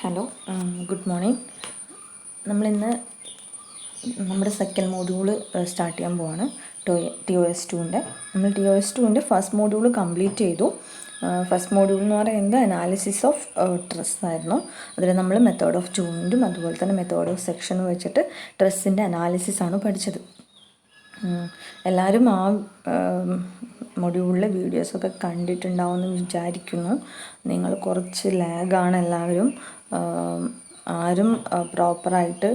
Hello, good morning. നമ്മളിന്ന് നമ്മുടെ second module start ചെയ്യാൻ പോവാണ്. TOS2-ൻ്റെ നമ്മൾ TOS2-ൻ്റെ ഫസ്റ്റ് മോഡ്യൂൾ കംപ്ലീറ്റ് ചെയ്തു. ഫസ്റ്റ് മോഡ്യൂൾ എന്ന് പറയുന്നത് അനാലിസിസ് ഓഫ് ട്രസ് ആയിരുന്നു. അതിൽ നമ്മൾ മെത്തേഡ് ഓഫ് ജോയിൻറ്റും അതുപോലെ തന്നെ മെത്തേഡ് ഓഫ് സെക്ഷനും വെച്ചിട്ട് ട്രസ്സിൻ്റെ അനാലിസിസാണ് പഠിച്ചത്. എല്ലാവരും ആ മൊഡ്യൂളിലെ വീഡിയോസൊക്കെ കണ്ടിട്ടുണ്ടാവുമെന്ന് വിചാരിക്കുന്നു. നിങ്ങൾ കുറച്ച് ലാഗാണ് എല്ലാവരും. ആരും പ്രോപ്പറായിട്ട്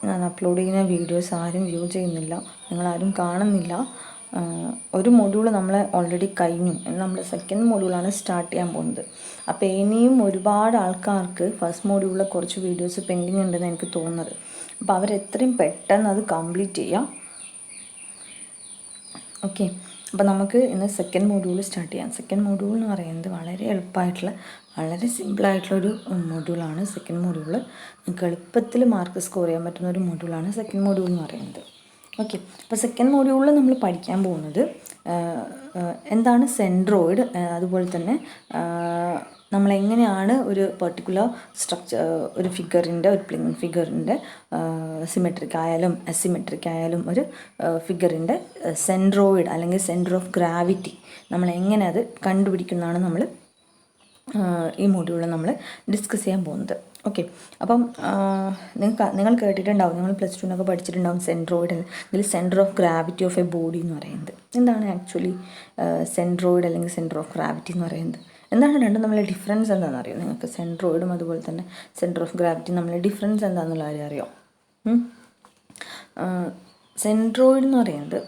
ഞാൻ അപ്ലോഡ് ചെയ്യുന്ന വീഡിയോസ് ആരും വ്യൂ ചെയ്യുന്നില്ല, നിങ്ങളാരും കാണുന്നില്ല. ഒരു മൊഡ്യൂൾ നമ്മൾ ഓൾറെഡി കഴിഞ്ഞു, നമ്മൾ സെക്കൻഡ് മൊഡ്യൂളാണ് സ്റ്റാർട്ട് ചെയ്യാൻ പോകുന്നത്. അപ്പോൾ ഇനിയും ഒരുപാട് ആൾക്കാർക്ക് ഫസ്റ്റ് മൊഡ്യൂളിലെ കുറച്ച് വീഡിയോസ് പെൻഡിങ് ഉണ്ടെന്ന് എനിക്ക് തോന്നുന്നത്. അപ്പോൾ അവരെത്രയും പെട്ടെന്ന് അത് കംപ്ലീറ്റ് ചെയ്യാം. ഓക്കെ, അപ്പോൾ നമുക്ക് ഇന്ന് സെക്കൻഡ് മൊഡ്യൂൾ സ്റ്റാർട്ട് ചെയ്യാം. സെക്കൻഡ് മൊഡ്യൂൾ എന്ന് പറയുന്നത് വളരെ എളുപ്പമായിട്ടുള്ള, വളരെ സിമ്പിളായിട്ടുള്ളൊരു മൊഡ്യൂളാണ് സെക്കൻഡ് മൊഡ്യൂൾ. നിങ്ങൾക്ക് എളുപ്പത്തിൽ മാർക്ക് സ്കോർ ചെയ്യാൻ പറ്റുന്ന ഒരു മൊഡ്യൂളാണ് സെക്കൻഡ് മൊഡ്യൂൾ എന്ന് പറയുന്നത്. ഓക്കെ, അപ്പോൾ സെക്കൻഡ് മൊഡ്യൂളിൽ നമ്മൾ പഠിക്കാൻ പോകുന്നത് എന്താണ് സെൻട്രോയിഡ്, അതുപോലെ തന്നെ നമ്മളെങ്ങനെയാണ് ഒരു പെർട്ടിക്കുലർ സ്ട്രക്ചർ, ഒരു ഫിഗറിൻ്റെ, ഒരു പ്ലെയിൻ ഫിഗറിൻ്റെ സിമെട്രിക് ആയാലും അസിമെട്രിക് ആയാലും ഒരു ഫിഗറിൻ്റെ സെൻട്രോയിഡ് അല്ലെങ്കിൽ സെൻറ്റർ ഓഫ് ഗ്രാവിറ്റി നമ്മളെങ്ങനെ അത് കണ്ടുപിടിക്കുന്നതാണ് നമ്മൾ ഈ മൊഡ്യൂളിൽ നമ്മൾ ഡിസ്കസ് ചെയ്യാൻ പോകുന്നത്. ഓക്കെ, അപ്പം നിങ്ങൾ കേട്ടിട്ടുണ്ടാവും, നിങ്ങൾ +2 പഠിച്ചിട്ടുണ്ടാവും സെൻട്രോയിഡ് അല്ലെങ്കിൽ centre of gravity of a body എന്ന് പറയുന്നത്. എന്താണ് ആക്ച്വലി സെൻട്രോയിഡ് അല്ലെങ്കിൽ സെൻറ്റർ ഓഫ് ഗ്രാവിറ്റി എന്ന് പറയുന്നത്? എന്താണ് രണ്ടും തമ്മിലുള്ള ഡിഫറൻസ് എന്താണെന്ന് അറിയാം നിങ്ങൾക്ക്? സെൻട്രോയിഡും അതുപോലെ തന്നെ സെൻറ്റർ ഓഫ് ഗ്രാവിറ്റി തമ്മിലുള്ള ഡിഫറൻസ് എന്താണെന്നുള്ള കാര്യം അറിയാം? സെൻട്രോയിഡ് എന്ന് പറയുന്നത്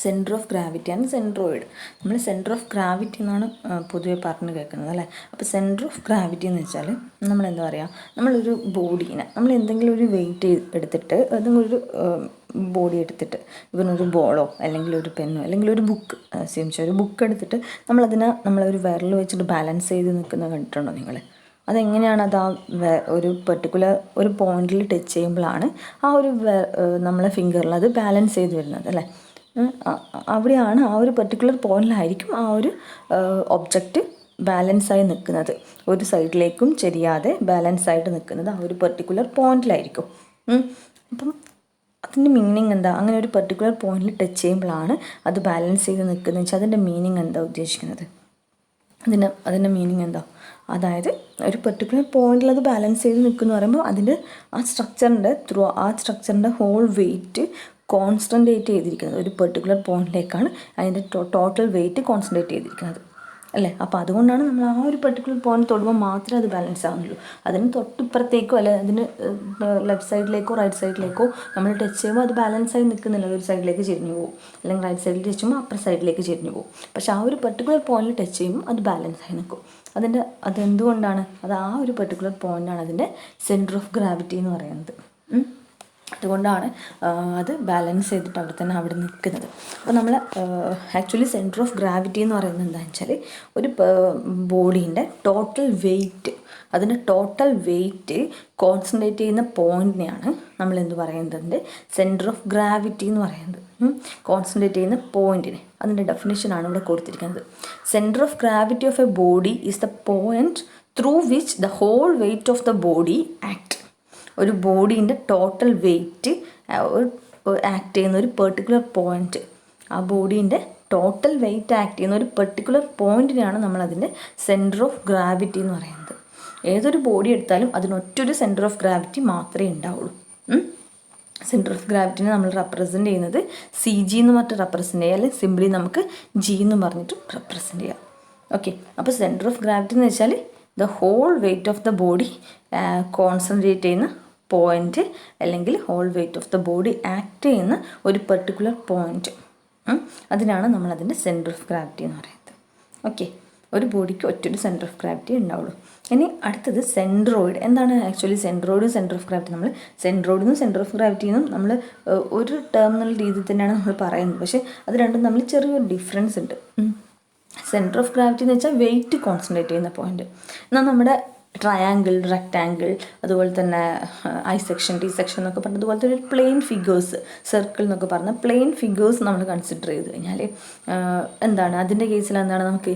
സെൻറ്റർ ഓഫ് ഗ്രാവിറ്റിയാണ് സെൻട്രോയിഡ്. നമ്മൾ സെൻറ്റർ ഓഫ് ഗ്രാവിറ്റി എന്നാണ് പൊതുവെ പറഞ്ഞു കേൾക്കുന്നത് അല്ലേ. അപ്പോൾ സെൻറ്റർ ഓഫ് ഗ്രാവിറ്റി എന്ന് വെച്ചാൽ നമ്മളെന്താ പറയുക, നമ്മളൊരു ബോഡീനെ നമ്മൾ എന്തെങ്കിലും ഒരു വെയിറ്റ് എടുത്തിട്ട്, ഏതെങ്കിലും ഒരു ബോഡി എടുത്തിട്ട്, ഇവനൊരു ബോളോ അല്ലെങ്കിൽ ഒരു പെന്നോ അല്ലെങ്കിൽ ഒരു ബുക്ക്, ഒരു ബുക്ക് എടുത്തിട്ട് നമ്മളൊരു വിരൽ വെച്ചിട്ട് ബാലൻസ് ചെയ്ത് നിൽക്കുന്നത് കണ്ടിട്ടുണ്ടോ നിങ്ങൾ? അതെങ്ങനെയാണ്? അത് ഒരു പെർട്ടിക്കുലർ ഒരു പോയിന്റിൽ ടച്ച് ചെയ്യുമ്പോഴാണ് ആ ഒരു നമ്മളെ ഫിംഗറിൽ അത് ബാലൻസ് ചെയ്ത് വരുന്നത് അല്ലേ. അവിടെയാണ്, ആ ഒരു പെർട്ടിക്കുലർ പോയിന്റിലായിരിക്കും ആ ഒരു ഒബ്ജക്റ്റ് ബാലൻസായി നിൽക്കുന്നത്. ഒരു സൈഡിലേക്കും ചെരിയാതെ ബാലൻസായിട്ട് നിൽക്കുന്നത് ആ ഒരു പെർട്ടിക്കുലർ പോയിന്റിലായിരിക്കും. അപ്പം അതിൻ്റെ മീനിങ് എന്താ? അങ്ങനെ ഒരു പെർട്ടിക്കുലർ പോയിന്റിൽ ടച്ച് ചെയ്യുമ്പോഴാണ് അത് ബാലൻസ് ചെയ്ത് നിൽക്കുന്നത് വെച്ചാൽ അതിൻ്റെ മീനിങ് എന്താ ഉദ്ദേശിക്കുന്നത്? അതിൻ്റെ മീനിങ് എന്താ? അതായത് ഒരു പെർട്ടിക്കുലർ പോയിന്റിൽ അത് ബാലൻസ് ചെയ്ത് നിൽക്കുന്നു പറയുമ്പോൾ അതിൻ്റെ ആ സ്ട്രക്ചറിൻ്റെ ഹോൾ വെയിറ്റ് കോൺസെൻട്രേറ്റ് ചെയ്തിരിക്കുന്നത് ഒരു പെർട്ടിക്കുലർ പോയിന്റിലേക്കാണ്. അതിൻ്റെ ടോട്ടൽ വെയിറ്റ് കോൺസെൻട്രേറ്റ് ചെയ്തിരിക്കുന്നത് അല്ലേ. അപ്പോൾ അതുകൊണ്ടാണ് നമ്മൾ ആ ഒരു പെർട്ടിക്കുലർ പോയിന്റ് തൊടുമ്പോൾ മാത്രമേ അത് ബാലൻസ് ആവുന്നുള്ളൂ. അതിന് തൊട്ടിപ്പുറത്തേക്കോ അല്ലെ അതിന് ലെഫ്റ്റ് സൈഡിലേക്കോ റൈറ്റ് സൈഡിലേക്കോ നമ്മൾ ടച്ച് ചെയ്യുമ്പോൾ അത് ബാലൻസായി നിൽക്കുന്നില്ല, ഒരു സൈഡിലേക്ക് ചെരിഞ്ഞു പോകും. അല്ലെങ്കിൽ റൈറ്റ് സൈഡിൽ ടച്ച് ചെയ്യുമ്പോൾ അപ്പുറ സൈഡിലേക്ക് ചെരിഞ്ഞു പോകും. പക്ഷേ ആ ഒരു പെർട്ടിക്കുലർ പോയിന്റിൽ ടച്ച് ചെയ്യുമ്പോൾ അത് ബാലൻസായി നിൽക്കും. അതെന്തുകൊണ്ടാണ്? അത് ആ ഒരു പെർട്ടിക്കുലർ പോയിന്റാണ് അതിൻ്റെ സെൻറ്റർ ഓഫ് ഗ്രാവിറ്റി എന്ന് പറയുന്നത്. അതുകൊണ്ടാണ് അത് ബാലൻസ് ചെയ്തിട്ട് അവിടെ നിൽക്കുന്നത്. അപ്പോൾ നമ്മൾ ആക്ച്വലി സെൻറ്റർ ഓഫ് ഗ്രാവിറ്റി എന്ന് പറയുന്നത് എന്താണെന്ന് വെച്ചാൽ ഒരു ബോഡീൻ്റെ ടോട്ടൽ വെയിറ്റ്, അതിൻ്റെ ടോട്ടൽ വെയിറ്റ് കോൺസെൻട്രേറ്റ് ചെയ്യുന്ന പോയിന്റിനെയാണ് നമ്മൾ എന്ത് പറയുന്നത്? സെൻറ്റർ ഓഫ് ഗ്രാവിറ്റി എന്ന് പറയുന്നത്. കോൺസെൻട്രേറ്റ് ചെയ്യുന്ന പോയിന്റിനെ, അതിൻ്റെ ഡെഫിനിഷനാണ് ഇവിടെ കൊടുത്തിരിക്കുന്നത്. Centre of gravity of a body is the point through which the whole weight of the body act. ഒരു ബോഡീൻ്റെ ടോട്ടൽ വെയിറ്റ് ആക്ട് ചെയ്യുന്ന ഒരു പെർട്ടിക്കുലർ പോയിന്റ്, ആ ബോഡീൻ്റെ ടോട്ടൽ വെയിറ്റ് ആക്ട് ചെയ്യുന്ന ഒരു പെർട്ടിക്കുലർ പോയിന്റിനെയാണ് നമ്മളതിൻ്റെ സെൻറ്റർ ഓഫ് ഗ്രാവിറ്റി എന്ന് പറയുന്നത്. ഏതൊരു ബോഡി എടുത്താലും അതിനൊറ്റൊരു സെൻറ്റർ ഓഫ് ഗ്രാവിറ്റി മാത്രമേ ഉണ്ടാവുള്ളൂ. സെൻറ്റർ ഓഫ് ഗ്രാവിറ്റിനെ നമ്മൾ റെപ്രസെൻറ്റ് ചെയ്യുന്നത് CG എന്ന് പറഞ്ഞിട്ട് റെപ്രസെൻറ്റ് ചെയ്യുക, അല്ലെങ്കിൽ സിംപ്ലി നമുക്ക് G എന്ന് പറഞ്ഞിട്ട് റെപ്രസെൻറ്റ് ചെയ്യാം. ഓക്കെ, അപ്പോൾ സെൻറ്റർ ഓഫ് ഗ്രാവിറ്റി എന്ന് വെച്ചാൽ the whole weight of the body concentrate ചെയ്യുന്ന പോയിന്റ്, അല്ലെങ്കിൽ whole weight of the body act ചെയ്യുന്ന ഒരു പെർട്ടിക്കുലർ പോയിന്റ്, അതിനാണ് നമ്മളതിൻ്റെ സെൻറ്റർ ഓഫ് ഗ്രാവിറ്റി എന്ന് പറയുന്നത്. ഓക്കെ, ഒരു ബോഡിക്ക് ഒറ്റൊരു സെൻറ്റർ ഓഫ് ഗ്രാവിറ്റി ഉണ്ടാവുള്ളൂ. ഇനി അടുത്തത് സെൻട്രോയിഡ്. എന്താണ് actually centroid centre of gravity? നമ്മൾ സെൻട്രോയിഡെന്നും സെൻറ്റർ ഓഫ് ഗ്രാവിറ്റിന്നും നമ്മൾ ഒരു ടേം എന്നുള്ള രീതിയിൽ തന്നെയാണ് നമ്മൾ പറയുന്നത്, പക്ഷേ അത് രണ്ടും തമ്മിൽ ചെറിയൊരു ഡിഫറൻസ് ഉണ്ട്. സെൻറ്റർ ഓഫ് ഗ്രാവിറ്റി എന്ന് വെച്ചാൽ വെയിറ്റ് കോൺസെൻട്രേറ്റ് ചെയ്യുന്ന പോയിന്റ്. എന്നാൽ നമ്മുടെ ട്രയാങ്കിൾ, റെക്റ്റാങ്കിൾ, അതുപോലെ തന്നെ ഐ സെക്ഷൻ, ടി സെക്ഷൻ എന്നൊക്കെ പറഞ്ഞത് അതുപോലത്തെ ഒരു പ്ലെയിൻ ഫിഗേഴ്സ്, സർക്കിൾ എന്നൊക്കെ പറഞ്ഞ പ്ലെയിൻ ഫിഗേഴ്സ് നമ്മൾ കൺസിഡർ ചെയ്ത് കഴിഞ്ഞാൽ എന്താണ് അതിൻ്റെ കേസിൽ എന്താണ് നമുക്ക്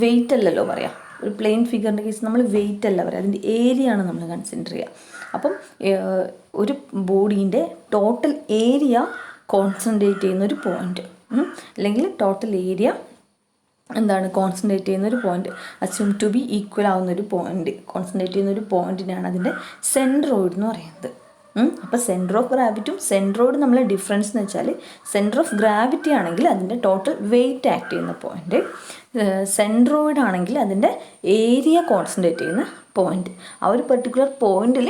വെയിറ്റ് അല്ലല്ലോ പറയാം, ഒരു പ്ലെയിൻ ഫിഗറിൻ്റെ കേസ് നമ്മൾ വെയിറ്റ് അല്ല പറയുക, അതിൻ്റെ ഏരിയ ആണ് നമ്മൾ കൺസിഡർ ചെയ്യുക. അപ്പം ഒരു ബോഡീൻ്റെ ടോട്ടൽ ഏരിയ കോൺസെൻട്രേറ്റ് ചെയ്യുന്നൊരു പോയിൻ്റ്, അല്ലെങ്കിൽ ടോട്ടൽ ഏരിയ എന്താണ് കോൺസെൻട്രേറ്റ് ചെയ്യുന്നൊരു point, assume to be equal ആവുന്നൊരു പോയിൻ്റ്, കോൺസെൻട്രേറ്റ് ചെയ്യുന്നൊരു പോയിൻറ്റിനാണ് അതിൻ്റെ സെൻട്രോയിഡ് എന്ന് പറയുന്നത്. അപ്പോൾ സെൻറ്റർ ഓഫ് ഗ്രാവിറ്റിയും സെൻട്രോയിഡ് നമ്മളെ ഡിഫറൻസ് എന്ന് വെച്ചാൽ, സെൻറ്റർ ഓഫ് ഗ്രാവിറ്റി ആണെങ്കിൽ അതിൻ്റെ ടോട്ടൽ വെയിറ്റ് ആക്ട് ചെയ്യുന്ന പോയിൻ്റ്, സെൻട്രോയിഡ് ആണെങ്കിൽ അതിൻ്റെ ഏരിയ കോൺസെൻട്രേറ്റ് ചെയ്യുന്ന പോയിൻ്റ്. ആ ഒരു പെർട്ടിക്കുലർ പോയിന്റിൽ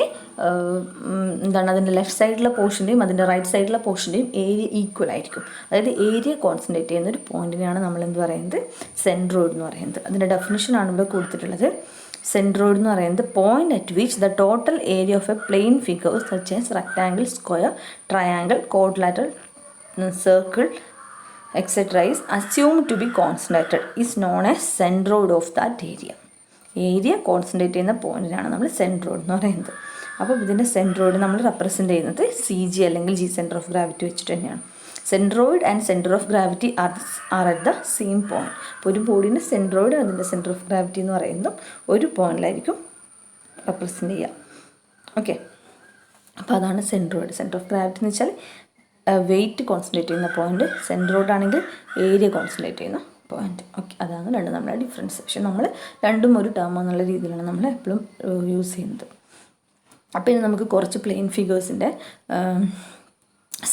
എന്താണ് അതിൻ്റെ ലെഫ്റ്റ് സൈഡിലെ പോർഷൻ്റെയും അതിൻ്റെ റൈറ്റ് സൈഡിലെ പോർഷൻ്റെയും ഏരിയ ഈക്വൽ ആയിരിക്കും. അതായത് ഏരിയ കോൺസെൻട്രേറ്റ് ചെയ്യുന്ന ഒരു പോയിന്റിനെയാണ് നമ്മൾ എന്ത് പറയുന്നത്, സെൻട്രോയിഡ് എന്ന് പറയുന്നത്. അതിൻ്റെ ഡെഫിനിഷനാണ് ഇവിടെ കൊടുത്തിട്ടുള്ളത്. സെൻട്രോയിഡ് എന്ന് പറയുന്നത് point at which the total area of a plane figure such as rectangle, square, triangle, quadrilateral, circle etc. is assumed to be concentrated is known as centroid of that area. Area concentrate ചെയ്യുന്ന പോയിന്റിനാണ് നമ്മൾ centroid എന്ന് പറയുന്നത്. അപ്പോൾ ഇതിൻ്റെ centroid നമ്മൾ represent ചെയ്യുന്നത് CG അല്ലെങ്കിൽ G centre of gravity വെച്ചിട്ട് തന്നെയാണ്. Centroid and centre of gravity are at the same point. അപ്പോൾ ഒരു ബോഡീൻ്റെ സെൻട്രോയിഡ് അതിൻ്റെ സെൻറ്റർ ഓഫ് ഗ്രാവിറ്റി എന്ന് പറയുന്നതും ഒരു പോയിന്റിലായിരിക്കും റെപ്രസെൻറ്റ് ചെയ്യുക. ഓക്കെ, അപ്പോൾ അതാണ് സെൻട്രോയിഡ്. സെൻറ്റർ ഓഫ് ഗ്രാവിറ്റി എന്ന് വെച്ചാൽ വെയിറ്റ് കോൺസെൻട്രേറ്റ് ചെയ്യുന്ന പോയിന്റ്, സെൻട്രോയിഡ് ആണെങ്കിൽ ഏരിയ കോൺസെൻട്രേറ്റ് ചെയ്യുന്ന പോയിന്റ്. ഓക്കെ, അതാണ് രണ്ടും നമ്മളെ ഡിഫറൻസ്. പക്ഷെ നമ്മൾ രണ്ടും ഒരു ടേം എന്നുള്ള രീതിയിലാണ് നമ്മൾ എപ്പോഴും യൂസ് ചെയ്യുന്നത്. അപ്പോൾ ഇനി നമുക്ക് കുറച്ച് പ്ലെയിൻ ഫിഗേഴ്സിൻ്റെ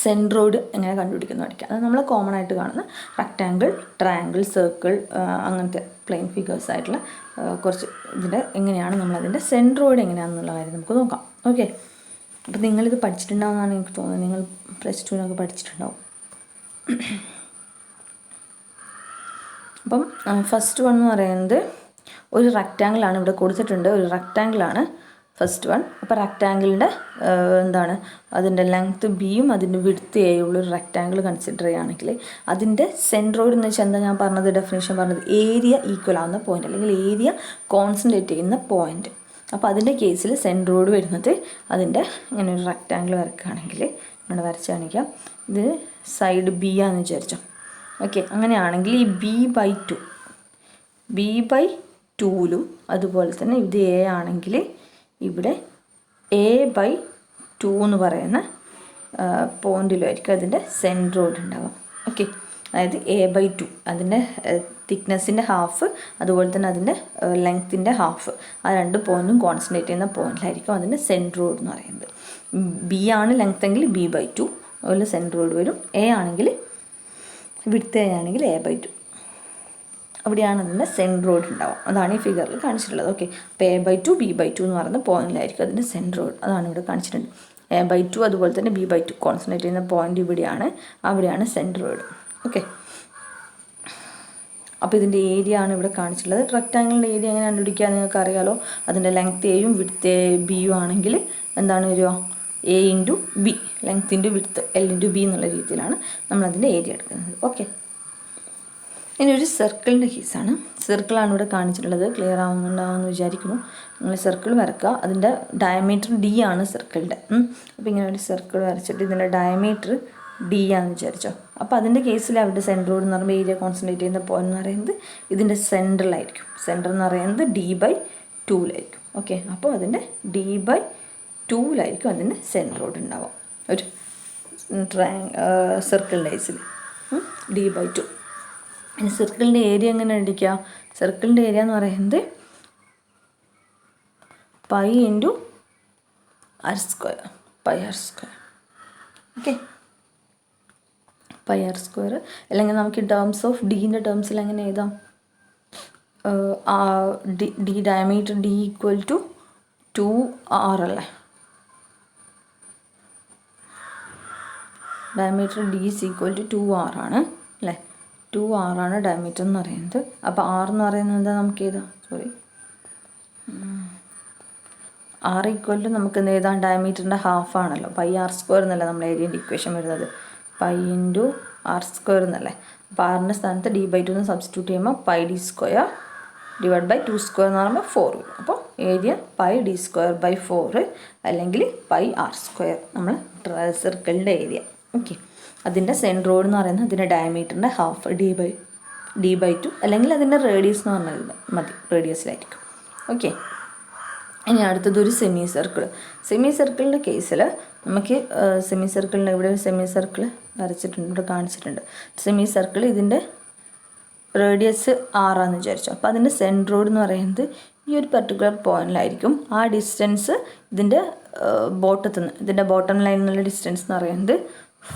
സെൻട്രോയിഡ് എങ്ങനെ കണ്ടുപിടിക്കുന്നു പഠിക്കാം. അത് നമ്മൾ കോമൺ ആയിട്ട് കാണുന്ന റെക്ടാങ്കിൾ, ട്രയാങ്കിൾ, സർക്കിൾ അങ്ങനത്തെ പ്ലെയിൻ ഫിഗേഴ്സ് ആയിട്ടുള്ള കുറച്ച് ഇതിൻ്റെ എങ്ങനെയാണ് നമ്മളതിൻ്റെ സെൻട്രോയിഡ് എങ്ങനെയാണെന്നുള്ള കാര്യം നമുക്ക് നോക്കാം. ഓക്കെ, അപ്പോൾ നിങ്ങളിത് പഠിച്ചിട്ടുണ്ടാവുമെന്നാണ് എനിക്ക് തോന്നുന്നത്. നിങ്ങൾ +2 പഠിച്ചിട്ടുണ്ടാവും. അപ്പം ഫസ്റ്റ് വൺ എന്ന് പറയുന്നത് ഒരു റെക്റ്റാങ്കിളാണ് ഇവിടെ കൊടുത്തിട്ടുണ്ട്. ഒരു റെക്റ്റാങ്കിളാണ് ഫസ്റ്റ് വൺ. അപ്പോൾ റെക്റ്റാങ്കിളിൻ്റെ എന്താണ് അതിൻ്റെ ലെങ്ത്ത് ബിയും അതിൻ്റെ വിഡ്ത്ത് എയും ഉള്ളൊരു റെക്റ്റാങ്കിൾ കൺസിഡർ ചെയ്യുകയാണെങ്കിൽ അതിൻ്റെ സെൻട്രോയിഡ് എന്ന് വെച്ചാൽ എന്താ ഞാൻ പറഞ്ഞത്, ഡെഫിനേഷൻ പറഞ്ഞത് ഏരിയ ഈക്വൽ ആവുന്ന പോയിൻ്റ് അല്ലെങ്കിൽ ഏരിയ കോൺസെൻട്രേറ്റ് ചെയ്യുന്ന പോയിൻ്റ്. അപ്പോൾ അതിൻ്റെ കേസിൽ സെൻട്രോയിഡ് വരുന്നത് അതിൻ്റെ ഇങ്ങനെ ഒരു റെക്റ്റാങ്കിൾ വരക്കുകയാണെങ്കിൽ ഇവിടെ വരച്ച് കാണിക്കാം. ഇത് സൈഡ് ബി ആണെന്ന് വിചാരിച്ചോ. ഓക്കെ, അങ്ങനെയാണെങ്കിൽ ഈ B/2 അതുപോലെ തന്നെ ഇത് A ആണെങ്കിൽ ഇവിടെ A/2 എന്ന് പറയുന്ന പോയിന്റിലായിരിക്കും അതിൻ്റെ സെൻട്രോയിഡ് ഉണ്ടാവുക. ഓക്കെ, അതായത് A/2 അതിൻ്റെ തിക്നെസ്സിൻ്റെ ഹാഫ് അതുപോലെ തന്നെ അതിൻ്റെ ലെങ്ത്തിൻ്റെ ഹാഫ്, ആ രണ്ട് പോയിൻറ്റും കോൺസെൻട്രേറ്റ് ചെയ്യുന്ന പോയിന്റിലായിരിക്കും അതിൻ്റെ സെൻട്രോയിഡ് എന്ന് പറയുന്നത്. B ആണ് ലെങ്ത്ത് എങ്കിൽ B/2 അതുപോലെ സെൻട്രോയിഡ് വരും. A ആണെങ്കിൽ വിഡ്ത്ത് A ആണെങ്കിൽ A/2 അവിടെയാണ് അതിൻ്റെ സെൻട്രോയിഡ് ഉണ്ടാവുക. അതാണ് ഈ ഫിഗറിൽ കാണിച്ചിട്ടുള്ളത്. ഓക്കെ, അപ്പോൾ A/2 B/2 എന്ന് പറയുന്ന പോയിന്റിലായിരിക്കും അതിൻ്റെ സെൻട്രോയിഡ്. അതാണ് ഇവിടെ കാണിച്ചിട്ടുണ്ട്. A/2 അതുപോലെ തന്നെ B/2 കോൺസെൻട്രേറ്റ് ചെയ്യുന്ന പോയിന്റ് ഇവിടെയാണ്, അവിടെയാണ് സെൻട്രോയിഡ്. ഓക്കെ, അപ്പോൾ ഇതിൻ്റെ ഏരിയ ആണ് ഇവിടെ കാണിച്ചിട്ടുള്ളത്. റെക്റ്റാങ്കിളിൻ്റെ ഏരിയ എങ്ങനെ കണ്ടുപിടിക്കുക നിങ്ങൾക്ക് അറിയാലോ. അതിൻ്റെ ലെങ്ത്ത് എയും വിഡ്ത്ത് ബിയും ആണെങ്കിൽ എന്താണ് വരിക, A/B, length into width L/B എന്നുള്ള രീതിയിലാണ് നമ്മളതിൻ്റെ ഏരിയ എടുക്കുന്നത്. ഓക്കെ, ഇനി ഒരു സർക്കിളിൻ്റെ കേസാണ്. സർക്കിളാണ് ഇവിടെ കാണിച്ചിട്ടുള്ളത്. ക്ലിയർ ആവുന്നുണ്ടാവുമെന്ന് വിചാരിക്കുന്നു. നിങ്ങൾ സർക്കിൾ വരക്കുക. അതിൻ്റെ ഡയമീറ്റർ D ആണ് സർക്കിളിൻ്റെ. അപ്പോൾ ഇങ്ങനെ ഒരു സർക്കിൾ വരച്ചിട്ട് ഇതിൻ്റെ ഡയമീറ്റർ D ആണെന്ന് വിചാരിച്ചോ. അപ്പോൾ അതിൻ്റെ കേസിൽ അവിടെ സെൻട്രോയിഡ് എന്ന് പറയുമ്പോൾ ഏരിയ കോൺസെൻട്രേറ്റ് ചെയ്യുന്ന പോയിന്റ് എന്ന് പറയുന്നത് ഇതിൻ്റെ സെൻറ്ററിലായിരിക്കും. സെൻറ്റർ എന്ന് പറയുന്നത് D/2ലായിരിക്കും. ഓക്കെ, അപ്പോൾ അതിൻ്റെ D/2ലായിരിക്കും അതിൻ്റെ സെൻട്രോയിഡ് ഉണ്ടാവുക ഒരു സർക്കിളിൻ്റെ കേസിൽ D/2. ഇനി സർക്കിളിൻ്റെ ഏരിയ എങ്ങനെ കണ്ടുപിടിക്കുക? സർക്കിളിൻ്റെ ഏരിയ എന്ന് പറയുന്നത് π/r². πr². Okay, πr². അല്ലെങ്കിൽ നമുക്ക് ടേംസ് ഓഫ് ഡീൻ്റെ ടേംസിൽ എങ്ങനെ എഴുതാം? D ഡയമീറ്റർ D = 2r അല്ലേ. ഡയമീറ്റർ D = 2r ആണ് അല്ലേ. 2r ആണ് ഡയമീറ്റർ എന്ന് പറയുന്നത്. അപ്പോൾ r എന്ന് പറയുന്നത് എന്താ നമുക്ക് എഴുതാം, r = നമുക്ക് എന്ത് എഴുതാം, ഡയമീറ്ററിൻ്റെ ഹാഫ് ആണല്ലോ. πr² എന്നല്ല നമ്മൾ ഏരിയൻ്റെ ഇക്വേഷൻ വരുന്നത്, π/r² എന്നല്ലേ. അപ്പോൾ ആറിൻ്റെ സ്ഥാനത്ത് D/2 എന്ന് സബ്സ്റ്റിറ്റ്യൂട്ട് ചെയ്യുമ്പോൾ πd² /2² എന്ന് പറയുമ്പോൾ 4 വരും. അപ്പോൾ ഏരിയ πd²/4 അല്ലെങ്കിൽ πr² നമ്മൾ സർക്കിളിൻ്റെ ഏരിയ. ഓക്കെ, അതിൻ്റെ സെൻട്രോയിഡ് എന്ന് പറയുന്നത് അതിൻ്റെ ഡയമീറ്ററിൻ്റെ ഹാഫ് D/2 d/2 അല്ലെങ്കിൽ അതിൻ്റെ റേഡിയസ് എന്ന് പറഞ്ഞാൽ മതി, റേഡിയസിലായിരിക്കും. ഓക്കെ. ഇനി അടുത്തത് ഒരു സെമി സർക്കിൾ. സെമി സർക്കിളിൻ്റെ കേസിൽ നമുക്ക് സെമി സർക്കിളിൻ്റെ ഇവിടെ ഒരു സെമി സർക്കിൾ വരച്ചിട്ടുണ്ട്, ഇവിടെ കാണിച്ചിട്ടുണ്ട്. സെമി സർക്കിൾ ഇതിൻ്റെ റേഡിയസ് 6 ആണെന്ന് വിചാരിച്ചു. അപ്പോൾ അതിൻ്റെ സെൻട്രോയിഡ് എന്ന് പറയുന്നത് ഈ ഒരു പർട്ടിക്കുലർ പോയിന്റിലായിരിക്കും. ആ ഡിസ്റ്റൻസ് ഇതിൻ്റെ ബോട്ടത്തിൽ നിന്ന്, ഇതിൻ്റെ ബോട്ടം ലൈനിൽ നിന്നുള്ള ഡിസ്റ്റൻസ് എന്ന് പറയുന്നത്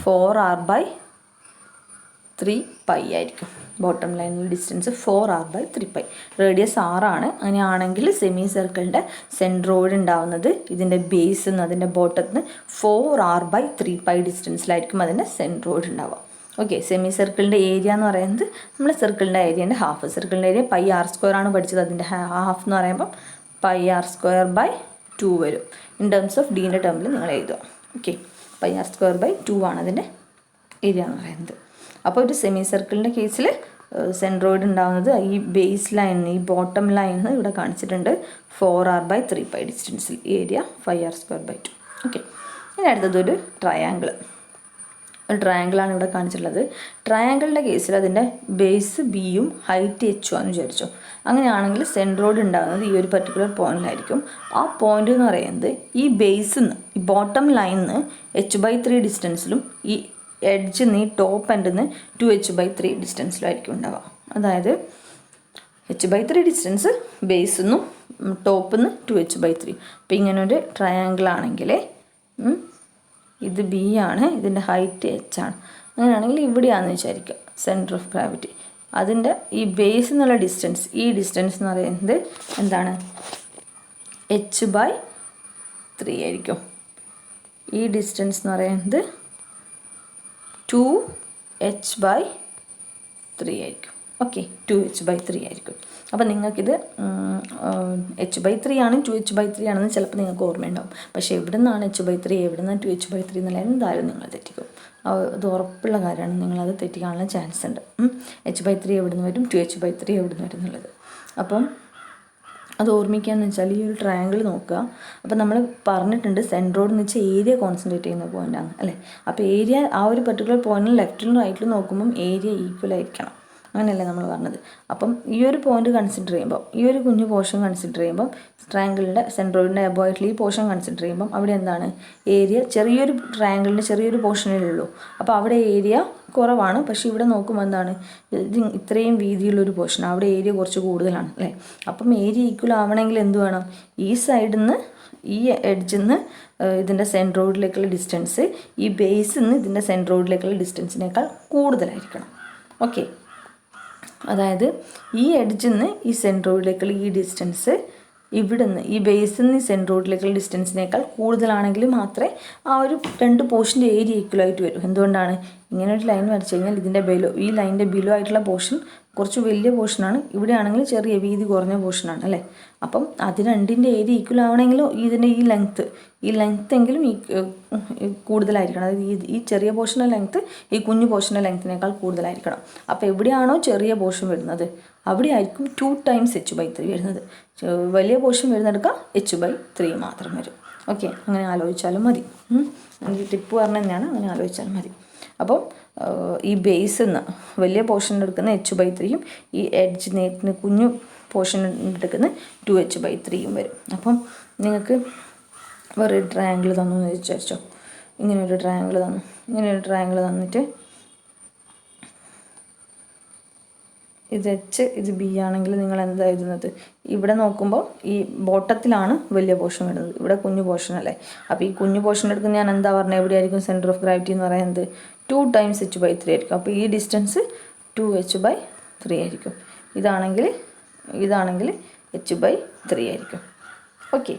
4r/3π ആയിരിക്കും. ബോട്ടം ലൈനിൽ ഡിസ്റ്റൻസ് 4r/3π. റേഡിയസ് 6 ആണ്. അങ്ങനെയാണെങ്കിൽ സെമി സർക്കിളിൻ്റെ സെൻട്രോയിഡ് ഉണ്ടാവുന്നത് ഇതിൻ്റെ ബേസിൽ നിന്ന്, അതിൻ്റെ ബോട്ടത്തിൽ നിന്ന് 4r/3π ഡിസ്റ്റൻസിലായിരിക്കും അതിൻ്റെ സെൻട്രോയിഡ് ഉണ്ടാവുക. ഓക്കെ. സെമി സർക്കിളിൻ്റെ ഏരിയ എന്ന് പറയുന്നത് നമ്മൾ സർക്കിളിൻ്റെ ഏരിയൻ്റെ ഹാഫ്. സർക്കിളിൻ്റെ ഏരിയ πr² ആണ് പഠിച്ചത്. അതിൻ്റെ ഹാഫ് എന്ന് പറയുമ്പോൾ πr²/2 വരും. ഇൻ ടേംസ് ഓഫ് ഡീൻ്റെ ടേമിൽ നിങ്ങൾ എഴുതുക. ഓക്കെ. πr²/2 ആണ് അതിൻ്റെ ഏരിയ എന്ന് പറയുന്നത്. അപ്പോൾ ഒരു സെമി സർക്കിളിൻ്റെ കേസിൽ സെൻട്രോയിഡ് ഉണ്ടാകുന്നത് ഈ ബേസ് ലൈനിൽ, ഈ ബോട്ടം ലൈനിൽ ഇവിടെ കാണിച്ചിട്ടുണ്ട് 4r/3π ഡിസ്റ്റൻസിൽ, ഏരിയ 5r²/2. ഓക്കെ. ഇനി അടുത്തതൊരു ട്രയാങ്കിൾ. ഒരു ട്രയാങ്കിളാണ് ഇവിടെ കാണിച്ചിട്ടുള്ളത്. ട്രയാങ്കിളിൻ്റെ കേസിൽ അതിൻ്റെ ബേസ് ബിയും ഹൈറ്റ് എച്ചും ആണെന്ന് വിചാരിച്ചു. അങ്ങനെയാണെങ്കിൽ സെൻട്രോയിഡ് ഉണ്ടാകുന്നത് ഈ ഒരു പർട്ടിക്കുലർ പോയിന്റിലായിരിക്കും. ആ പോയിന്റ് എന്ന് പറയുന്നത് ഈ ബേസിൽ നിന്ന്, ഈ ബോട്ടം ലൈനിൽ നിന്ന് h/3 ഡിസ്റ്റൻസിലും ഈ എഡ്ജിൽ നിന്ന്, ഈ ടോപ്പ് എൻഡിൽ നിന്ന് 2h/3 ഡിസ്റ്റൻസിലായിരിക്കും ഉണ്ടാവുക. അതായത് h/3 ഡിസ്റ്റൻസ് ബേസിൽ നിന്നും ടോപ്പിൽ നിന്ന് 2h/3. അപ്പോൾ ഇങ്ങനെ ഒരു ട്രയാങ്കിൾ ആണെങ്കിൽ ഇത് ബി ആണ്, ഇതിൻ്റെ ഹൈറ്റ് എച്ച് ആണ്. അങ്ങനെയാണെങ്കിൽ ഇവിടെയാണെന്ന് വിചാരിക്കുക സെൻറ്റർ ഓഫ് ഗ്രാവിറ്റി. അതിൻ്റെ ഈ ബേസിൽ നിന്നുള്ള ഡിസ്റ്റൻസ്, ഈ ഡിസ്റ്റൻസ് എന്ന് പറയുന്നത് എന്താണ്, h/3 ആയിരിക്കും. ഈ ഡിസ്റ്റൻസ് എന്ന് പറയുന്നത് 2h/3 ആയിരിക്കും. ഓക്കെ. 2h/3 ആയിരിക്കും. അപ്പോൾ നിങ്ങൾക്കിത് h/3 ആണ് 2h/3 ആണെന്ന് ചിലപ്പോൾ നിങ്ങൾക്ക് ഓർമ്മയുണ്ടാവും. പക്ഷേ എവിടെ നിന്നാണ് h/3, എവിടെ നിന്നാണ് 2h/3 എന്നുള്ള എന്തായാലും നിങ്ങൾ തെറ്റിക്കും. അത് ഉറപ്പുള്ള കാര്യമാണ്. നിങ്ങളത് തെറ്റിക്കാനുള്ള ചാൻസ് ഉണ്ട്. h/3 എവിടെ നിന്ന് വരും, 2h/3 എവിടെ നിന്ന് വരും എന്നുള്ളത്. അപ്പം അത് ഓർമ്മിക്കുകയെന്ന് വെച്ചാൽ ഈ ഒരു ട്രയാങ്കിൾ നോക്കുക. അപ്പോൾ നമ്മൾ പറഞ്ഞിട്ടുണ്ട് സെൻട്രോയിഡ് എന്ന് വെച്ചാൽ ഏരിയ കോൺസെൻട്രേറ്റ് ചെയ്യുന്ന പോയിൻ്റാണ് അല്ലേ. അപ്പോൾ ഏരിയ ആ ഒരു പർട്ടിക്കുലർ പോയിന്റിൽ ലെഫ്റ്റിലും റൈറ്റിലും നോക്കുമ്പം ഏരിയ ഈക്വൽ ആയിരിക്കണം. അങ്ങനെയല്ലേ നമ്മൾ പറഞ്ഞത്. അപ്പം ഈ ഒരു പോയിന്റ് കൺസിഡർ ചെയ്യുമ്പോൾ, ഈ ഒരു കുഞ്ഞു പോർഷൻ കൺസിഡർ ചെയ്യുമ്പോൾ, ട്രയാങ്കിളിൻ്റെ സെൻട്രോയിഡിൻ്റെ എബോ ആയിട്ടുള്ള ഈ പോർഷൻ കൺസിഡർ ചെയ്യുമ്പം അവിടെ എന്താണ്, ഏരിയ ചെറിയൊരു ട്രയാങ്കിളിൻ്റെ ചെറിയൊരു പോർഷനേ ഉള്ളൂ. അപ്പോൾ അവിടെ ഏരിയ കുറവാണ്. പക്ഷേ ഇവിടെ നോക്കുമ്പോൾ എന്താണ്, ഇത് ഇത്രയും വീതിയുള്ളൊരു പോർഷൻ, അവിടെ ഏരിയ കുറച്ച് കൂടുതലാണ് അല്ലേ. അപ്പം ഏരിയ ഈക്വൽ ആവണമെങ്കിൽ എന്ത് വേണം, ഈ സൈഡിൽ നിന്ന്, ഈ എഡ്ജിൽ നിന്ന് ഇതിൻ്റെ സെൻട്രോയിഡിലേക്കുള്ള ഡിസ്റ്റൻസ് ഈ ബേസിൽ നിന്ന് ഇതിൻ്റെ സെൻട്രോയിഡിലേക്കുള്ള ഡിസ്റ്റൻസിനേക്കാൾ കൂടുതലായിരിക്കണം. ഓക്കെ. അതായത് ഈ എഡ്ജിൽ നിന്ന് ഈ സെൻട്രോയിഡിലേക്കുള്ള ഈ ഡിസ്റ്റൻസ് ഇവിടെ നിന്ന്, ഈ ബേസിൽ നിന്ന് ഈ സെൻട്രോയിഡിലേക്കുള്ള ഡിസ്റ്റൻസിനേക്കാൾ കൂടുതലാണെങ്കിൽ മാത്രമേ ആ ഒരു രണ്ട് പോർഷൻ്റെ ഏരിയ ഈക്വലായിട്ട് വരും. എന്തുകൊണ്ടാണ്, ഇങ്ങനെ ഒരു ലൈൻ വരച്ചു കഴിഞ്ഞാൽ ഇതിൻ്റെ ബിലോ, ഈ ലൈനിൻ്റെ ബിലോ ആയിട്ടുള്ള പോർഷൻ കുറച്ച് വലിയ പോർഷനാണ്, ഇവിടെ ആണെങ്കിൽ ചെറിയ വീതി കുറഞ്ഞ പോർഷനാണ് അല്ലേ. അപ്പം അത് രണ്ടിൻ്റെ ഏരിയ ഈക്വൽ ആവണമെങ്കിലും ഇതിൻ്റെ ഈ ലെങ്ത്ത് എങ്കിലും കൂടുതലായിരിക്കണം. അതായത് ഈ ചെറിയ പോർഷൻ്റെ ലെങ്ത്ത് ഈ കുഞ്ഞു പോർഷൻ്റെ ലെങ്ത്തിനേക്കാൾ കൂടുതലായിരിക്കണം. അപ്പോൾ എവിടെയാണോ ചെറിയ പോർഷൻ വരുന്നത് അവിടെ ആയിരിക്കും 2 times h/3 വരുന്നത്. വലിയ പോർഷൻ വരുന്നെടുക്കുക h/3 മാത്രം വരും. ഓക്കെ. അങ്ങനെ ആലോചിച്ചാലും മതി. എനിക്ക് ടിപ്പ് പറഞ്ഞു തന്നെയാണ്, അങ്ങനെ ആലോചിച്ചാലും മതി. അപ്പോൾ ഈ ബേസിൽ നിന്ന് വലിയ പോർഷൻ എടുക്കുന്ന h/3യും ഈ എഡ്ജിന് കുഞ്ഞു പോർഷൻ എടുക്കുന്ന 2h/3യും വരും. അപ്പം നിങ്ങൾക്ക് വേറൊരു ട്രയാങ്കിൾ തന്നു എന്ന് വിചാരിച്ചോ. ഇങ്ങനെയൊരു ട്രയാങ്കിൾ തന്നിട്ട് ഇത് എച്ച്, ഇത് ബി ആണെങ്കിൽ നിങ്ങൾ എന്താ എഴുതുന്നത്, ഇവിടെ നോക്കുമ്പോൾ ഈ ബോട്ടത്തിലാണ് വലിയ പോർഷൻ വരുന്നത്, ഇവിടെ കുഞ്ഞു പോർഷൻ അല്ലേ. അപ്പോൾ ഈ കുഞ്ഞു പോർഷൻ എടുക്കുന്ന ഞാൻ എന്താ പറഞ്ഞത്, എവിടെയായിരിക്കും സെൻറ്റർ ഓഫ് ഗ്രാവിറ്റി എന്ന് പറയുന്നത് 2 times h/3 ആയിരിക്കും. അപ്പോൾ ഈ ഡിസ്റ്റൻസ് 2h/3 ആയിരിക്കും. ഇതാണെങ്കിൽ h/3 ആയിരിക്കും. ഓക്കെ.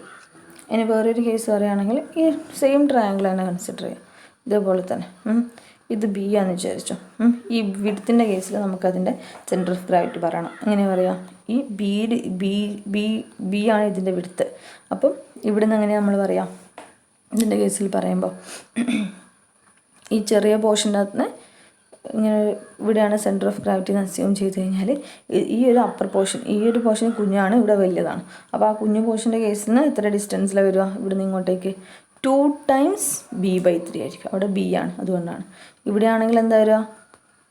ഇനി വേറൊരു കേസ് പറയുകയാണെങ്കിൽ ഈ സെയിം ട്രയാങ്കിൾ തന്നെ കൺസിഡർ ചെയ്യാം. ഇതേപോലെ തന്നെ ഇത് ബി ആണെന്ന് വിചാരിച്ചോ. ഈ വിഡ്ത്തിൻ്റെ കേസിൽ നമുക്കതിൻ്റെ സെൻറ്റർ ഓഫ് ഗ്രാവിറ്റി പറയണം. എങ്ങനെ പറയാം, ഈ ബി ആണ് ഇതിൻ്റെ വിഡ്ത്ത്. അപ്പം ഇവിടെ നിന്ന് എങ്ങനെയാണ് നമ്മൾ പറയാം, ഇതിൻ്റെ കേസിൽ പറയുമ്പോൾ ഈ ചെറിയ പോർഷൻ്റെ അകത്ത് ഇങ്ങനെ ഇവിടെയാണ് സെൻറ്റർ ഓഫ് ഗ്രാവിറ്റി എന്ന് അസ്യൂം ചെയ്ത് കഴിഞ്ഞാൽ ഈ ഒരു അപ്പർ പോർഷൻ, ഈ ഒരു പോർഷൻ കുഞ്ഞാണ്, ഇവിടെ വലിയതാണ്. അപ്പോൾ ആ കുഞ്ഞു പോർഷൻ്റെ കേസിൽ നിന്ന് എത്ര ഡിസ്റ്റൻസിലാണ് വരിക, ഇവിടെ നിന്ന് ഇങ്ങോട്ടേക്ക് 2 times b/3 ആയിരിക്കും. അവിടെ b ആണ്, അതുകൊണ്ടാണ്. ഇവിടെ ആണെങ്കിൽ എന്താ വരിക,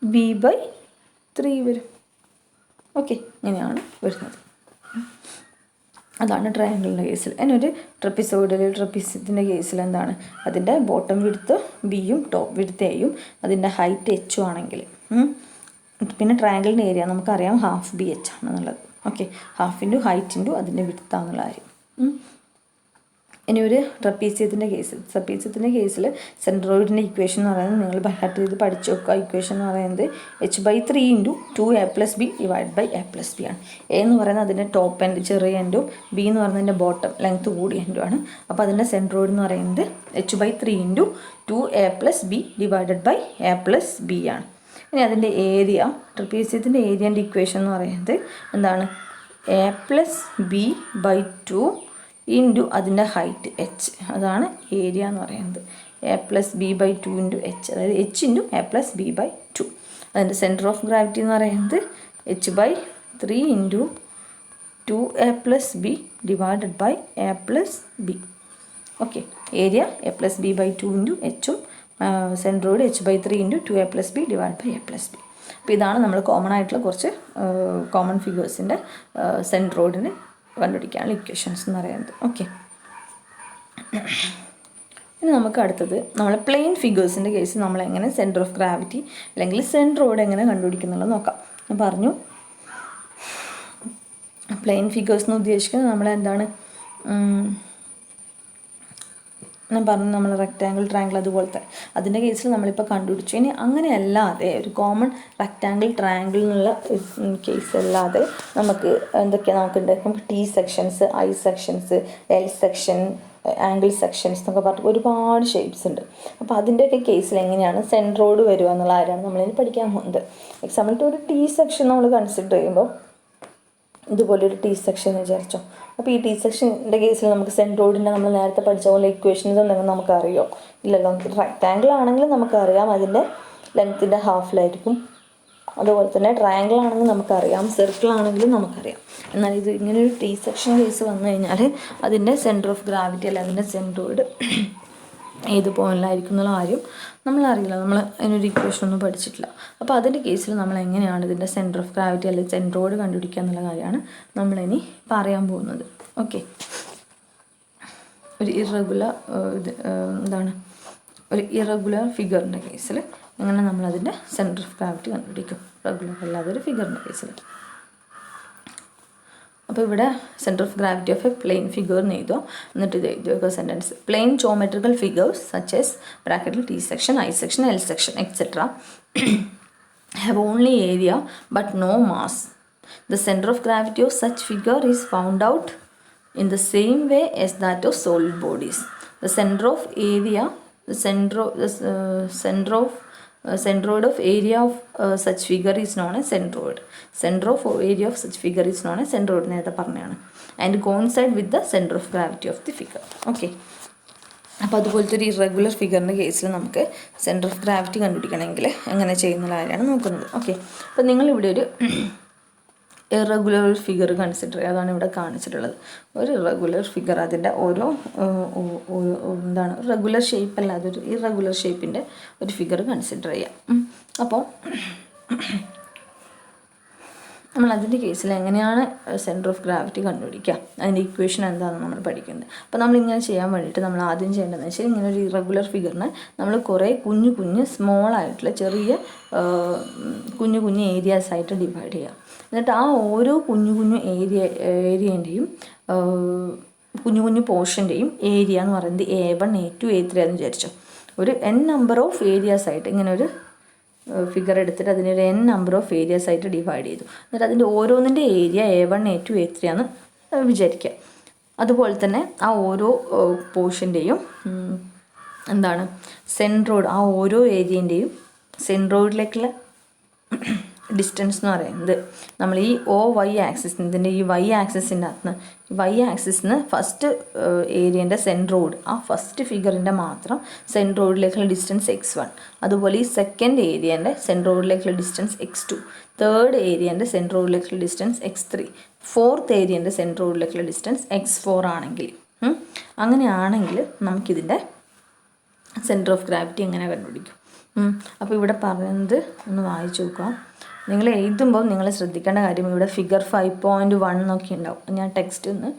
b/3 വരും. ഓക്കെ, ഇങ്ങനെയാണ് വരുന്നത്. അതാണ് ട്രയാങ്കിളിൻ്റെ കേസിൽ. അതിനൊരു ട്രപ്പീസിയത്തിൻ്റെ കേസിൽ എന്താണ്, അതിൻ്റെ ബോട്ടം വിഡ്ത്ത് ബിയും ടോപ്പ് വിഡ്ത്ത് എയും അതിൻ്റെ ഹൈറ്റ് എച്ചും ആണെങ്കിൽ, പിന്നെ ട്രയാങ്കിളിൻ്റെ ഏരിയ നമുക്കറിയാം ഹാഫ് ബി എച്ച് ആണെന്നുള്ളത്. Okay, half into height into അതിൻ്റെ വിഡ്ത്താന്നുള്ള കാര്യം. ഇനി ഒരു ട്രപ്പീസിയത്തിൻ്റെ കേസിൽ സെൻട്രോയിഡിൻ്റെ ഇക്വേഷൻ എന്ന് പറയുന്നത് നിങ്ങൾ ബൈഹാർട്ട് ചെയ്ത് പഠിച്ചു വെക്കുക. ഇക്വേഷൻ എന്ന് പറയുന്നത് h/3 into 2a+b divide by a+b ആണ്. എ എന്ന് പറയുന്നത് അതിൻ്റെ ടോപ്പ് എൻഡ് ചെറിയ എൻഡും ബി എന്ന് പറയുന്നതിൻ്റെ ബോട്ടം ലെങ്ത്ത് കൂടിയ എൻഡും ആണ്. അപ്പോൾ അതിൻ്റെ സെൻട്രോയിഡ് എന്ന് പറയുന്നത് h/3 into 2a+b divided by a+b ആണ്. ഇനി അതിൻ്റെ ഏരിയ, ട്രപ്പീസിയത്തിൻ്റെ ഏരിയൻ്റെ ഇക്വേഷൻ എന്ന് പറയുന്നത് എന്താണ്, a+b/2 ഇൻറ്റു അതിൻ്റെ ഹൈറ്റ് എച്ച്, അതാണ് ഏരിയ എന്ന് പറയുന്നത്. a+b/2 ഇൻറ്റു എച്ച്, അതായത് എച്ച് ഇൻറ്റു a+b/2. അതിൻ്റെ സെൻറ്റർ ഓഫ് ഗ്രാവിറ്റി എന്ന് പറയുന്നത് h/3 into 2a+b divided by a+b. Okay, area a+b/2 into എച്ചും centroid h/3 into 2a+b divide by a+b. അപ്പോൾ ഇതാണ് നമ്മൾ കോമൺ ആയിട്ടുള്ള കുറച്ച് കോമൺ ഫിഗേഴ്സിൻ്റെ സെൻട്രോയിഡിന് കണ്ടുപിടിക്കാനുള്ള ഇക്വേഷൻസ് എന്ന് പറയുന്നത്. ഓക്കെ, ഇനി നമുക്ക് അടുത്തത് നമ്മൾ പ്ലെയിൻ ഫിഗേഴ്സിൻ്റെ കേസ് നമ്മൾ എങ്ങനെ സെൻറ്റർ ഓഫ് ഗ്രാവിറ്റി അല്ലെങ്കിൽ സെൻട്രോയിഡ് എങ്ങനെ കണ്ടുപിടിക്കുന്നുള്ളത് നോക്കാം. ഞാൻ പറഞ്ഞു പ്ലെയിൻ ഫിഗേഴ്സ് എന്ന് ഉദ്ദേശിക്കുന്നത് നമ്മളെന്താണ്, ഞാൻ പറഞ്ഞു നമ്മൾ റെക്റ്റാങ്കിൾ, ട്രയാങ്കിൾ അതുപോലത്തെ അതിൻ്റെ കേസിൽ നമ്മളിപ്പോൾ കണ്ടുപിടിച്ചു. ഇനി അങ്ങനെയല്ലാതെ ഒരു കോമൺ റെക്റ്റാങ്കിൾ, ട്രയാങ്കിൾ എന്നുള്ള കേസ് അല്ലാതെ നമുക്ക് എന്തൊക്കെയാണ് നമുക്കുണ്ട്, നമുക്ക് T sections, I sections, L section, angle sections എന്നൊക്കെ പറഞ്ഞിട്ട് ഒരുപാട് ഷേപ്സ് ഉണ്ട്. അപ്പോൾ അതിൻ്റെയൊക്കെ കേസിൽ എങ്ങനെയാണ് സെൻട്രോയിഡ് വരിക എന്നുള്ള കാര്യമാണ് നമ്മളിനി പഠിക്കാൻ പോകുന്നത്. എക്സാമ്പിൾ ഒരു ടി സെക്ഷൻ നമ്മൾ കൺസിഡർ ചെയ്യുമ്പോൾ ഇതുപോലൊരു ടി സെക്ഷൻ എന്ന് വിചാരിച്ചോ. അപ്പോൾ ഈ ടി സെക്ഷൻ്റെ കേസിൽ നമുക്ക് സെൻട്രോയിഡിൻ്റെ നമ്മൾ നേരത്തെ പഠിച്ച പോലെ ഇക്വേഷൻസ് എന്തെങ്കിലും നമുക്കറിയോ? ഇല്ലല്ലോ. റെക്റ്റാങ്കിൾ ആണെങ്കിൽ നമുക്കറിയാം അതിൻ്റെ ലെങ്ത്തിൻ്റെ ഹാഫിലായിരിക്കും. അതുപോലെ തന്നെ ട്രയാങ്കിൾ ആണെങ്കിൽ നമുക്കറിയാം, സർക്കിൾ ആണെങ്കിലും നമുക്കറിയാം. എന്നാൽ ഇത് ഇങ്ങനൊരു ടി സെക്ഷൻ കേസ് വന്നു കഴിഞ്ഞാൽ അതിൻ്റെ സെൻറ്റർ ഓഫ് ഗ്രാവിറ്റി അല്ല അതിൻ്റെ സെൻട്രോയിഡ് ഏത് പോയിന്റിലായിരിക്കും എന്നുള്ള കാര്യം നമ്മളറിയില്ല, നമ്മൾ അതിനൊരു ഇക്വേഷൻ ഒന്നും പഠിച്ചിട്ടില്ല. അപ്പോൾ അതിൻ്റെ കേസിൽ നമ്മൾ എങ്ങനെയാണ് ഇതിൻ്റെ സെൻറ്റർ ഓഫ് ഗ്രാവിറ്റി അല്ലെങ്കിൽ സെൻട്രോയിഡ് കണ്ടുപിടിക്കുക എന്നുള്ള കാര്യമാണ് നമ്മളിനി പറയാൻ പോകുന്നത്. ഓക്കെ, ഒരു ഇറഗുലർ ഒരു ഇറഗുലർ ഫിഗറിൻ്റെ കേസിൽ എങ്ങനെ നമ്മളതിൻ്റെ സെൻറ്റർ ഓഫ് ഗ്രാവിറ്റി കണ്ടുപിടിക്കും, റെഗുലർ അല്ലാതെ ഒരു ഫിഗറിൻ്റെ കേസിൽ. അപ്പോൾ ഇവിടെ centre of gravity of a plane figure എന്ന് എഴുതുക. എന്നിട്ട് ഇത് എഴുതുക sentence. Plane geometrical figures such as ബ്രാക്കറ്റിൽ T section, I section, L section etcetera have only area but no mass. The center of gravity of such figure is found out in the same way as that of solid bodies. The center of area, the centroid of area of such figure is known as centroid. Center of area of such figure is known as centroid നേരത്തെ പറഞ്ഞതാണ്. And coincide with the center of gravity of the figure. Okay. അപ്പോൾ അതുപോലത്തെ ഒരു irregular ഫിഗറിൻ്റെ കേസിൽ നമുക്ക് centre of gravity കണ്ടുപിടിക്കണമെങ്കിൽ എങ്ങനെ ചെയ്യുന്ന കാര്യമാണ് നോക്കുന്നത്. ഓക്കെ, അപ്പോൾ നിങ്ങളിവിടെ ഒരു ഇറഗുലർ ഫിഗർ കൺസിഡർ ചെയ്യുക. അതാണ് ഇവിടെ കാണിച്ചിട്ടുള്ളത്. ഒരു ഇറഗുലർ ഫിഗർ, അതിൻ്റെ ഓരോ റെഗുലർ ഷേപ്പ് അല്ലാതെ ഒരു ഇറഗുലർ ഷേപ്പിൻ്റെ ഒരു ഫിഗർ കൺസിഡർ ചെയ്യാം. അപ്പോൾ നമ്മൾ അതിൻ്റെ കേസിൽ എങ്ങനെയാണ് സെൻറ്റർ ഓഫ് ഗ്രാവിറ്റി കണ്ടുപിടിക്കുക, അതിൻ്റെ ഇക്വേഷൻ എന്താണെന്ന് നമ്മൾ പഠിക്കുന്നത്. അപ്പോൾ നമ്മളിങ്ങനെ ചെയ്യാൻ വേണ്ടിയിട്ട് നമ്മൾ ആദ്യം ചെയ്യേണ്ടതെന്ന് വെച്ചാൽ ഇങ്ങനെ ഒരു ഇറഗുലർ ഫിഗറിനെ നമ്മൾ കുറേ കുഞ്ഞു സ്മോളായിട്ടുള്ള ചെറിയ കുഞ്ഞു ഏരിയാസായിട്ട് ഡിവൈഡ് ചെയ്യുക. എന്നിട്ട് ആ ഓരോ കുഞ്ഞു ഏരിയേൻ്റെയും കുഞ്ഞു പോർഷൻ്റെയും ഏരിയ എന്ന് പറയുന്നത് A1, A2, A3 എന്ന് വിചാരിച്ചോ. ഒരു n നമ്പർ ഓഫ് ഏരിയാസ് ആയിട്ട് ഇങ്ങനെ ഒരു ഫിഗർ എടുത്തിട്ട് അതിനൊരു n നമ്പർ ഓഫ് ഏരിയാസ് ആയിട്ട് ഡിവൈഡ് ചെയ്തു. എന്നിട്ട് അതിൻ്റെ ഓരോന്നിൻ്റെ ഏരിയ A1, A2, A3 ആണെന്ന് വിചാരിക്കുക. അതുപോലെ തന്നെ ആ ഓരോ പോർഷൻ്റെയും സെൻട്രോയിഡ്, ആ ഓരോ ഏരിയൻ്റെയും സെൻട്രോയിഡിലേക്കുള്ള ഡിസ്റ്റൻസ് എന്ന് പറയുന്നത് നമ്മൾ ഈ OY ആക്സിസിന്, ഇതിൻ്റെ ഈ Y ആക്സിസിൻ്റെ അകത്ത് Y ആക്സിസിന് ഫസ്റ്റ് ഏരിയൻ്റെ സെൻട്രോയിഡ്, ആ ഫസ്റ്റ് ഫിഗറിൻ്റെ മാത്രം സെൻട്രോയിഡിലേക്കുള്ള ഡിസ്റ്റൻസ് x1, അതുപോലെ ഈ സെക്കൻഡ് ഏരിയൻ്റെ സെൻട്രോയിഡിലേക്കുള്ള ഡിസ്റ്റൻസ് x2, തേർഡ് ഏരിയൻ്റെ സെൻട്രോയിഡിലേക്കുള്ള ഡിസ്റ്റൻസ് x3, ഫോർത്ത് ഏരിയൻ്റെ സെൻട്രോയിഡിലേക്കുള്ള ഡിസ്റ്റൻസ് x4 ആണെങ്കിൽ, അങ്ങനെയാണെങ്കിൽ നമുക്കിതിൻ്റെ സെൻറ്റർ ഓഫ് ഗ്രാവിറ്റി എങ്ങനെ കണ്ടുപിടിക്കും? അപ്പോൾ ഇവിടെ പറയുന്നത് ഒന്ന് വായിച്ചു നോക്കാം. നിങ്ങൾ എഴുതുമ്പോൾ നിങ്ങൾ ശ്രദ്ധിക്കേണ്ട കാര്യം ഇവിടെ ഫിഗർ 5.1 എന്നൊക്കെ ഉണ്ടാവും. ഞാൻ ടെക്സ്റ്റ് ഒന്ന്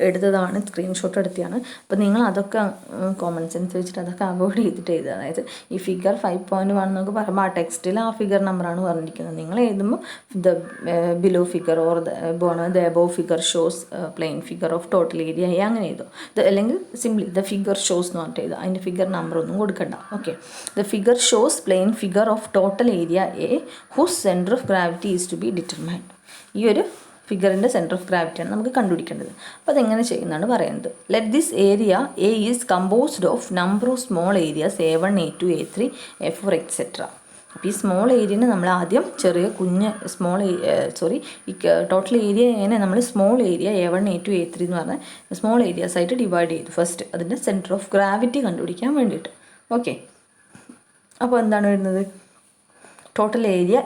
എടുത്തതാണ്, സ്ക്രീൻഷോട്ട് എടുത്തതാണ്. അപ്പോൾ നിങ്ങൾ അതൊക്കെ കോമൺ സെൻസ് വെച്ചിട്ട് അതൊക്കെ അവോയ്ഡ് ചെയ്തിട്ട് എഴുതുക. അതായത് ഈ ഫിഗർ 5.1 എന്നൊക്കെ പറയുമ്പോൾ ആ ടെക്സ്റ്റിൽ ആ ഫിഗർ നമ്പറാണ് പറഞ്ഞിരിക്കുന്നത്. നിങ്ങൾ എഴുതുമ്പോൾ the below figure or the above figure shows plane figure of total area A അങ്ങനെ എഴുതും. അല്ലെങ്കിൽ സിംപ്ലി ദ ഫിഗർ ഷോസ് എന്ന് പറഞ്ഞിട്ട് എഴുതുക. അതിൻ്റെ ഫിഗർ നമ്പർ ഒന്നും കൊടുക്കണ്ട. Okay, the figure shows plane figure of total area A whose centre of gravity is to be determined. ഈ ഒരു ഫിഗറിൻ്റെ സെൻറ്റർ ഓഫ് ഗ്രാവിറ്റിയാണ് നമുക്ക് കണ്ടുപിടിക്കേണ്ടത്. അപ്പോൾ അതെങ്ങനെ ചെയ്യുന്നതാണ് പറയുന്നത്. Let this area A is composed of number of small areas A1 A2 A3 A4 etcetera. അപ്പോൾ ഈ സ്മോൾ ഏരിയനെ നമ്മൾ ആദ്യം ചെറിയ കുഞ്ഞ് ഈ ടോട്ടൽ ഏരിയനെ നമ്മൾ small area A1 A2 A3 എന്ന് പറഞ്ഞാൽ സ്മോൾ ഏരിയാസ് ആയിട്ട് ഡിവൈഡ് ചെയ്തു ഫസ്റ്റ്, അതിൻ്റെ സെൻറ്റർ ഓഫ് ഗ്രാവിറ്റി കണ്ടുപിടിക്കാൻ വേണ്ടിയിട്ട്. ഓക്കെ, അപ്പോൾ എന്താണ് വരുന്നത്? Total area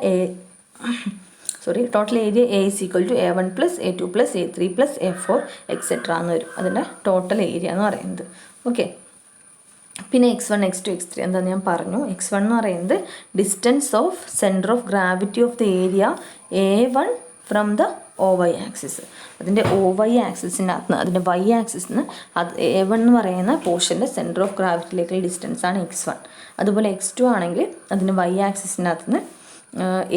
total area A is equal to A1 plus A2 plus A3 plus A4 etcetera എന്ന് വരും അതിൻ്റെ ടോട്ടൽ ഏരിയ എന്ന് പറയുന്നത്. ഓക്കെ, പിന്നെ x1 x2 x3 എന്താണെന്ന് ഞാൻ പറഞ്ഞു. x1 എന്ന് പറയുന്നത് distance of centre of gravity of the area A1 from the OY axis. അതിൻ്റെ OY ആക്സിസിൻ്റെ അകത്ത് അതിൻ്റെ Y ആക്സിസിന് അത് A1 എന്ന് പറയുന്ന പോർഷൻ്റെ സെൻറ്റർ ഓഫ് ഗ്രാവിറ്റിയിലേക്കുള്ള ഡിസ്റ്റൻസ് ആണ് x1. അതുപോലെ x2 ആണെങ്കിൽ അതിൻ്റെ Y ആക്സിസിൻ്റെ അകത്തുനിന്ന്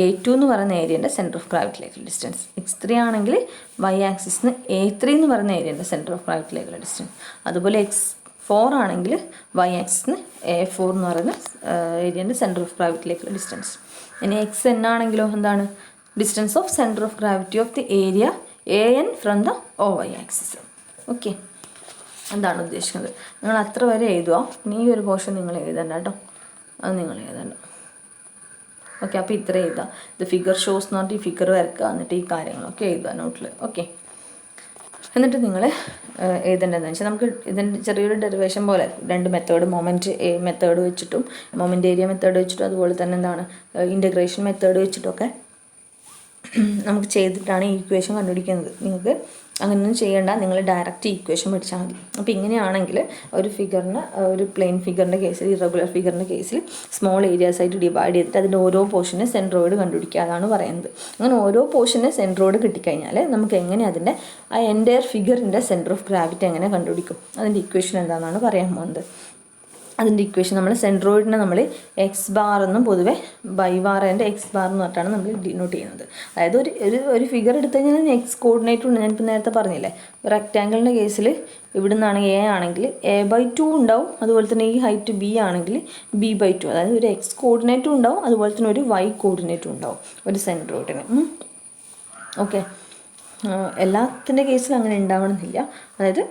A2 എന്ന് പറയുന്ന ഏരിയൻ്റെ സെൻറ്റർ ഓഫ് ഗ്രാവിറ്റിയിലേക്കുള്ള ഡിസ്റ്റൻസ്. x3 ആണെങ്കിൽ Y ആക്സിസിന് A3 എന്ന് പറയുന്ന ഏരിയൻ്റെ സെൻറ്റർ ഓഫ് ഗ്രാവിറ്റിയിലേക്കുള്ള ഡിസ്റ്റൻസ്. അതുപോലെ x4 ആണെങ്കിൽ Y ആക്സിസിന് A4 എന്ന് പറയുന്ന ഏരിയൻ്റെ സെൻറ്റർ ഓഫ് ഗ്രാവിറ്റിയിലേക്കുള്ള ഡിസ്റ്റൻസ്. ഇനി xn ആണെങ്കിലോ എന്താണ്? Distance of centre of gravity of the area AN from the OY axis. Okay, എന്താണ് ഉദ്ദേശിക്കുന്നത്? നിങ്ങൾ അത്ര വരെ എഴുതുക. ഇനി ഈ ഒരു പോർഷൻ നിങ്ങൾ എഴുതണ്ട കേട്ടോ, അത് നിങ്ങൾ എഴുതണ്ട. ഓക്കെ, അപ്പോൾ ഇത്ര എഴുതുക. ഇത് ഫിഗർ ഷോസ് എന്ന് പറഞ്ഞിട്ട് ഈ ഫിഗർ വരക്കുക, എന്നിട്ട് ഈ കാര്യങ്ങളൊക്കെ എഴുതുക നോട്ടിൽ. ഓക്കെ, എന്നിട്ട് നിങ്ങൾ എഴുതേണ്ടതെന്ന് വെച്ചാൽ നമുക്ക് ഇതിൻ്റെ ചെറിയൊരു ഡെറിവേഷൻ പോലെ രണ്ട് മെത്തേഡ്, മൊമെൻറ്റ് മെത്തേഡ് വെച്ചിട്ടും മൊമെൻറ്റ് ഏരിയ മെത്തേഡ് വെച്ചിട്ടും അതുപോലെ തന്നെ എന്താണ് ഇൻ്റഗ്രേഷൻ മെത്തേഡ് വെച്ചിട്ടൊക്കെ നമുക്ക് ചെയ്തിട്ടാണ് ഈ ഇക്വേഷൻ കണ്ടുപിടിക്കുന്നത്. നിങ്ങൾക്ക് അങ്ങനെയൊന്നും ചെയ്യേണ്ട, നിങ്ങൾ ഡയറക്റ്റ് ഇക്വേഷൻ പഠിച്ചാൽ മതി. അപ്പോൾ ഇങ്ങനെയാണെങ്കിൽ ഒരു ഫിഗറിന്, ഒരു പ്ലെയിൻ ഫിഗറിൻ്റെ കേസിൽ, ഇറഗുലർ ഫിഗറിൻ്റെ കേസിൽ സ്മോൾ ഏരിയാസ് ആയിട്ട് ഡിവൈഡ് ചെയ്തിട്ട് അതിൻ്റെ ഓരോ പോർഷനെ സെൻട്രോയിഡ് കണ്ടുപിടിക്കുക, അതാണ് പറയുന്നത്. അങ്ങനെ ഓരോ പോർഷനെ സെൻട്രോയിഡ് കിട്ടിക്കഴിഞ്ഞാൽ നമുക്ക് എങ്ങനെ അതിൻ്റെ ആ എൻ്റയർ ഫിഗറിൻ്റെ സെൻറ്റർ ഓഫ് ഗ്രാവിറ്റി എങ്ങനെ കണ്ടുപിടിക്കും, അതിൻ്റെ ഇക്വേഷൻ എന്താണെന്നാണ് പറയാൻ പോകുന്നത്. അതിൻ്റെ ഇക്വേഷൻ നമ്മൾ സെൻട്രോയിഡിനെ നമ്മൾ എക്സ് ബാർ എന്നും പൊതുവെ Y bar and X bar എന്ന് പറഞ്ഞിട്ടാണ് നമ്മൾ ഡിനോട്ട് ചെയ്യുന്നത്. അതായത് ഒരു ഫിഗർ എടുത്തു കഴിഞ്ഞാൽ എക്സ് കോർഡിനേറ്റ് ഉണ്ട്. ഞാനിപ്പോൾ നേരത്തെ പറഞ്ഞില്ലേ, റെക്റ്റാങ്കിളിൻ്റെ കേസിൽ ഇവിടെ നിന്നാണ് A ആണെങ്കിൽ A/2 ഉണ്ടാവും. അതുപോലെ തന്നെ ഈ ഹൈറ്റ് B ആണെങ്കിൽ B/2. അതായത് ഒരു എക്സ് കോർഡിനേറ്റും ഉണ്ടാവും, അതുപോലെ തന്നെ ഒരു Y കോർഡിനേറ്റും ഉണ്ടാവും ഒരു സെൻട്രോയിഡിന്. ഓക്കെ, എല്ലാത്തിൻ്റെ കേസിൽ അങ്ങനെ ഉണ്ടാവണമെന്നില്ല. അതായത്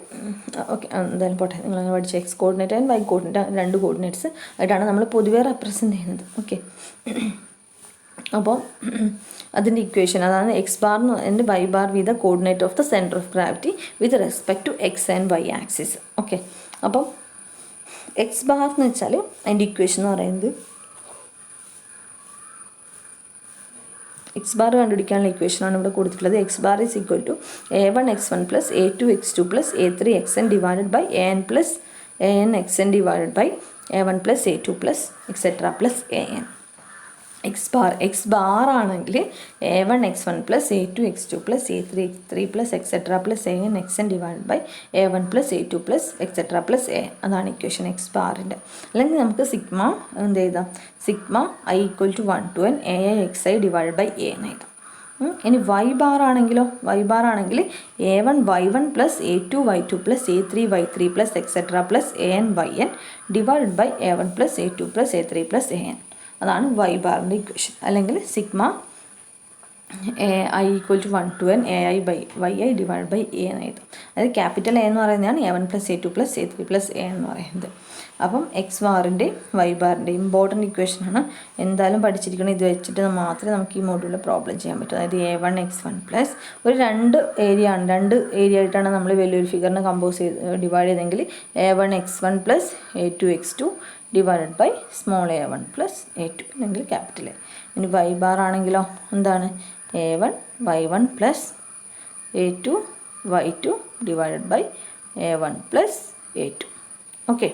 ഓക്കെ, എന്തായാലും പോട്ടെ, നിങ്ങളങ്ങനെ പഠിച്ച X coordinate and Y coordinate രണ്ട് കോർഡിനേറ്റ്സ് ആയിട്ടാണ് നമ്മൾ പൊതുവെ റെപ്രസെൻ്റ് ചെയ്യുന്നത്. ഓക്കെ, അപ്പോൾ അതിൻ്റെ ഇക്വേഷൻ അതാണ് X bar and Y bar with the coordinate of the centre of gravity with respect to X and Y axis. Okay, അപ്പം എക്സ് ബാർ എന്ന് വെച്ചാൽ അതിൻ്റെ ഇക്വേഷൻ എന്ന് പറയുന്നത് എക്സ് ബാർ കണ്ടുപിടിക്കാനുള്ള ഇക്വേഷനാണ് ഇവിടെ കൊടുത്തിട്ടുള്ളത്. X bar is equal to A1 x1 plus A2 x2 plus A3 xn divided by AN plus AN xn divided by A1 plus A2 plus etcetera plus AN. X bar ആണെങ്കിൽ A1 x1 plus A2 x2 plus A3 x3 plus etcetera plus AN xn divide by A1 plus A2 plus etcetera plus AN. അതാണ് equation X ബാറിൻ്റെ. അല്ലെങ്കിൽ നമുക്ക് sigma എന്ത് ചെയ്താം, sigma I equal to 1 to n AI xi divide by A എന്ന് എഴുതാം. ഇനി Y bar ആണെങ്കിലോ, വൈ ബാർ ആണെങ്കിൽ A1 y1 plus A2 y2 plus A3 y3 plus etcetera plus AN yn divide by A1 plus A2 plus A3 plus AN. അതാണ് Y ബാറിൻ്റെ equation. അല്ലെങ്കിൽ sigma I equal to 1 to n AI by yi divide by A എന്ന് എഴുതാം. അതായത് capital A എന്ന് പറയുന്നതാണ് A1 plus A2 plus A3 plus A എന്ന് പറയുന്നത്. അപ്പം എക്സ് ബാറിൻ്റെയും വൈ ബാറിൻ്റെയും ഇമ്പോർട്ടൻറ്റ് ഇക്വേഷനാണ്. എന്തായാലും പഠിച്ചിരിക്കണം. ഇത് വെച്ചിട്ട് മാത്രമേ നമുക്ക് ഈ മോഡ്യൂളിൽ പ്രോബ്ലം ചെയ്യാൻ പറ്റൂ. അതായത് A1 x1 പ്ലസ് ഒരു രണ്ട് ഏരിയ ആയിട്ടാണ് നമ്മൾ വലിയൊരു ഫിഗറിനെ കമ്പോസ് ചെയ്ത് ഡിവൈഡ് ചെയ്തെങ്കിൽ A1 x1 plus A2 x2 divided by small A1 plus A2 അല്ലെങ്കിൽ ക്യാപിറ്റൽ A. ഇനി വൈ ബാർ ആണെങ്കിലോ എന്താണ് A1 y1 plus A2 y2 divided by A1 plus A2. Okay,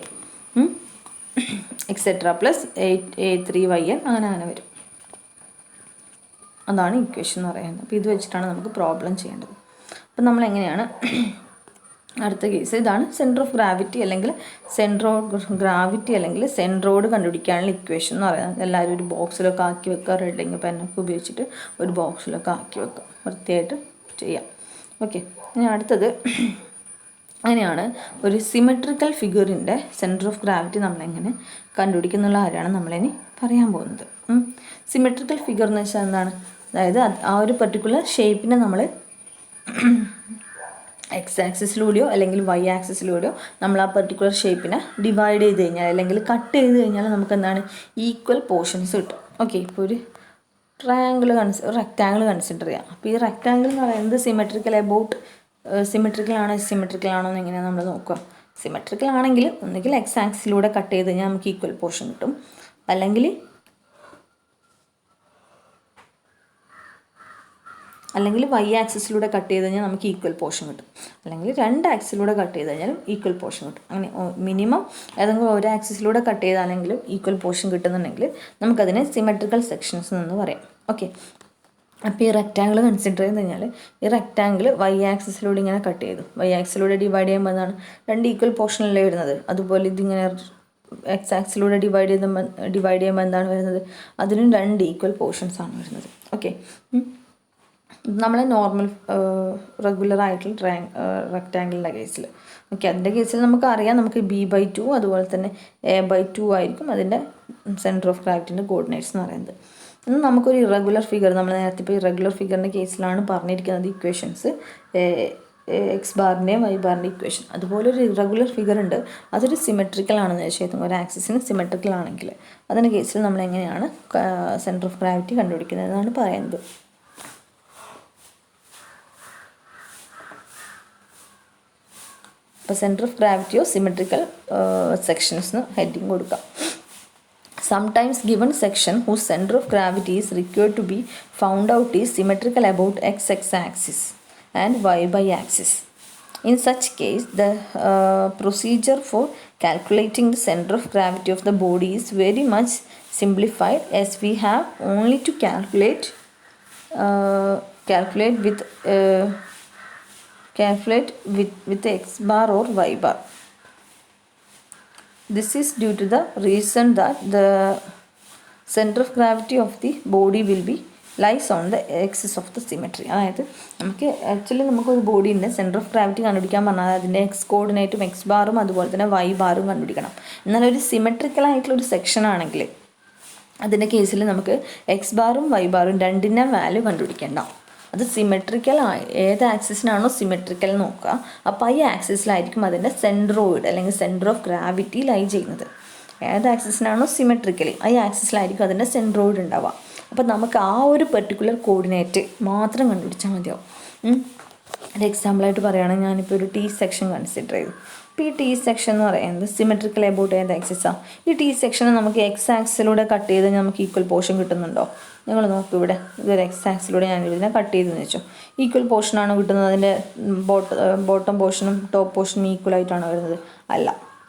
etcetera plus A3 yn അങ്ങനെ വരും. അതാണ് equation എന്ന് പറയുന്നത്. അപ്പോൾ ഇത് വെച്ചിട്ടാണ് നമുക്ക് പ്രോബ്ലം ചെയ്യേണ്ടത്. അപ്പം നമ്മളെങ്ങനെയാണ് അടുത്ത കേസ് ഇതാണ് സെൻറ്റർ ഓഫ് ഗ്രാവിറ്റി അല്ലെങ്കിൽ സെൻട്രോയിഡ് കണ്ടുപിടിക്കാനുള്ള ഇക്വേഷൻ എന്ന് പറയുന്നത്. എല്ലാവരും ഒരു ബോക്സിലൊക്കെ ആക്കി വെക്കുക, റെഡിങ് പെന്നൊക്കെ ഉപയോഗിച്ചിട്ട് ഒരു ബോക്സിലൊക്കെ ആക്കി വെക്കുക, വൃത്തിയായിട്ട് ചെയ്യാം. ഓക്കെ, ഇനി അടുത്തത് അങ്ങനെയാണ് ഒരു സിമെട്രിക്കൽ ഫിഗറിൻ്റെ സെൻറ്റർ ഓഫ് ഗ്രാവിറ്റി നമ്മളെങ്ങനെ കണ്ടുപിടിക്കുന്നുള്ള കാര്യമാണ് നമ്മളിനി പറയാൻ പോകുന്നത്. സിമെട്രിക്കൽ ഫിഗർ എന്ന് വെച്ചാൽ എന്താണ്? അതായത് ആ ഒരു പർട്ടിക്കുലർ ഷേപ്പിനെ നമ്മൾ എക്സ് ആക്സിസിലൂടെയോ അല്ലെങ്കിൽ വൈ ആക്സിസിലൂടെയോ നമ്മൾ ആ പർട്ടിക്കുലർ ഷേപ്പിനെ ഡിവൈഡ് ചെയ്ത് കഴിഞ്ഞാൽ അല്ലെങ്കിൽ കട്ട് ചെയ്ത് കഴിഞ്ഞാൽ നമുക്ക് എന്താണ് ഈക്വൽ പോർഷൻസ് കിട്ടും. ഓക്കെ, ഇപ്പോൾ ഒരു റെക്റ്റാങ്കിൾ കൺസിഡർ ചെയ്യാം. അപ്പോൾ ഈ റെക്റ്റാങ്കിൾ എന്ന് പറയുന്നത് സിമെട്രിക്കൽ ആണോ എന്ന് എങ്ങനെയാണ് നമ്മൾ നോക്കുക. സിമെട്രിക്കൽ ആണെങ്കിൽ ഒന്നുകിൽ എക്സ് ആക്സിലൂടെ കട്ട് ചെയ്ത് കഴിഞ്ഞാൽ നമുക്ക് ഈക്വൽ പോർഷൻ കിട്ടും, അല്ലെങ്കിൽ വൈ ആക്സിസിലൂടെ കട്ട് ചെയ്ത് കഴിഞ്ഞാൽ നമുക്ക് ഈക്വൽ പോർഷൻ കിട്ടും, അല്ലെങ്കിൽ രണ്ട് ആക്സിലൂടെ കട്ട് ചെയ്ത് കഴിഞ്ഞാലും ഈക്വൽ പോർഷൻ കിട്ടും. അങ്ങനെ മിനിമം ഏതെങ്കിലും ഒരു ആക്സിസിലൂടെ കട്ട് ചെയ്താണെങ്കിലും ഈക്വൽ പോർഷൻ കിട്ടുന്നുണ്ടെങ്കിൽ നമുക്കതിനെ സിമെട്രിക്കൽ സെക്ഷൻസ് എന്ന് പറയാം. ഓക്കെ, അപ്പോൾ ഈ റെക്റ്റാങ്കിൾ കൺസിഡർ ചെയ്ത് കഴിഞ്ഞാൽ ഈ റെക്റ്റാങ്കിൾ വൈ ആക്സിസിലൂടെ ഇങ്ങനെ കട്ട് ചെയ്തു. വൈ ആക്സിലൂടെ ഡിവൈഡ് ചെയ്യുമ്പോൾ എന്താണ്? രണ്ട് ഈക്വൽ പോർഷനല്ലേ വരുന്നത്. അതുപോലെ ഇതിങ്ങനെ എക്സ് ആക്സിലൂടെ ഡിവൈഡ് ചെയ്യുമ്പോൾ എന്താണ് വരുന്നത്? അതിനും രണ്ട് ഈക്വൽ പോർഷൻസ് ആണ് വരുന്നത്. ഓക്കെ, നമ്മളെ നോർമൽ റെഗുലർ ആയിട്ടുള്ള റെക്റ്റാങ്കിളിൻ്റെ കേസിൽ. ഓക്കെ, അതിൻ്റെ കേസിൽ നമുക്കറിയാം, നമുക്ക് B/2 അതുപോലെ തന്നെ A/2 ആയിരിക്കും അതിൻ്റെ സെൻറ്റർ ഓഫ് ഗ്രാവിറ്റിൻ്റെ കോർഡിനേറ്റ്സ് എന്ന് പറയുന്നത്. ഇന്ന് നമുക്കൊരു ഇറഗുലർ ഫിഗർ, നമ്മൾ നേരത്തെ ഇപ്പോൾ ഇറഗുലർ ഫിഗറിൻ്റെ കേസിലാണ് പറഞ്ഞിരിക്കുന്നത് ഇക്വേഷൻസ്, എക്സ് ബാറിൻ്റെയും വൈ ബാറിൻ്റെ ഇക്വേഷൻ. അതുപോലെ ഒരു ഇറഗുലർ ഫിഗർ ഉണ്ട്, അതൊരു സിമെട്രിക്കൽ ആണെന്ന് വെച്ചാൽ ഒരു ആക്സിസിന് സിമെട്രിക്കൽ ആണെങ്കിൽ അതിൻ്റെ കേസിൽ നമ്മൾ എങ്ങനെയാണ് സെൻറ്റർ ഓഫ് ഗ്രാവിറ്റി കണ്ടുപിടിക്കുന്നത് എന്നാണ് പറയുന്നത്. അപ്പോൾ സെൻറ്റർ ഓഫ് ഗ്രാവിറ്റിയോ സിമെട്രിക്കൽ സെക്ഷൻസിന് ഹെഡിങ് കൊടുക്കാം. Sometimes given section whose center of gravity is required to be found out is symmetrical about x axis and y axis. In such case, the procedure for calculating the center of gravity of the body is very much simplified, as we have only to calculate with x bar or y bar. This is due to the reason that the center of gravity of the body will be lies on the axis of the symmetry. അതായത് നമുക്കൊരു ബോഡീൻ്റെ centre of gravity കണ്ടുപിടിക്കാൻ പറഞ്ഞാൽ അതിൻ്റെ X കോർഡിനേറ്റും X ബാറും അതുപോലെ തന്നെ Y ബാറും കണ്ടുപിടിക്കണം. എന്നാൽ ഒരു സിമെട്രിക്കൽ ആയിട്ടുള്ളൊരു സെക്ഷൻ ആണെങ്കിൽ അതിൻ്റെ കേസിൽ നമുക്ക് എക്സ് ബാറും വൈ ബാറും രണ്ടിൻ്റെ വാല്യൂ കണ്ടുപിടിക്കേണ്ട. അത് സിമെട്രിക്കൽ ഏത് ആക്സിസിനാണോ സിമെട്രിക്കൽ നോക്കുക, അപ്പോൾ ഈ ആക്സിസിലായിരിക്കും അതിൻ്റെ സെൻട്രോയിഡ് അല്ലെങ്കിൽ സെൻറ്റർ ഓഫ് ഗ്രാവിറ്റി ലൈ ചെയ്യുന്നത്. ഏത് ആക്സിസിനാണോ സിമെട്രിക്കലി ആ ആക്സിസിലായിരിക്കും അതിൻ്റെ സെൻട്രോയിഡ് ഉണ്ടാവുക. അപ്പോൾ നമുക്ക് ആ ഒരു പെർട്ടിക്കുലർ കോർഡിനേറ്റ് മാത്രം കണ്ടുപിടിച്ചാൽ മതിയാവും. ഒരു എക്സാമ്പിളായിട്ട് പറയുകയാണെങ്കിൽ ഞാനിപ്പോൾ ഒരു T സെക്ഷൻ കൺസിഡർ ചെയ്തു. അപ്പോൾ ഈ T സെക്ഷൻ എന്ന് പറയുന്നത് സിമെട്രിക്കൽ എബൌട്ട് ഏത് ആക്സിസാണ്? ഈ T സെക്ഷനെ നമുക്ക് എക്സ് ആക്സിലൂടെ കട്ട് ചെയ്ത് നമുക്ക് ഈക്വൽ പോർഷൻ കിട്ടുന്നുണ്ടോ? നിങ്ങൾ നോക്കൂ, ഇവിടെ ഇതൊരു എക്സ് ആക്സിലൂടെ ഞാൻ ഇതിനെ കട്ട് ചെയ്തെന്ന് വെച്ചോ, ഈക്വൽ പോർഷനാണോ കിട്ടുന്നത്? അതിൻ്റെ ബോട്ടം പോർഷനും ടോപ്പ് പോർഷനും ഈക്വൽ ആയിട്ടാണോ വരുന്നത്? അല്ല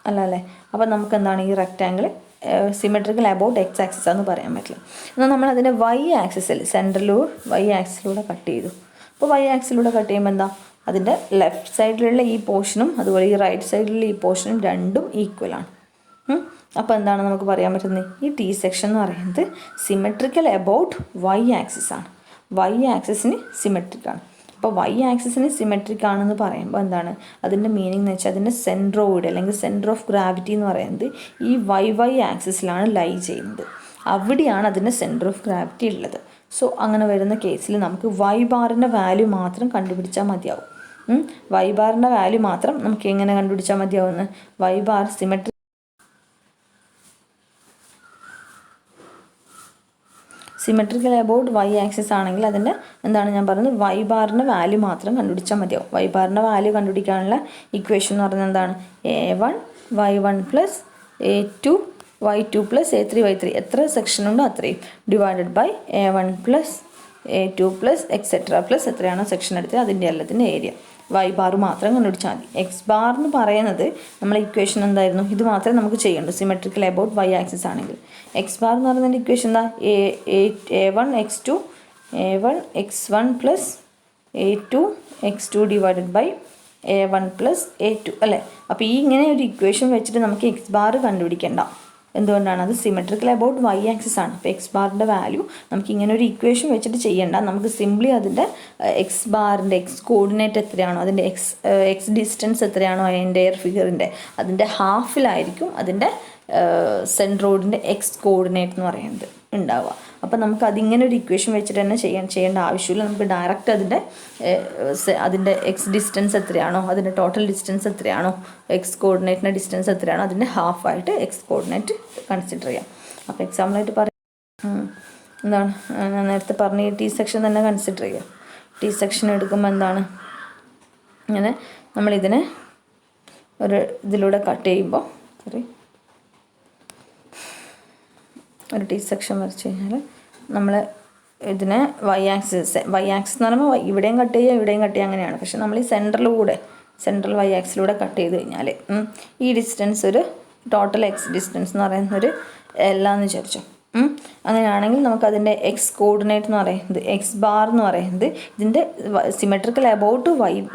അല്ലേ. അപ്പോൾ നമുക്ക് എന്താണ് ഈ rectangle symmetrical about X axis എന്ന് പറയാൻ പറ്റില്ല. എന്നാൽ നമ്മൾ അതിൻ്റെ വൈ ആക്സിസിൽ വൈ ആക്സിലൂടെ കട്ട് ചെയ്തു. അപ്പോൾ വൈ ആക്സിലൂടെ കട്ട് ചെയ്യുമ്പോൾ എന്താ, അതിൻ്റെ ലെഫ്റ്റ് സൈഡിലുള്ള ഈ പോർഷനും അതുപോലെ ഈ റൈറ്റ് സൈഡിലുള്ള ഈ പോർഷനും രണ്ടും ഈക്വലാണ്. അപ്പോൾ എന്താണ് നമുക്ക് പറയാൻ പറ്റുന്നത്? ഈ T സെക്ഷൻ എന്ന് പറയുന്നത് സിമെട്രിക്കൽ എബൌട്ട് വൈ ആക്സിസ് ആണ്. വൈ ആക്സിസിന് സിമെട്രിക്കാണ്. അപ്പോൾ വൈ ആക്സിസിന് സിമെട്രിക് ആണെന്ന് പറയുമ്പോൾ എന്താണ് അതിൻ്റെ മീനിങ് എന്ന് വെച്ചാൽ അതിൻ്റെ സെൻട്രോയിഡ് അല്ലെങ്കിൽ സെൻറ്റർ ഓഫ് ഗ്രാവിറ്റി എന്ന് പറയുന്നത് ഈ വൈ ആക്സിസിലാണ് ലൈ ചെയ്യുന്നത്. അവിടെയാണ് അതിൻ്റെ സെൻറ്റർ ഓഫ് ഗ്രാവിറ്റി ഉള്ളത്. സോ അങ്ങനെ വരുന്ന കേസിൽ നമുക്ക് വൈ ബാറിൻ്റെ വാല്യൂ മാത്രം കണ്ടുപിടിച്ചാൽ മതിയാവും. വൈ ബാറിൻ്റെ വാല്യൂ മാത്രം നമുക്ക് എങ്ങനെ കണ്ടുപിടിച്ചാൽ മതിയാവുമെന്ന്? Y bar symmetrical about y axis ആണെങ്കിൽ അതിൻ്റെ എന്താണ് ഞാൻ പറയുന്നത്, വൈ ബാറിൻ്റെ വാല്യൂ മാത്രം കണ്ടുപിടിച്ചാൽ മതിയാവും. വൈ ബാറിൻ്റെ വാല്യൂ കണ്ടുപിടിക്കാനുള്ള ഇക്വേഷൻ എന്ന് പറയുന്നത് എന്താണ്? A1 y1 plus A2 y2 plus A3 y3 എത്ര സെക്ഷൻ ഉണ്ടോ അത്രയും divided by A1 plus A2 plus etcetera plus എത്രയാണോ സെക്ഷൻ എടുത്തത് അതിൻ്റെ എല്ലാത്തിൻ്റെ ഏരിയ. വൈ ബാർ മാത്രം കണ്ടുപിടിച്ചാൽ മതി. എക്സ് ബാർ എന്ന് പറയുന്നത് നമ്മളെ ഇക്വേഷൻ എന്തായിരുന്നു? ഇത് മാത്രമേ നമുക്ക് ചെയ്യണ്ടൂ സിമെട്രിക്കൽ എബൌട്ട് വൈ ആക്സിസ് ആണെങ്കിൽ. എക്സ് ബാർ എന്ന് പറയുന്നതിൻ്റെ ഇക്വേഷൻ എന്താ? A1 x2 A1 x1 plus A2 x2 divided by A1 plus A2 അല്ലേ. അപ്പോൾ ഈ ഇങ്ങനെ ഒരു ഇക്വേഷൻ വെച്ചിട്ട് നമുക്ക് എക്സ് ബാർ കണ്ടുപിടിക്കേണ്ട. എന്തുകൊണ്ടാണ്? അത് സിമെട്രിക്കൽ അബൌട്ട് വൈ ആക്സിസ് ആണ്. അപ്പോൾ എക്സ് ബാറിൻ്റെ വാല്യൂ നമുക്ക് ഇങ്ങനെ ഒരു ഇക്വേഷൻ വെച്ചിട്ട് ചെയ്യേണ്ട. നമുക്ക് സിംപ്ലി അതിൻ്റെ എക്സ് ബാറിൻ്റെ എക്സ് കോർഡിനേറ്റ് എത്രയാണോ, അതിൻ്റെ എക്സ് ഡിസ്റ്റൻസ് എത്രയാണോ അതിൻ്റെ ഫിഗറിൻ്റെ അതിൻ്റെ ഹാഫിലായിരിക്കും അതിൻ്റെ സെൻട്രോയിഡിൻ്റെ എക്സ് കോർഡിനേറ്റ് എന്ന് പറയുന്നത് ഉണ്ടാവുക. അപ്പോൾ നമുക്ക് അതിങ്ങനെ ഒരു ഇക്വേഷൻ വെച്ചിട്ട് തന്നെ ചെയ്യേണ്ട ആവശ്യമില്ല. നമുക്ക് ഡയറക്റ്റ് അതിൻ്റെ എക്സ് ഡിസ്റ്റൻസ് എത്രയാണോ, അതിൻ്റെ ടോട്ടൽ ഡിസ്റ്റൻസ് എത്രയാണോ, എക്സ് കോർഡിനേറ്റിൻ്റെ ഡിസ്റ്റൻസ് എത്രയാണോ അതിൻ്റെ ഹാഫായിട്ട് എക്സ് കോർഡിനേറ്റ് കൺസിഡർ ചെയ്യാം. അപ്പോൾ എക്സാമ്പിളായിട്ട് എന്താണ് ഞാൻ നേരത്തെ പറഞ്ഞ ഈ ടി സെക്ഷൻ തന്നെ കൺസിഡർ ചെയ്യുക. ടി സെക്ഷൻ എടുക്കുമ്പോൾ എന്താണ്, ഇങ്ങനെ നമ്മളിതിനെ ഒരു ഇതിലൂടെ കട്ട് ചെയ്യുമ്പോൾ ഒരു ടി സെക്ഷൻ വരച്ച് കഴിഞ്ഞാൽ നമ്മൾ ഇതിനെ വൈ ആക്സിസ് എന്ന് പറയുമ്പോൾ ഇവിടെയും കട്ട് ചെയ്യുക ഇവിടെയും കട്ട് ചെയ്യുക അങ്ങനെയാണ്. പക്ഷെ നമ്മൾ ഈ സെൻട്രൽ വൈ ആക്സിലൂടെ കട്ട് ചെയ്ത് കഴിഞ്ഞാൽ ഈ ഡിസ്റ്റൻസ് ഒരു ടോട്ടൽ എക്സ് ഡിസ്റ്റൻസ് എന്ന് പറയുന്നൊരു എല്ലാന്ന് വിചാരിച്ചോ. അങ്ങനെയാണെങ്കിൽ നമുക്കതിൻ്റെ എക്സ് കോർഡിനേറ്റ് എന്ന് പറയുന്നത് എക്സ് ബാർ എന്ന് പറയുന്നത് ഇതിൻ്റെ സിമെട്രിക്കൽ അബൌട്ട്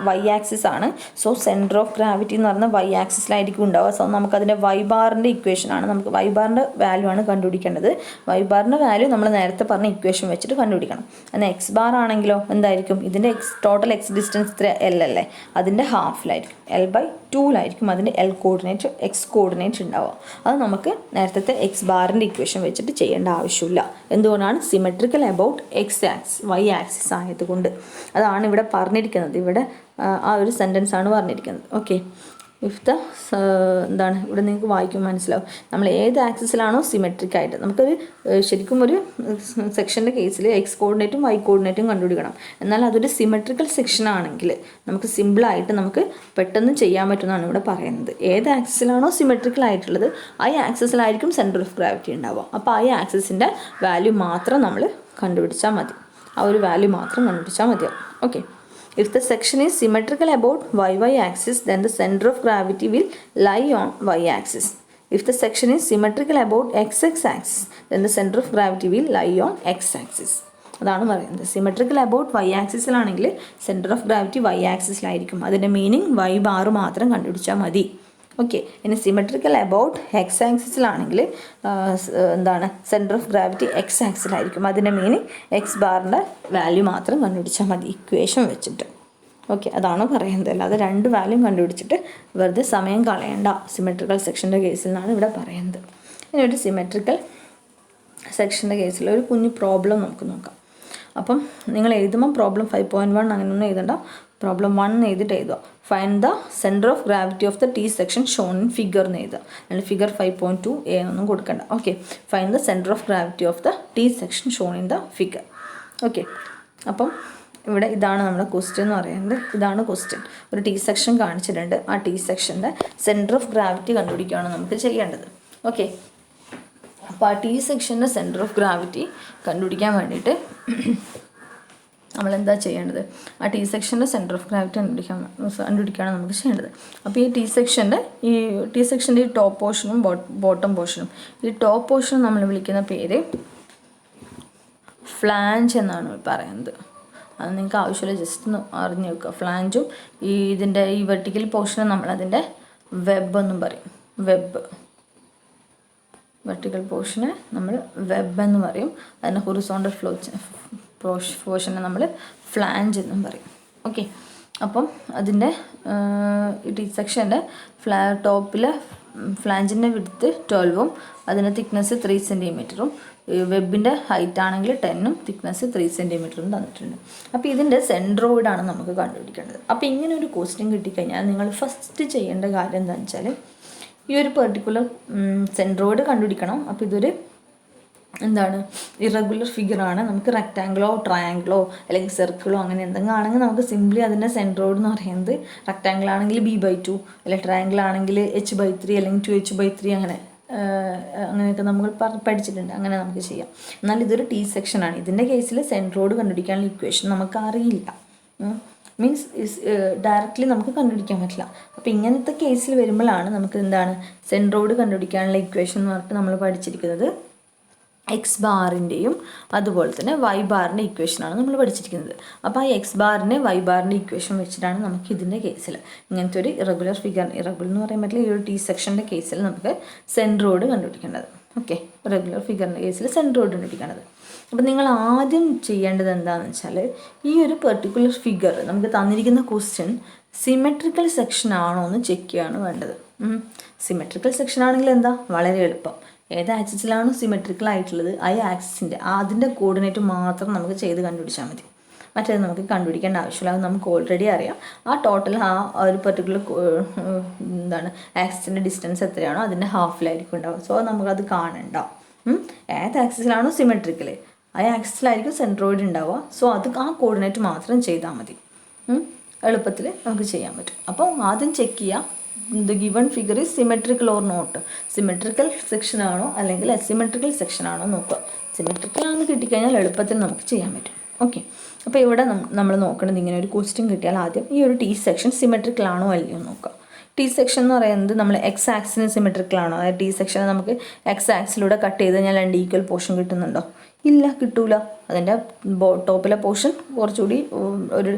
വൈ ആക്സിസ് ആണ്. സോ സെൻറ്റർ ഓഫ് ഗ്രാവിറ്റി എന്ന് പറയുന്നത് വൈ ആക്സിസിലായിരിക്കും ഉണ്ടാവുക. സോ നമുക്കതിൻ്റെ വൈ ബാറിൻ്റെ ഇക്വേഷനാണ്, നമുക്ക് വൈ ബാറിൻ്റെ വാല്യൂ ആണ് കണ്ടുപിടിക്കേണ്ടത്. വൈ ബാറിൻ്റെ വാല്യൂ നമ്മൾ നേരത്തെ പറഞ്ഞ ഇക്വേഷൻ വെച്ചിട്ട് കണ്ടുപിടിക്കണം. എന്നാൽ എക്സ് ബാർ ആണെങ്കിലോ എന്തായിരിക്കും, ഇതിൻ്റെ ടോട്ടൽ എക്സ് ഡിസ്റ്റൻസ് ഇത്ര എൽ അല്ലേ, അതിൻ്റെ ഹാഫിലായിരിക്കും L/2 അതിൻ്റെ എൽ കോർഡിനേറ്റ് എക്സ് കോർഡിനേറ്റ് ഉണ്ടാവുക. അത് നമുക്ക് നേരത്തെ എക്സ് ബാറിൻ്റെ ഇക്വേഷൻ വെച്ചിട്ട് ചെയ്യേണ്ട ആവശ്യമില്ല. എന്തുകൊണ്ടാണ്? സിമെട്രിക്കൽ അബൌട്ട് വൈ ആക്സിസ് ആയതുകൊണ്ട്. അതാണ് ഇവിടെ പറഞ്ഞിരിക്കുന്നത്. ഇവിടെ ആ ഒരു സെൻറ്റൻസ് ആണ് പറഞ്ഞിരിക്കുന്നത്. ഓക്കെ, ഇഫ് ദ എന്താണ് ഇവിടെ നിങ്ങൾക്ക് വായിക്കുമ്പോൾ മനസ്സിലാവും. നമ്മൾ ഏത് ആക്സിസിലാണോ സിമെട്രിക് ആയിട്ട്, നമുക്കൊരു ശരിക്കും ഒരു സെക്ഷൻ്റെ കേസിൽ എക്സ് കോർഡിനേറ്റും വൈ കോർഡിനേറ്റും കണ്ടുപിടിക്കണം. എന്നാൽ അതൊരു സിമെട്രിക്കൽ സെക്ഷൻ ആണെങ്കിൽ നമുക്ക് സിമ്പിളായിട്ട് നമുക്ക് പെട്ടെന്ന് ചെയ്യാൻ പറ്റുമെന്നാണ് ഇവിടെ പറയുന്നത്. ഏത് ആക്സിസിലാണോ സിമെട്രിക്കൽ ആയിട്ടുള്ളത് ആ ആക്സിസിലായിരിക്കും സെൻറ്റർ ഓഫ് ഗ്രാവിറ്റി ഉണ്ടാവുക. അപ്പോൾ ആ ആക്സിസിൻ്റെ വാല്യൂ മാത്രം നമ്മൾ കണ്ടുപിടിച്ചാൽ മതി. ആ ഒരു വാല്യൂ മാത്രം കണ്ടുപിടിച്ചാൽ മതിയാവും. Okay, if the section is symmetrical about y axis, then the center of gravity will lie on y axis. If the section is symmetrical about x axis, then the center of gravity will lie on x axis. അതാണ് പറയുന്നത്. Symmetrical about y ആക്സിസിലാണെങ്കിൽ centre of gravity y ആക്സിസിലായിരിക്കും. അതിൻ്റെ meaning Y bar മാത്രം കണ്ടുപിടിച്ചാൽ മതി. Okay, ഇനി symmetrical about X ആക്സിസിലാണെങ്കിൽ എന്താണ്, സെൻറ്റർ ഓഫ് ഗ്രാവിറ്റി എക്സ് ആക്സിലായിരിക്കും. അതിൻ്റെ മീനിങ് എക്സ് ബാറിൻ്റെ വാല്യൂ മാത്രം കണ്ടുപിടിച്ചാൽ മതി ഇക്വേഷൻ വെച്ചിട്ട്. ഓക്കെ, അതാണ് പറയുന്നത്. അല്ലാതെ രണ്ട് വാല്യൂ കണ്ടുപിടിച്ചിട്ട് വെറുതെ സമയം കളയണ്ട സിമെട്രിക്കൽ സെക്ഷൻ്റെ കേസിൽ നിന്നാണ് ഇവിടെ പറയുന്നത്. ഇനി ഒരു സിമെട്രിക്കൽ സെക്ഷൻ്റെ കേസിൽ ഒരു കുഞ്ഞു പ്രോബ്ലം നമുക്ക് നോക്കാം. അപ്പം നിങ്ങൾ എഴുതുമ്പോൾ പ്രോബ്ലം 5.1 അങ്ങനെയൊന്നും എഴുതണ്ട, പ്രോബ്ലം 1 എഴുതിയിട്ട് എഴുതുക. Find the centre of gravity of the T section shown in figure എന്ന് എഴുതുക. അല്ലെങ്കിൽ ഫിഗർ 5.2 എന്നൊന്നും കൊടുക്കണ്ട. Okay, find the centre of gravity of the T section shown in the figure. Okay, അപ്പം ഇവിടെ ഇതാണ് നമ്മുടെ ക്വസ്റ്റ്യൻ എന്ന് പറയുന്നത്. ഇതാണ് ക്വസ്റ്റ്യൻ. ഒരു ടി സെക്ഷൻ കാണിച്ചിട്ടുണ്ട്. ആ ടി സെക്ഷൻ്റെ സെൻറ്റർ ഓഫ് ഗ്രാവിറ്റി കണ്ടുപിടിക്കുകയാണ് നമുക്ക് ചെയ്യേണ്ടത്. ഓക്കെ, അപ്പോൾ ആ ടി സെക്ഷൻ്റെ സെൻറ്റർ ഓഫ് ഗ്രാവിറ്റി കണ്ടുപിടിക്കാൻ വേണ്ടിയിട്ട് നമ്മളെന്താ ചെയ്യേണ്ടത്? ആ ടി സെക്ഷൻ്റെ സെൻറ്റർ ഓഫ് ഗ്രാവിറ്റി കണ്ടുപിടിക്കുകയാണ് നമുക്ക് ചെയ്യേണ്ടത്. അപ്പോൾ ഈ ടി സെക്ഷൻ്റെ ഈ ടോപ്പ് പോർഷനും ബോട്ടം പോർഷനും, ഈ ടോപ്പ് പോർഷൻ നമ്മൾ വിളിക്കുന്ന പേര് ഫ്ലാഞ്ച് എന്നാണ് പറയുന്നത്. അത് നിങ്ങൾക്ക് ആവശ്യമില്ല, ജസ്റ്റ് ഒന്ന് അറിഞ്ഞു വെക്കുക. ഫ്ലാഞ്ചും ഇതിൻ്റെ ഈ വെർട്ടിക്കൽ പോർഷനും നമ്മളതിൻ്റെ വെബ് എന്നും പറയും. വെർട്ടിക്കൽ പോർഷന് നമ്മൾ വെബ് എന്ന് പറയും. അതിൻ്റെ ഹൊറിസോണ്ടൽ പോർഷനെ നമ്മൾ ഫ്ലാഞ്ച് എന്നും പറയും. ഓക്കെ, അപ്പം അതിൻ്റെ ടി സെക്ഷൻ്റെ ടോപ്പിൽ ഫ്ലാഞ്ചിൻ്റെ വിഡ്ത്ത് 12ഉം അതിൻ്റെ തിക്നെസ് 3 സെൻറ്റിമീറ്ററും വെബിൻ്റെ ഹൈറ്റ് ആണെങ്കിൽ 10ഉം തിക്നെസ് 3 സെൻറ്റിമീറ്ററും തന്നിട്ടുണ്ട്. അപ്പോൾ ഇതിൻ്റെ സെൻട്രോയിഡാണ് നമുക്ക് കണ്ടുപിടിക്കേണ്ടത്. അപ്പോൾ ഇങ്ങനെ ഒരു ക്വസ്റ്റ്യൻ കിട്ടിക്കഴിഞ്ഞാൽ നിങ്ങൾ ഫസ്റ്റ് ചെയ്യേണ്ട കാര്യം എന്താണെന്ന് വെച്ചാൽ ഈ ഒരു പെർട്ടിക്കുലർ സെൻട്രോയിഡ് കണ്ടുപിടിക്കണം. അപ്പോൾ ഇതൊരു എന്താണ്, ഇറഗുലർ ഫിഗറാണ്. നമുക്ക് റെക്റ്റാങ്കിളോ ട്രയാങ്കിളോ അല്ലെങ്കിൽ സർക്കിളോ അങ്ങനെ എന്തെങ്കിലും ആണെങ്കിൽ നമുക്ക് സിംപ്ലി അതിൻ്റെ സെൻട്രോയിഡ് എന്ന് പറയുന്നത് റെക്റ്റാങ്കിൾ ആണെങ്കിൽ b/2 അല്ലെങ്കിൽ ട്രയാങ്കിൾ ആണെങ്കിൽ h/3 അല്ലെങ്കിൽ 2h/3 അങ്ങനെയൊക്കെ നമ്മൾ പഠിച്ചിട്ടുണ്ട്. അങ്ങനെ നമുക്ക് ചെയ്യാം. എന്നാൽ ഇതൊരു ടി സെക്ഷനാണ്. ഇതിൻ്റെ കേസിൽ സെൻട്രോയിഡ് കണ്ടുപിടിക്കാനുള്ള ഇക്വേഷൻ നമുക്ക് അറിയില്ല. മീൻസ് ഡയറക്റ്റ്ലി നമുക്ക് കണ്ടുപിടിക്കാൻ പറ്റില്ല. അപ്പോൾ ഇങ്ങനത്തെ കേസിൽ വരുമ്പോഴാണ് നമുക്ക് എന്താണ് സെൻട്രോയിഡ് കണ്ടുപിടിക്കാനുള്ള ഇക്വേഷൻ എന്ന് പറഞ്ഞിട്ട് നമ്മൾ പഠിച്ചിരിക്കുന്നത് എക്സ് ബാറിൻ്റെയും അതുപോലെ തന്നെ വൈ ബാറിൻ്റെ ഇക്വേഷനാണ് നമ്മൾ പഠിച്ചിരിക്കുന്നത്. അപ്പോൾ ആ എക്സ് ബാറിൻ്റെ വൈ ബാറിൻ്റെ ഇക്വേഷൻ വെച്ചിട്ടാണ് നമുക്ക് ഇതിൻ്റെ കേസിൽ ഇങ്ങനത്തെ ഒരു ഇറഗുലർ എന്ന് പറയാൻ പറ്റില്ല, ഈ ഒരു ടി സെക്ഷൻ്റെ കേസിൽ നമുക്ക് സെൻട്രോയിഡ് കണ്ടുപിടിക്കേണ്ടത്. ഓക്കെ, റെഗുലർ ഫിഗറിൻ്റെ കേസിൽ സെൻട്രോയിഡ് കണ്ടുപിടിക്കേണ്ടത്. അപ്പോൾ നിങ്ങൾ ആദ്യം ചെയ്യേണ്ടത് എന്താണെന്ന് വെച്ചാൽ ഈ ഒരു പെർട്ടിക്കുലർ ഫിഗർ നമുക്ക് തന്നിരിക്കുന്ന ക്വസ്റ്റ്യൻ സിമെട്രിക്കൽ സെക്ഷൻ ആണോ എന്ന് ചെക്ക് ചെയ്യുകയാണ് വേണ്ടത്. സിമെട്രിക്കൽ സെക്ഷൻ ആണെങ്കിൽ എന്താ, വളരെ എളുപ്പം. ഏത് ആക്സിസിലാണോ സിമെട്രിക്കൽ ആയിട്ടുള്ളത് ആ ആക്സിസിൻ്റെ അതിൻ്റെ കോർഡിനേറ്റ് മാത്രം നമുക്ക് ചെയ്ത് കണ്ടുപിടിച്ചാൽ മതി. മറ്റേത് നമുക്ക് കണ്ടുപിടിക്കേണ്ട ആവശ്യമില്ല, അത് നമുക്ക് ഓൾറെഡി അറിയാം. ആ ടോട്ടൽ ആ ഒരു പെർട്ടിക്കുലർ ആക്സിസിൻ്റെ ഡിസ്റ്റൻസ് എത്രയാണോ അതിൻ്റെ ഹാഫിലായിരിക്കും ഉണ്ടാവും. സോ നമുക്കത് കാണണ്ട. ഏത് ആക്സിസിലാണോ സിമെട്രിക്കൽ ആ ആക്സിസിലായിരിക്കും സെൻട്രോയിഡ് ഉണ്ടാവുക. സോ അത് ആ കോർഡിനേറ്റ് മാത്രം ചെയ്താൽ മതി, എളുപ്പത്തിൽ നമുക്ക് ചെയ്യാൻ പറ്റും. അപ്പോൾ ആദ്യം ചെക്ക് ചെയ്യാം the given figure is symmetrical or not. Symmetrical section ആണോ അല്ലെങ്കിൽ അസിമെട്രിക്കൽ സെക്ഷൻ ആണോ നോക്കുക. സിമെട്രിക്കൽ ആണെന്ന് കിട്ടിക്കഴിഞ്ഞാൽ എളുപ്പത്തിൽ നമുക്ക് ചെയ്യാൻ പറ്റും. ഓക്കെ, അപ്പോൾ ഇവിടെ നമ്മൾ നോക്കേണ്ടത് ഇങ്ങനെ ഒരു ക്വസ്റ്റ്യൻ കിട്ടിയാൽ ആദ്യം ഈ ഒരു ടി സെക്ഷൻ സിമെട്രിക്കൽ ആണോ അല്ലയോ നോക്കുക. ടി സെക്ഷൻ എന്ന് പറയുന്നത് നമ്മൾ എക്സ് ആക്സിന് സിമെട്രിക്കൽ ആണോ, അതായത് ടി സെക്ഷനെ നമുക്ക് എക്സ് ആക്സിലൂടെ കട്ട് ചെയ്ത് കഴിഞ്ഞാൽ 2 ഈക്വൽ പോർഷൻ കിട്ടുന്നുണ്ടോ? ഇല്ല, കിട്ടൂല. അതിൻ്റെ ടോപ്പിലെ പോർഷൻ കുറച്ചുകൂടി ഒരു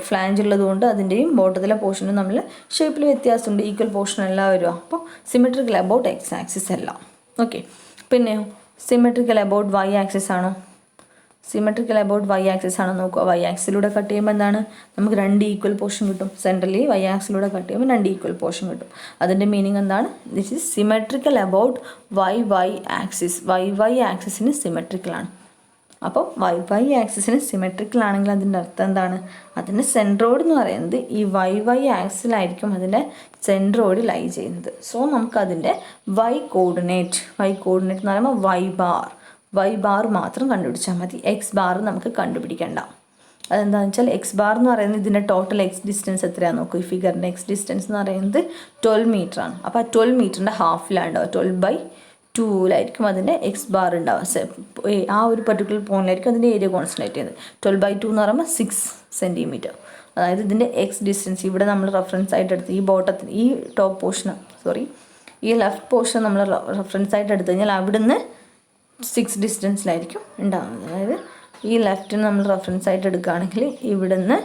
ഫ്ലാഞ്ച് ഉള്ളത് കൊണ്ട് അതിൻ്റെയും ബോട്ടത്തിലെ പോർഷനും നമ്മൾ ഷേപ്പിൽ വ്യത്യാസമുണ്ട്. ഈക്വൽ പോർഷൻ എല്ലാം വരിക. അപ്പോൾ സിമെട്രിക്കൽ അബൌട്ട് എക്സ് ആക്സിസ് അല്ല. ഓക്കെ, പിന്നെയോ സിമെട്രിക്കൽ അബൌട്ട് വൈ ആക്സിസ് ആണോ? സിമെട്രിക്കൽ അബൌട്ട് വൈ ആക്സിസ് ആണോ നോക്കുക. വൈ ആക്സിലൂടെ കട്ട് ചെയ്യുമ്പോൾ എന്താണ്, നമുക്ക് 2 ഈക്വൽ പോർഷൻ കിട്ടും. സെൻട്രലി വൈ ആക്സിലൂടെ കട്ട് ചെയ്യുമ്പോൾ 2 ഈക്വൽ പോർഷൻ കിട്ടും. അതിൻ്റെ മീനിങ് എന്താണ്, this is symmetrical about Y axis. Y ആക്സിസിന് സിമെട്രിക്കലാണ്. അപ്പോൾ വൈ ആക്സിസിന് സിമെട്രിക്കൽ ആണെങ്കിൽ അതിൻ്റെ അർത്ഥം എന്താണ്, അതിൻ്റെ സെൻട്രോയിഡ് എന്ന് പറയുന്നത് ഈ വൈ ആക്സിലായിരിക്കും അതിൻ്റെ സെൻട്രോയിഡ് ലൈ ചെയ്യുന്നത്. സോ നമുക്കതിൻ്റെ വൈ കോർഡിനേറ്റ് എന്ന് പറയുമ്പോൾ വൈ ബാർ മാത്രം കണ്ടുപിടിച്ചാൽ മതി. എക്സ് ബാർ നമുക്ക് കണ്ടുപിടിക്കേണ്ട. അതെന്താണെന്ന് വെച്ചാൽ എക്സ് ബാർ എന്ന് പറയുന്നത് ഇതിൻ്റെ ടോട്ടൽ എക്സ് ഡിസ്റ്റൻസ് എത്രയാണെന്ന് നോക്കും. ഈ ഫിഗറിൻ്റെ എക്സ് ഡിസ്റ്റൻസ് എന്ന് പറയുന്നത് 12 മീറ്ററാണ്. അപ്പോൾ ആ 12 മീറ്ററിൻ്റെ ഹാഫിലാണ് ഉണ്ടാവുക. 12/2 അതിൻ്റെ എക്സ് ബാർ ഉണ്ടാവുക. ആ ഒരു പെർട്ടിക്കുലർ പോയിന്റിലായിരിക്കും അതിൻ്റെ ഏരിയ കോൺസെൻട്രേറ്റ് ചെയ്യുന്നത്. 12/2 എന്ന് പറയുമ്പോൾ 6 സെൻറ്റിമീറ്റർ. അതായത് ഇതിൻ്റെ എക്സ് ഡിസ്റ്റൻസ് ഇവിടെ നമ്മൾ റെഫറൻസ് ആയിട്ട് എടുത്ത് ഈ ബോട്ടത്തിന് ഈ ടോപ്പ് പോർഷൻ ഈ ലെഫ്റ്റ് പോർഷൻ നമ്മൾ റെഫറൻസ് ആയിട്ട് എടുത്തു കഴിഞ്ഞാൽ അവിടുന്ന് 6 ഡിസ്റ്റൻസിലായിരിക്കും ഉണ്ടാകുന്നത്. അതായത് ഈ ലെഫ്റ്റിന് നമ്മൾ റെഫറൻസ് ആയിട്ട് എടുക്കുകയാണെങ്കിൽ ഇവിടുന്ന്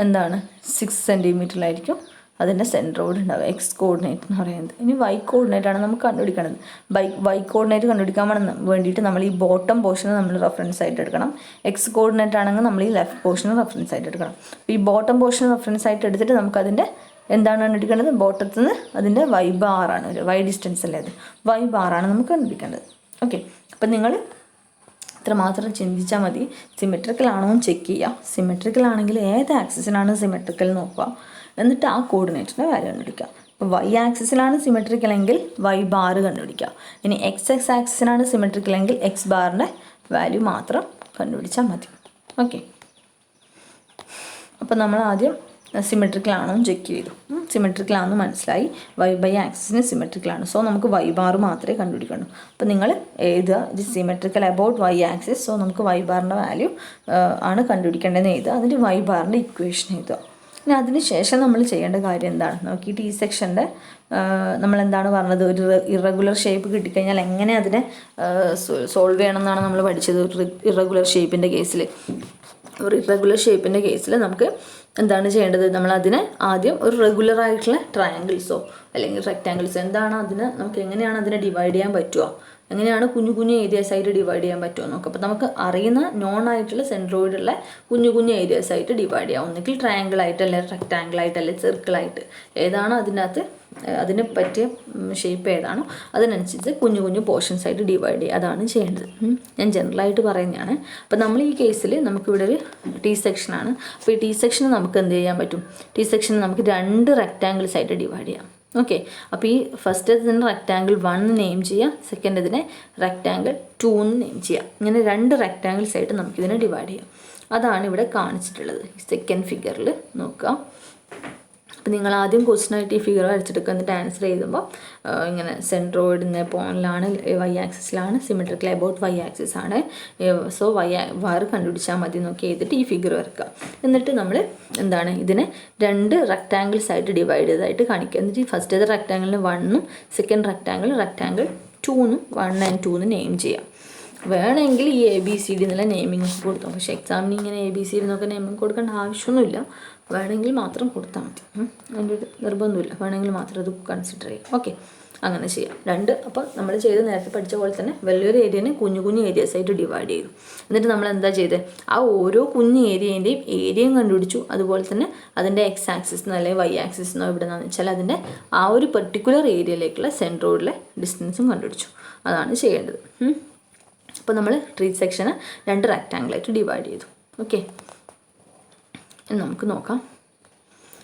എന്താണ് 6 സെൻറ്റിമീറ്ററിലായിരിക്കും അതിൻ്റെ സെൻട്രോയിഡ് ഉണ്ടാവുക. എക്സ് കോർഡിനേറ്റ് എന്ന് പറയുന്നത്. ഇനി വൈ കോർഡിനേറ്റാണ് നമുക്ക് കണ്ടുപിടിക്കേണ്ടത്. വൈ കോർഡിനേറ്റ് കണ്ടുപിടിക്കാൻ വേണ്ടിയിട്ട് നമ്മൾ ഈ ബോട്ടം പോർഷന് നമ്മൾ റെഫറൻസ് ആയിട്ട് എടുക്കണം. എക്സ് കോർഡിനേറ്റ് ആണെങ്കിൽ നമ്മൾ ഈ ലെഫ്റ്റ് പോർഷന് റെഫറൻസ് ആയിട്ട് എടുക്കണം. അപ്പോൾ ഈ ബോട്ടം പോർഷൻ റെഫറൻസ് ആയിട്ട് എടുത്തിട്ട് നമുക്കതിൻ്റെ എന്താണ് കണ്ടുപിടിക്കേണ്ടത്, ബോട്ടത്തിൽ നിന്ന് അതിൻ്റെ വൈ ബാറാണ്, വൈ ഡിസ്റ്റൻസ് അല്ലേ അത്, വൈ ബാറാണ് നമുക്ക് കണ്ടുപിടിക്കേണ്ടത്. ഓക്കെ, അപ്പം നിങ്ങൾ ഇത്ര മാത്രം ചിന്തിച്ചാൽ മതി. സിമെട്രിക്കൽ ആണോ എന്ന് ചെക്ക് ചെയ്യുക. സിമെട്രിക്കൽ ആണെങ്കിൽ ഏത് ആക്സിസിനാണ് സിമെട്രിക്കൽ നോക്കുക, എന്നിട്ട് ആ കോർഡിനേറ്റിൻ്റെ വാല്യൂ കണ്ടുപിടിക്കുക. ഇപ്പോൾ വൈ ആക്സിസിലാണ് സിമെട്രിക്കൽ എങ്കിൽ വൈ ബാർ കണ്ടുപിടിക്കുക. ഇനി എക്സ് ആക്സിസിനാണ് സിമെട്രിക്കൽ എങ്കിൽ എക്സ് ബാറിൻ്റെ വാല്യൂ മാത്രം കണ്ടുപിടിച്ചാൽ മതി. ഓക്കെ, അപ്പോൾ നമ്മൾ ആദ്യം സിമെട്രിക്കൽ ആണോ എന്ന് ചെക്ക് ചെയ്തു. സിമെട്രിക്കൽ ആണെന്ന് മനസ്സിലായി. വൈ ആക്സിസിന് സിമെട്രിക്കലാണ്. സോ നമുക്ക് വൈ ബാർ മാത്രമേ കണ്ടുപിടിക്കണ്ടൂ. അപ്പോൾ നിങ്ങൾ എഴുതുക ഇത് symmetrical about Y axis. So നമുക്ക് വൈ ബാറിൻ്റെ വാല്യൂ ആണ് കണ്ടുപിടിക്കേണ്ടതെന്ന് എഴുതുക. അതിൻ്റെ വൈ ബാറിൻ്റെ ഇക്വേഷൻ എഴുതുക. ഇനി അതിന് ശേഷം നമ്മൾ ചെയ്യേണ്ട കാര്യം എന്താണ്, നമുക്ക് ഈ ടി സെക്ഷൻ്റെ നമ്മളെന്താണ് പറഞ്ഞത്, ഒരു ഇറഗുലർ ഷേപ്പ് കിട്ടിക്കഴിഞ്ഞാൽ എങ്ങനെ അതിനെ സോൾവ് ചെയ്യണമെന്നാണ് നമ്മൾ പഠിച്ചത്. ഒരു ഇറഗുലർ ഷേപ്പിൻ്റെ കേസിൽ നമുക്ക് എന്താണ് ചെയ്യേണ്ടത്, നമ്മളതിനെ ആദ്യം ഒരു റെഗുലർ ആയിട്ടുള്ള ട്രയാങ്കിൾസോ അല്ലെങ്കിൽ റെക്റ്റാങ്കിൾസോ എന്താണ് അതിന് നമുക്ക് എങ്ങനെയാണ് അതിനെ ഡിവൈഡ് ചെയ്യാൻ പറ്റുക, എങ്ങനെയാണ് കുഞ്ഞു ഏരിയാസ് ആയിട്ട് ഡിവൈഡ് ചെയ്യാൻ പറ്റുമോ നോക്കാം. അപ്പോൾ നമുക്ക് അറിയുന്ന നോൺ ആയിട്ടുള്ള സെൻട്രോയിഡുള്ള കുഞ്ഞു ഏരിയാസ് ആയിട്ട് ഡിവൈഡ് ചെയ്യാം. ഒന്നുകിൽ ട്രയാങ്കിൾ ആയിട്ട്, അല്ലെങ്കിൽ റെക്റ്റാങ്കിൾ ആയിട്ട്, അല്ലെങ്കിൽ സർക്കിളായിട്ട്, ഏതാണോ അതിനകത്ത് അതിന് പറ്റിയ ഷേപ്പ് ഏതാണോ അതിനനുസരിച്ച് കുഞ്ഞു പോർഷൻസ് ആയിട്ട് ഡിവൈഡ് ചെയ്യുക. അതാണ് ചെയ്യേണ്ടത്. ഞാൻ ജനറലായിട്ട് പറയുന്നതാണ്. അപ്പോൾ നമ്മൾ ഈ കേസിൽ നമുക്കിവിടെ ഒരു ടി സെക്ഷനാണ്. അപ്പോൾ ഈ ടി സെക്ഷന് നമുക്ക് എന്ത് ചെയ്യാൻ പറ്റും, ടി സെക്ഷന് നമുക്ക് 2 റെക്റ്റാങ്കിൾസ് ആയിട്ട് ഡിവൈഡ് ചെയ്യാം. ഓക്കെ, അപ്പോൾ ഈ ഫസ്റ്റ് ഇതിന് റെക്റ്റാങ്കിൾ 1 നെയിം ചെയ്യാം, സെക്കൻഡ് ഇതിനെ റെക്റ്റാങ്കിൾ 2 നെയിം ചെയ്യാം. ഇങ്ങനെ 2 റെക്റ്റാങ്കിൾസ് ആയിട്ട് നമുക്കിതിനെ ഡിവൈഡ് ചെയ്യാം. അതാണ് ഇവിടെ കാണിച്ചിട്ടുള്ളത്. സെക്കൻഡ് ഫിഗറിൽ നോക്കുക. അപ്പോൾ നിങ്ങൾ ആദ്യം ക്വസ്റ്റ്യനായിട്ട് ഈ ഫിഗർ വരച്ചെടുക്കുക, എന്നിട്ട് ആൻസർ എഴുതുമ്പോൾ ഇങ്ങനെ സെൻട്രോയിഡിൻ്റെ പോയിന്റിലാണ്, വൈ ആക്സിസിലാണ്, സിമെട്രിക്കൽ അബൌട്ട് വൈ ആക്സിസ് ആണ്. സോ വൈ ബാർ കണ്ടുപിടിച്ചാൽ മതി നോക്കി എഴുതിയിട്ട് ഈ ഫിഗർ വരക്കുക. എന്നിട്ട് നമ്മൾ എന്താണ് ഇതിനെ 2 റെക്റ്റാങ്കിൾസ് ആയിട്ട് ഡിവൈഡ് ചെയ്തതായിട്ട് കാണിക്കുക. എന്നിട്ട് ഫസ്റ്റ് റെക്റ്റാങ്കിളിന് 1ഉം സെക്കൻഡ് റെക്റ്റാങ്കിൾ 2 എന്നും 1 and 2 എന്ന് നെയിം ചെയ്യാം. വേണമെങ്കിൽ ഈ ABCD എന്നുള്ള നെയിമിങ് കൊടുത്താൽ, പക്ഷേ എക്സാമിന് ഇങ്ങനെ ABCD എന്നൊക്കെ നെയിമിങ് കൊടുക്കേണ്ട ആവശ്യമൊന്നുമില്ല. വേണമെങ്കിൽ മാത്രം കൊടുത്താൽ മതി. അതിൻ്റെ ഒരു നിർബന്ധമില്ല, വേണമെങ്കിൽ മാത്രം അത് കൺസിഡർ ചെയ്യാം. ഓക്കെ, അങ്ങനെ ചെയ്യാം. അപ്പോൾ നമ്മൾ ചെയ്ത് നേരത്തെ പഠിച്ച പോലെ തന്നെ വലിയൊരു ഏരിയനെ കുഞ്ഞു കുഞ്ഞു ഏരിയാസായിട്ട് ഡിവൈഡ് ചെയ്തു. എന്നിട്ട് നമ്മൾ എന്താ ചെയ്തത്, ആ ഓരോ കുഞ്ഞു ഏരിയേൻ്റെയും ഏരിയയും കണ്ടുപിടിച്ചു. അതുപോലെ തന്നെ അതിൻ്റെ X ആക്സിസ് അല്ലെങ്കിൽ Y ആക്സിസ് എന്നോ ഇവിടെ നിന്നാന്ന് വെച്ചാൽ അതിൻ്റെ ആ ഒരു പെർട്ടിക്കുലർ ഏരിയയിലേക്കുള്ള സെൻട്രോയിഡിലെ ഡിസ്റ്റൻസും കണ്ടുപിടിച്ചു. അതാണ് ചെയ്യേണ്ടത്. അപ്പോൾ നമ്മൾ ട്രീ സെക്ഷന് 2 റെക്റ്റാങ്കിളായിട്ട് ഡിവൈഡ് ചെയ്തു. ഓക്കെ, നമുക്ക് നോക്കാം.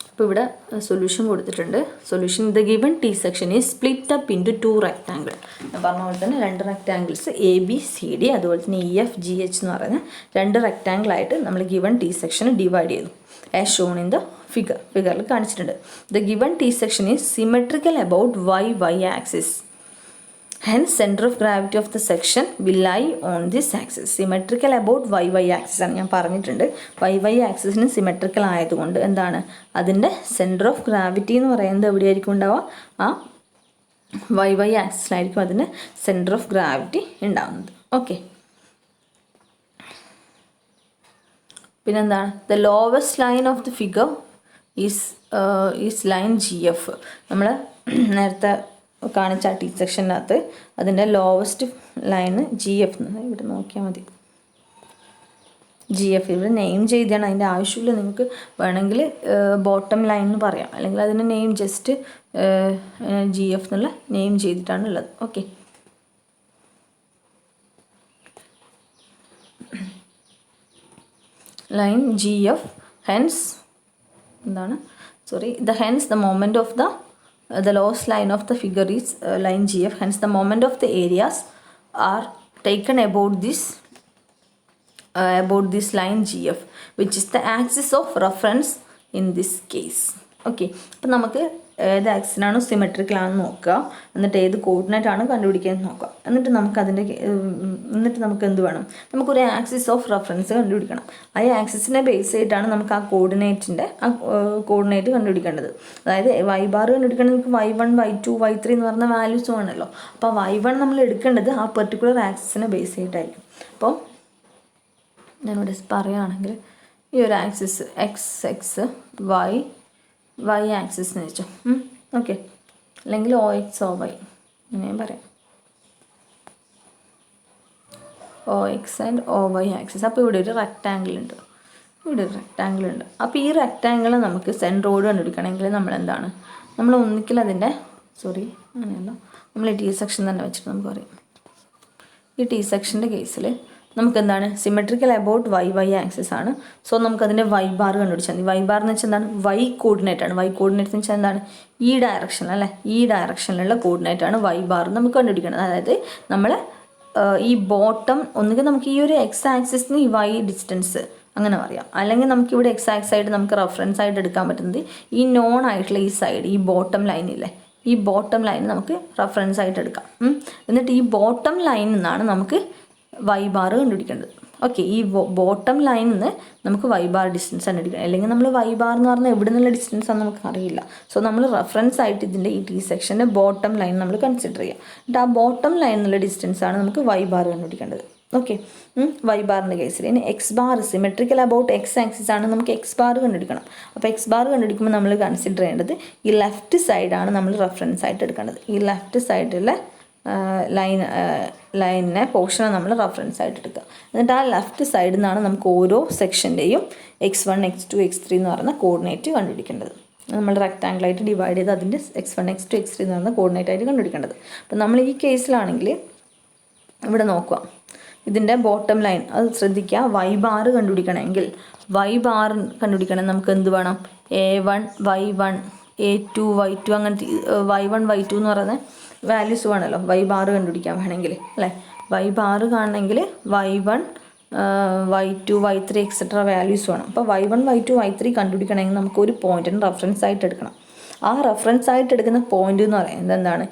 അപ്പോൾ ഇവിടെ സൊല്യൂഷൻ കൊടുത്തിട്ടുണ്ട്. Solution the given T section is split up into 2 rectangle. ഞാൻ പറഞ്ഞ പോലെ തന്നെ 2 റെക്റ്റാങ്കിൾസ് ABCD അതുപോലെ തന്നെ EFGH എന്ന് പറയുന്ന 2 റെക്റ്റാങ്കിളായിട്ട് നമ്മൾ ഗിവൺ T സെക്ഷന് ഡിവൈഡ് ചെയ്തു. ആസ് ഷോൺ ഇൻ ദ ഫിഗറിൽ കാണിച്ചിട്ടുണ്ട്. The given T section is symmetrical about Y axis. Hence, center of gravity of the section will lie on this axis. Symmetrical about Y axis ആണ് ഞാൻ പറഞ്ഞിട്ടുണ്ട്. Y ആക്സിസിന് symmetrical ആയതുകൊണ്ട് എന്താണ് അതിൻ്റെ centre of gravity എന്ന് പറയുന്നത് എവിടെയായിരിക്കും ഉണ്ടാവുക, ആ Y ആക്സിസിലായിരിക്കും അതിൻ്റെ സെൻറ്റർ ഓഫ് ഗ്രാവിറ്റി ഉണ്ടാവുന്നത്. ഓക്കെ, പിന്നെന്താണ് the lowest line of the figure is line GF. നമ്മൾ നേരത്തെ കാണിച്ച T സെക്ഷനകത്ത് അതിൻ്റെ ലോവസ്റ്റ് ലൈന് GF എന്ന് ഇവിടെ നോക്കിയാൽ മതി. GF ഇവിടെ നെയിം ചെയ്താണ്, അതിൻ്റെ ആവശ്യമില്ല. നിങ്ങൾക്ക് വേണമെങ്കിൽ ബോട്ടം ലൈൻ എന്ന് പറയാം, അല്ലെങ്കിൽ അതിൻ്റെ നെയിം ജസ്റ്റ് GF എന്നുള്ള നെയിം ചെയ്തിട്ടാണ് ഉള്ളത്. Okay, line GF. Hence the moment of the lowest line of the figure is line GF. Hence the moment of the areas are taken about this line GF, which is the axis of reference in this case. Okay, അപ്പം നമുക്ക് ഏത് ആക്സിനാണോ symmetrical ആണെന്ന് നോക്കുക, എന്നിട്ട് ഏത് coordinate ആണ് കണ്ടുപിടിക്കാൻ നോക്കുക. എന്നിട്ട് നമുക്ക് എന്ത് വേണം, നമുക്കൊരു ആക്സിസ് ഓഫ് റെഫറൻസ് കണ്ടുപിടിക്കണം. ആ ആക്സിസിനെ ബേസ് ചെയ്തിട്ടാണ് നമുക്ക് ആ കോർഡിനേറ്റ് കണ്ടുപിടിക്കേണ്ടത്. അതായത് Y ബാർ കണ്ടുപിടിക്കേണ്ടത് നമുക്ക് Y1 Y2 Y3 എന്ന് പറഞ്ഞ വാല്യൂസ് വേണമല്ലോ. അപ്പോൾ Y1 നമ്മൾ എടുക്കേണ്ടത് ആ പെർട്ടിക്കുലർ ആക്സിസിനെ ബേസ് ചെയ്തിട്ടായിരിക്കും. അപ്പോൾ ഞാനിവിടെ പറയുകയാണെങ്കിൽ ഈ ഒരു ആക്സിസ് X Y ആക്സിസ് എന്ന് വെച്ചോ. ഓക്കെ, അല്ലെങ്കിൽ OX OY അങ്ങനെയും പറയാം, OX ആൻഡ് OY ആക്സിസ്. അപ്പോൾ ഇവിടെ ഒരു റെക്റ്റാങ്കിൾ ഉണ്ട്. അപ്പോൾ ഈ റെക്റ്റാങ്കിൾ നമുക്ക് സെൻട്രോയിഡ് കണ്ടുപിടിക്കണമെങ്കിൽ നമ്മൾ ഒന്നിക്കൽ അതിൻ്റെ അങ്ങനെയല്ല, നമ്മൾ ഈ T സെക്ഷൻ തന്നെ വെച്ചിട്ട് നമുക്ക് പറയാം. ഈ T സെക്ഷൻ്റെ കേസിൽ നമുക്ക് എന്താണ് സിമെട്രിക്കൽ അബൌട്ട് Y ആക്സിസ് ആണ്. സോ നമുക്കതിൻ്റെ Y ബാർ കണ്ടുപിടിച്ചാൽ മതി. Y ബാർ എന്ന് വെച്ചാൽ എന്താണ്, Y കോർഡിനേറ്റ് ആണ്. Y കോർഡിനേറ്റ് എന്ന് വെച്ചാൽ എന്താണ്, ഈ ഡയറക്ഷൻ അല്ലേ, ഈ ഡയറക്ഷനിലുള്ള കോർഡിനേറ്റ് ആണ് Y ബാർ നമുക്ക് കണ്ടുപിടിക്കണം. അതായത് നമ്മൾ ഈ ബോട്ടം ഒന്നുകിൽ നമുക്ക് ഈ ഒരു X ആക്സിസിന് ഈ Y ഡിസ്റ്റൻസ് അങ്ങനെ പറയാം, അല്ലെങ്കിൽ നമുക്കിവിടെ X ആക്സിസ് ആയിട്ട് നമുക്ക് റെഫറൻസ് ആയിട്ട് എടുക്കാൻ പറ്റുന്നത് ഈ നോൺ ആയിട്ടുള്ള ഈ സൈഡ്, ഈ ബോട്ടം ലൈനില്ലേ, ഈ ബോട്ടം ലൈൻ നമുക്ക് റെഫറൻസ് ആയിട്ട് എടുക്കാം. എന്നിട്ട് ഈ ബോട്ടം ലൈനിൽ നിന്നാണ് നമുക്ക് Y ബാർ കണ്ടുപിടിക്കേണ്ടത്. ഓക്കെ, ഈ ബോട്ടം ലൈനിൽ നിന്ന് നമുക്ക് Y ബാർ ഡിസ്റ്റൻസ് കണ്ടുപിടിക്കണം. അല്ലെങ്കിൽ നമ്മൾ Y ബാർ എന്ന് പറഞ്ഞാൽ എവിടെ നിന്നുള്ള ഡിസ്റ്റൻസ് ആണെന്ന് നമുക്ക് അറിയില്ല. സോ നമ്മൾ റെഫറൻസ് ആയിട്ട് ഇതിൻ്റെ ഈ T സെക്ഷൻ്റെ ബോട്ടം ലൈൻ നമ്മൾ കൺസിഡർ ചെയ്യാം. എന്നിട്ട് ആ ബോട്ടം ലൈനിലുള്ള ഡിസ്റ്റൻസ് ആണ് നമുക്ക് Y ബാർ കണ്ടുപിടിക്കേണ്ടത്. ഓക്കെ, Y ബാറിൻ്റെ കേസിൽ ഇനി X bar symmetrical about X axis ആണ്, നമുക്ക് X ബാർ കണ്ടുപിടിക്കണം. അപ്പോൾ X ബാർ കണ്ടുപിടിക്കുമ്പോൾ നമ്മൾ കൺസിഡർ ചെയ്യേണ്ടത് ഈ ലെഫ്റ്റ് സൈഡാണ് നമ്മൾ റെഫറൻസ് ആയിട്ട് എടുക്കേണ്ടത്. ഈ ലെഫ്റ്റ് സൈഡിലെ ലൈനിനെ പോർഷനെ നമ്മൾ റെഫറൻസ് ആയിട്ട് എടുക്കുക. എന്നിട്ട് ആ ലെഫ്റ്റ് സൈഡിൽ നിന്നാണ് നമുക്ക് ഓരോ സെക്ഷൻ്റെയും X1 X2 X3 എന്ന് പറയുന്ന കോർഡിനേറ്റ് കണ്ടുപിടിക്കേണ്ടത്. നമ്മൾ റെക്റ്റാങ്കിളായിട്ട് ഡിവൈഡ് ചെയ്ത് അതിൻ്റെ X1 X2 X3 എന്ന് പറയുന്ന കോർഡിനേറ്റ് ആയിട്ട് കണ്ടുപിടിക്കേണ്ടത്. അപ്പം നമ്മൾ ഈ കേസിലാണെങ്കിൽ ഇവിടെ നോക്കുക, ഇതിൻ്റെ ബോട്ടം ലൈൻ അത് ശ്രദ്ധിക്കുക. Y ബാർ കണ്ടുപിടിക്കണമെങ്കിൽ നമുക്ക് എന്ത് വേണം, A1 Y1 A2 Y2 അങ്ങനത്തെ Y1 Y2 എന്ന് പറയുന്ന വാല്യൂസ് വേണമല്ലോ Y ബാർ കണ്ടുപിടിക്കാൻ വേണമെങ്കിൽ അല്ലേ. Y ബാർ കാണണമെങ്കിൽ Y1 Y2 Y3 etcetera values വേണം. അപ്പോൾ Y1 Y2 Y3 കണ്ടുപിടിക്കണമെങ്കിൽ നമുക്ക് ഒരു പോയിന്റിന് റെഫറൻസ് ആയിട്ട് എടുക്കണം. ആ റെഫറൻസ് ആയിട്ട് എടുക്കുന്ന പോയിന്റ് എന്ന് പറയുന്നത് എന്താണ്,